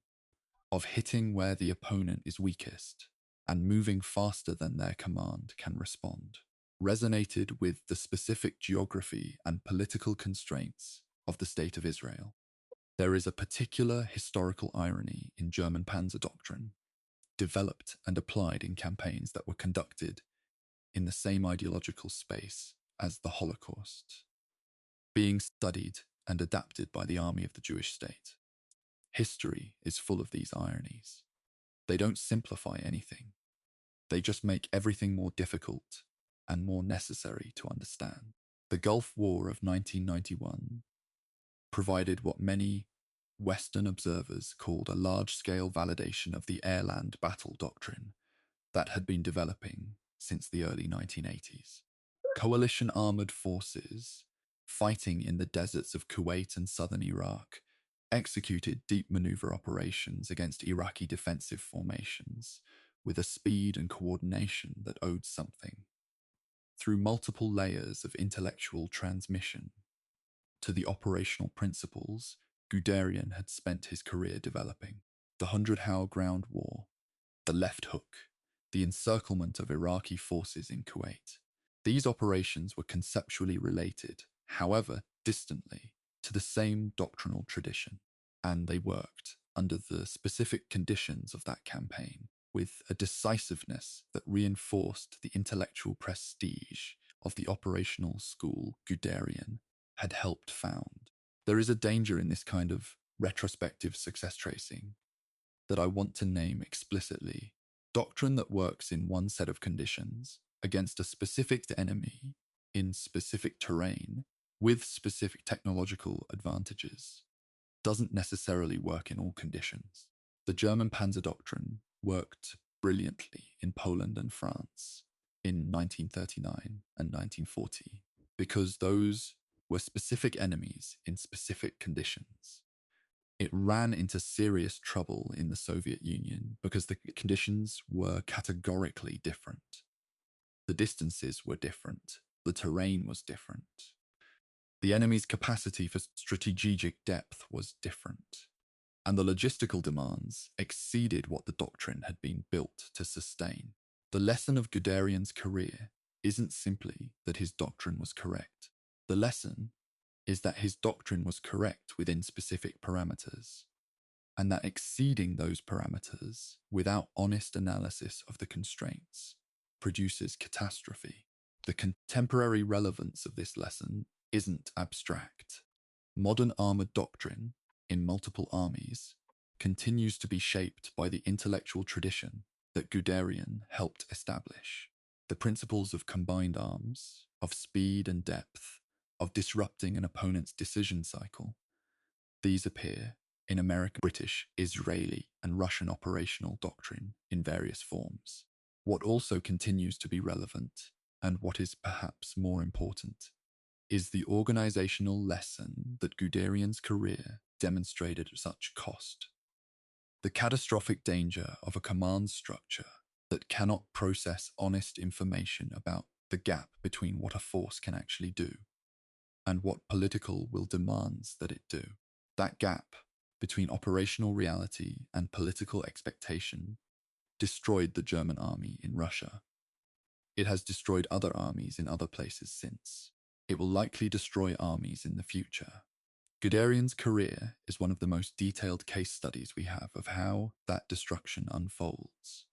[SPEAKER 1] of hitting where the opponent is weakest and moving faster than their command can respond, resonated with the specific geography and political constraints of the State of Israel. There is a particular historical irony in German Panzer doctrine, developed and applied in campaigns that were conducted in the same ideological space as the Holocaust, being studied and adapted by the army of the Jewish state. History is full of these ironies. They don't simplify anything. They just make everything more difficult and more necessary to understand. The Gulf War of 1991 provided what many Western observers called a large-scale validation of the airland battle doctrine that had been developing since the early 1980s. Coalition armored forces fighting in the deserts of Kuwait and southern Iraq executed deep maneuver operations against Iraqi defensive formations with a speed and coordination that owed something. Through multiple layers of intellectual transmission to the operational principles Guderian had spent his career developing. The 100-hour ground war, the left hook, the encirclement of Iraqi forces in Kuwait. These operations were conceptually related, however distantly, to the same doctrinal tradition, and they worked under the specific conditions of that campaign with a decisiveness that reinforced the intellectual prestige of the operational school Guderian had helped found. There is a danger in this kind of retrospective success tracing that I want to name explicitly. Doctrine that works in one set of conditions against a specific enemy in specific terrain with specific technological advantages doesn't necessarily work in all conditions. The German Panzer Doctrine worked brilliantly in Poland and France in 1939 and 1940 because those were specific enemies in specific conditions. It ran into serious trouble in the Soviet Union because the conditions were categorically different. The distances were different. The terrain was different. The enemy's capacity for strategic depth was different. And the logistical demands exceeded what the doctrine had been built to sustain. The lesson of Guderian's career isn't simply that his doctrine was correct. The lesson is that his doctrine was correct within specific parameters, and that exceeding those parameters without honest analysis of the constraints produces catastrophe. The contemporary relevance of this lesson isn't abstract. Modern armored doctrine in multiple armies continues to be shaped by the intellectual tradition that Guderian helped establish. The principles of combined arms, of speed and depth, of disrupting an opponent's decision cycle. These appear in American, British, Israeli, and Russian operational doctrine in various forms. What also continues to be relevant, and what is perhaps more important, is the organizational lesson that Guderian's career demonstrated at such cost. The catastrophic danger of a command structure that cannot process honest information about the gap between what a force can actually do and what political will demands that it do. That gap between operational reality and political expectation destroyed the German army in Russia. It has destroyed other armies in other places since. It will likely destroy armies in the future. Guderian's career is one of the most detailed case studies we have of how that destruction unfolds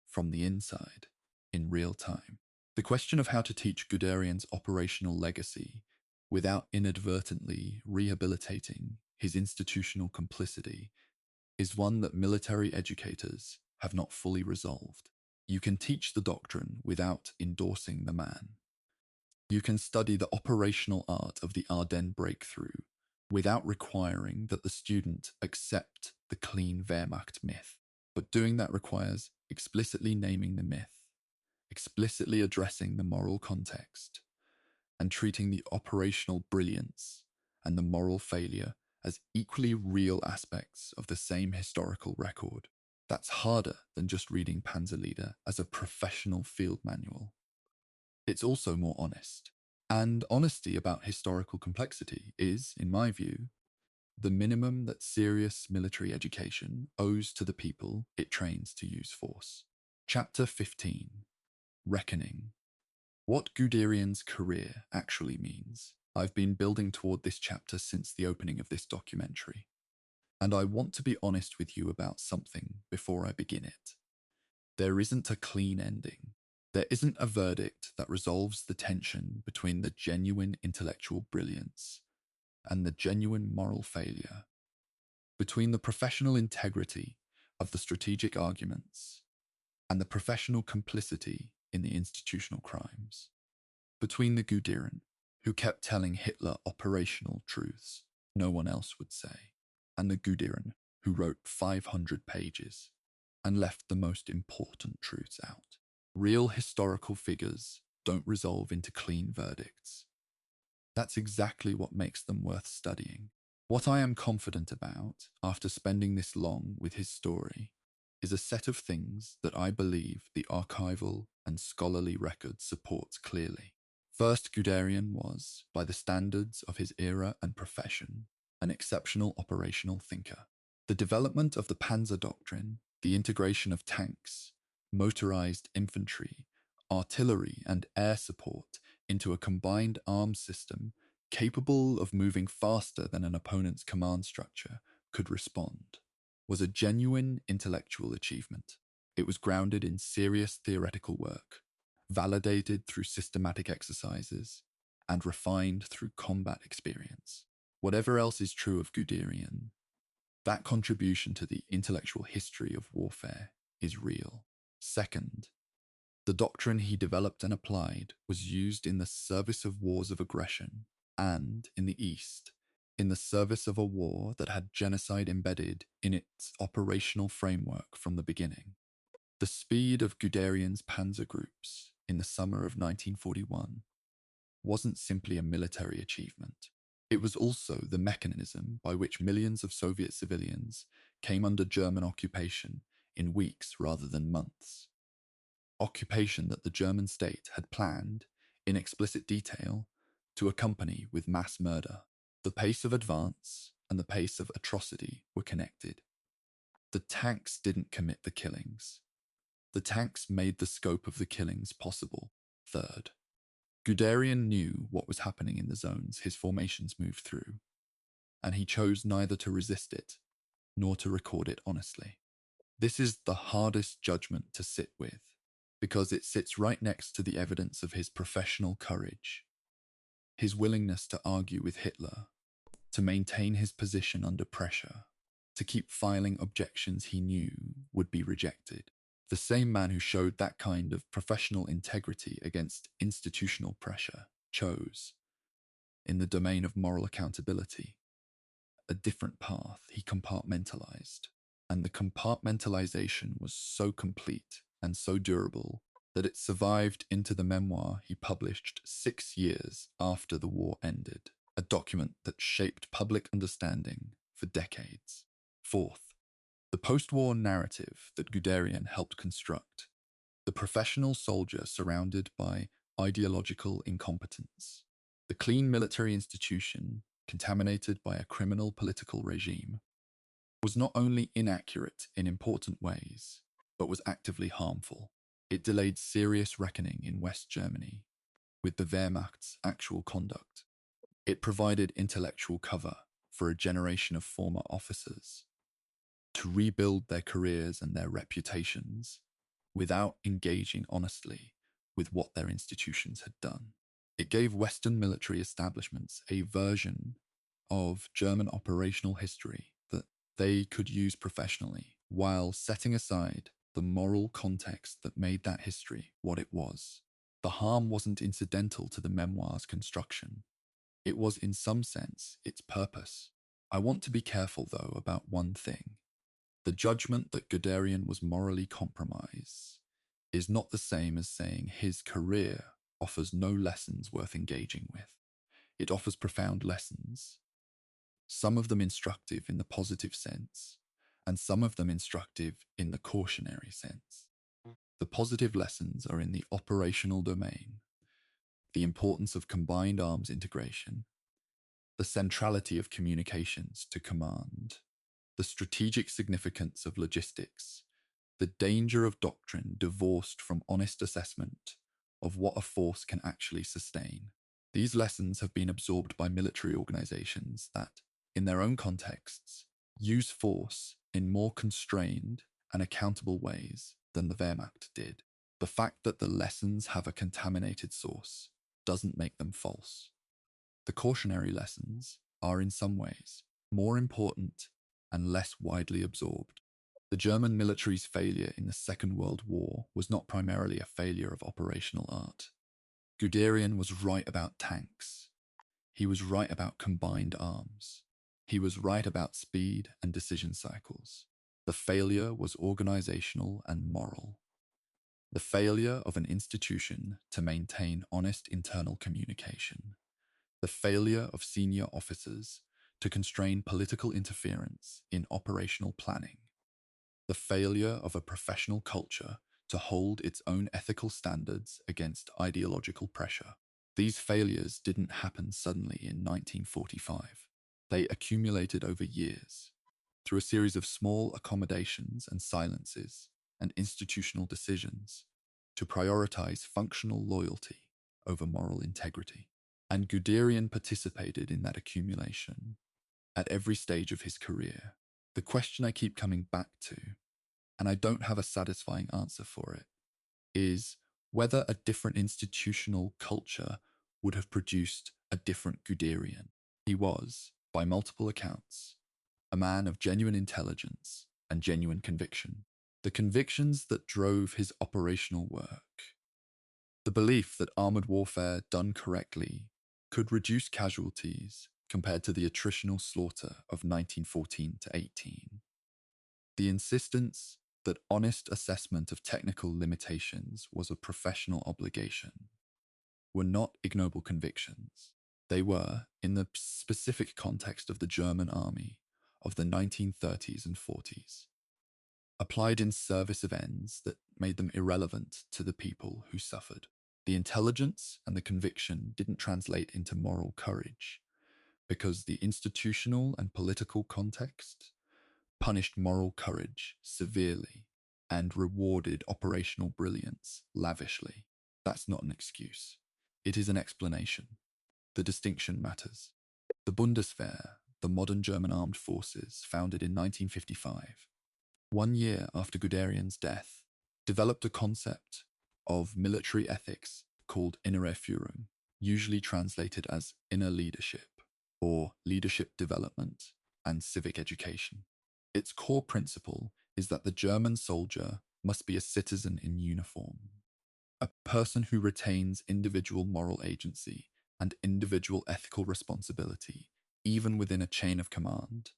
[SPEAKER 1] from the inside in real time. The question of how to teach Guderian's operational legacy without inadvertently rehabilitating his institutional complicity is one that military educators have not fully resolved. You can teach the doctrine without endorsing the man. You can study the operational art of the Ardennes breakthrough without requiring that the student accept the clean Wehrmacht myth. But doing that requires explicitly naming the myth, explicitly addressing the moral context, and treating the operational brilliance and the moral failure as equally real aspects of the same historical record. That's harder than just reading Panzerlieder as a professional field manual. It's also more honest. And honesty about historical complexity is, in my view, the minimum that serious military education owes to the people it trains to use force. Chapter 15. Reckoning. What Guderian's career actually means. I've been building toward this chapter since the opening of this documentary, and I want to be honest with you about something before I begin it. There isn't a clean ending. There isn't a verdict that resolves the tension between the genuine intellectual brilliance and the genuine moral failure, between the professional integrity of the strategic arguments and the professional complicity in the institutional crimes, between the Guderian, who kept telling Hitler operational truths no one else would say, and the Guderian, who wrote 500 pages and left the most important truths out. Real historical figures don't resolve into clean verdicts. That's exactly what makes them worth studying. What I am confident about, after spending this long with his story, is a set of things that I believe the archival and scholarly record supports clearly. First, Guderian was, by the standards of his era and profession, an exceptional operational thinker. The development of the Panzer Doctrine, the integration of tanks, motorized infantry, artillery, and air support into a combined arms system capable of moving faster than an opponent's command structure could respond, was a genuine intellectual achievement. It was grounded in serious theoretical work, validated through systematic exercises, and refined through combat experience. Whatever else is true of Guderian, that contribution to the intellectual history of warfare is real. Second, the doctrine he developed and applied was used in the service of wars of aggression and, in the East, in the service of a war that had genocide embedded in its operational framework from the beginning. The speed of Guderian's panzer groups in the summer of 1941 wasn't simply a military achievement. It was also the mechanism by which millions of Soviet civilians came under German occupation in weeks rather than months. Occupation that the German state had planned, in explicit detail, to accompany with mass murder. The pace of advance and the pace of atrocity were connected. The tanks didn't commit the killings. The tanks made the scope of the killings possible. Third, Guderian knew what was happening in the zones his formations moved through, and he chose neither to resist it nor to record it honestly. This is the hardest judgment to sit with, because it sits right next to the evidence of his professional courage, his willingness to argue with Hitler, to maintain his position under pressure, to keep filing objections he knew would be rejected. The same man who showed that kind of professional integrity against institutional pressure chose, in the domain of moral accountability, a different path he compartmentalized. And the compartmentalization was so complete and so durable that it survived into the memoir he published 6 years after the war ended, a document that shaped public understanding for decades. Fourth, the post-war narrative that Guderian helped construct, the professional soldier surrounded by ideological incompetence, the clean military institution contaminated by a criminal political regime, was not only inaccurate in important ways, but was actively harmful. It delayed serious reckoning in West Germany with the Wehrmacht's actual conduct. It provided intellectual cover for a generation of former officers to rebuild their careers and their reputations without engaging honestly with what their institutions had done. It gave Western military establishments a version of German operational history that they could use professionally, while setting aside the moral context that made that history what it was. The harm wasn't incidental to the memoir's construction. It was, in some sense, its purpose. I want to be careful, though, about one thing. The judgment that Guderian was morally compromised is not the same as saying his career offers no lessons worth engaging with. It offers profound lessons, some of them instructive in the positive sense, and some of them instructive in the cautionary sense. The positive lessons are in the operational domain, the importance of combined arms integration, the centrality of communications to command, the strategic significance of logistics, the danger of doctrine divorced from honest assessment of what a force can actually sustain. These lessons have been absorbed by military organizations that, in their own contexts, use force in more constrained and accountable ways than the Wehrmacht did. The fact that the lessons have a contaminated source doesn't make them false. The cautionary lessons are, in some ways, more important and less widely absorbed. The German military's failure in the Second World War was not primarily a failure of operational art. Guderian was right about tanks. He was right about combined arms. He was right about speed and decision cycles. The failure was organizational and moral. The failure of an institution to maintain honest internal communication. The failure of senior officers to constrain political interference in operational planning, the failure of a professional culture to hold its own ethical standards against ideological pressure. These failures didn't happen suddenly in 1945. They accumulated over years, through a series of small accommodations and silences and institutional decisions to prioritize functional loyalty over moral integrity. And Guderian participated in that accumulation at every stage of his career. The question I keep coming back to, and I don't have a satisfying answer for it, is whether a different institutional culture would have produced a different Guderian. He was, by multiple accounts, a man of genuine intelligence and genuine conviction. The convictions that drove his operational work. The belief that armored warfare done correctly could reduce casualties compared to the attritional slaughter of 1914 to 18. The insistence that honest assessment of technical limitations was a professional obligation were not ignoble convictions. They were, in the specific context of the German army of the 1930s and 40s, applied in service of ends that made them irrelevant to the people who suffered. The intelligence and the conviction didn't translate into moral courage because the institutional and political context punished moral courage severely and rewarded operational brilliance lavishly. That's not an excuse. It is an explanation. The distinction matters. The Bundeswehr, the modern German armed forces, founded in 1955, 1 year after Guderian's death, developed a concept of military ethics called innere Führung, usually translated as inner leadership or leadership development and civic education. Its core principle is that the German soldier must be a citizen in uniform, a person who retains individual moral agency and individual ethical responsibility, even within a chain of command,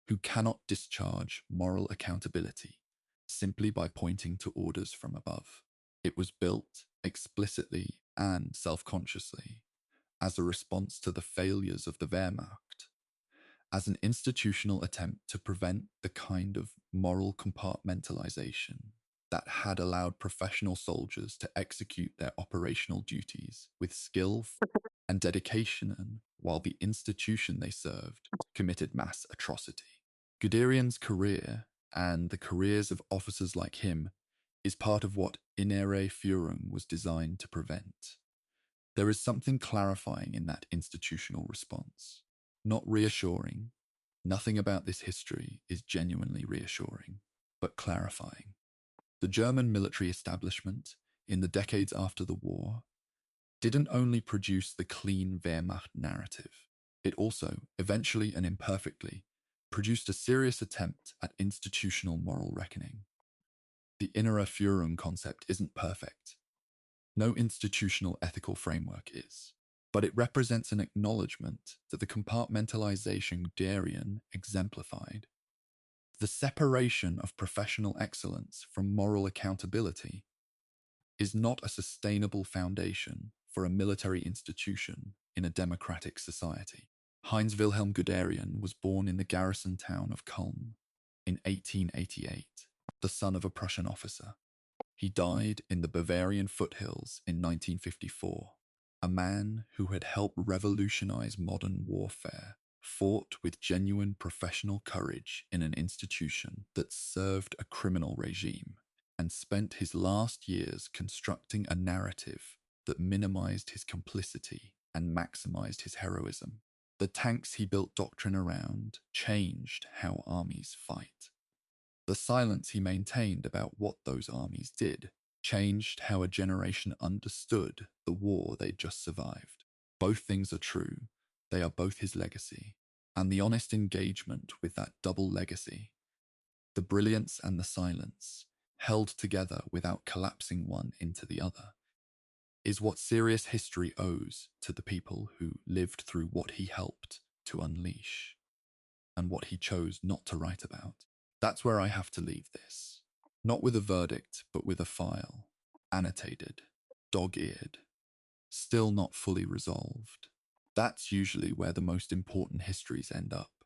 [SPEAKER 1] who cannot discharge moral accountability simply by pointing to orders from above. It was built explicitly and self-consciously as a response to the failures of the Wehrmacht, as an institutional attempt to prevent the kind of moral compartmentalization that had allowed professional soldiers to execute their operational duties with skill and dedication, while the institution they served committed mass atrocity. Guderian's career, and the careers of officers like him, is part of what innere Führung was designed to prevent. There is something clarifying in that institutional response. Not reassuring. Nothing about this history is genuinely reassuring, but clarifying. The German military establishment, in the decades after the war, didn't only produce the clean Wehrmacht narrative, it also, eventually and imperfectly, produced a serious attempt at institutional moral reckoning. The innere Führung concept isn't perfect. No institutional ethical framework is. But it represents an acknowledgement that the compartmentalization Guderian exemplified, the separation of professional excellence from moral accountability, is not a sustainable foundation for a military institution in a democratic society. Heinz Wilhelm Guderian was born in the garrison town of Kulm in 1888, the son of a Prussian officer. He died in the Bavarian foothills in 1954. A man who had helped revolutionize modern warfare, fought with genuine professional courage in an institution that served a criminal regime, and spent his last years constructing a narrative that minimized his complicity and maximized his heroism. The tanks he built doctrine around changed how armies fight. The silence he maintained about what those armies did changed how a generation understood the war they'd just survived. Both things are true. They are both his legacy. And the honest engagement with that double legacy, the brilliance and the silence, held together without collapsing one into the other, is what serious history owes to the people who lived through what he helped to unleash and what he chose not to write about. That's where I have to leave this. Not with a verdict, but with a file, annotated, dog-eared, still not fully resolved. That's usually where the most important histories end up.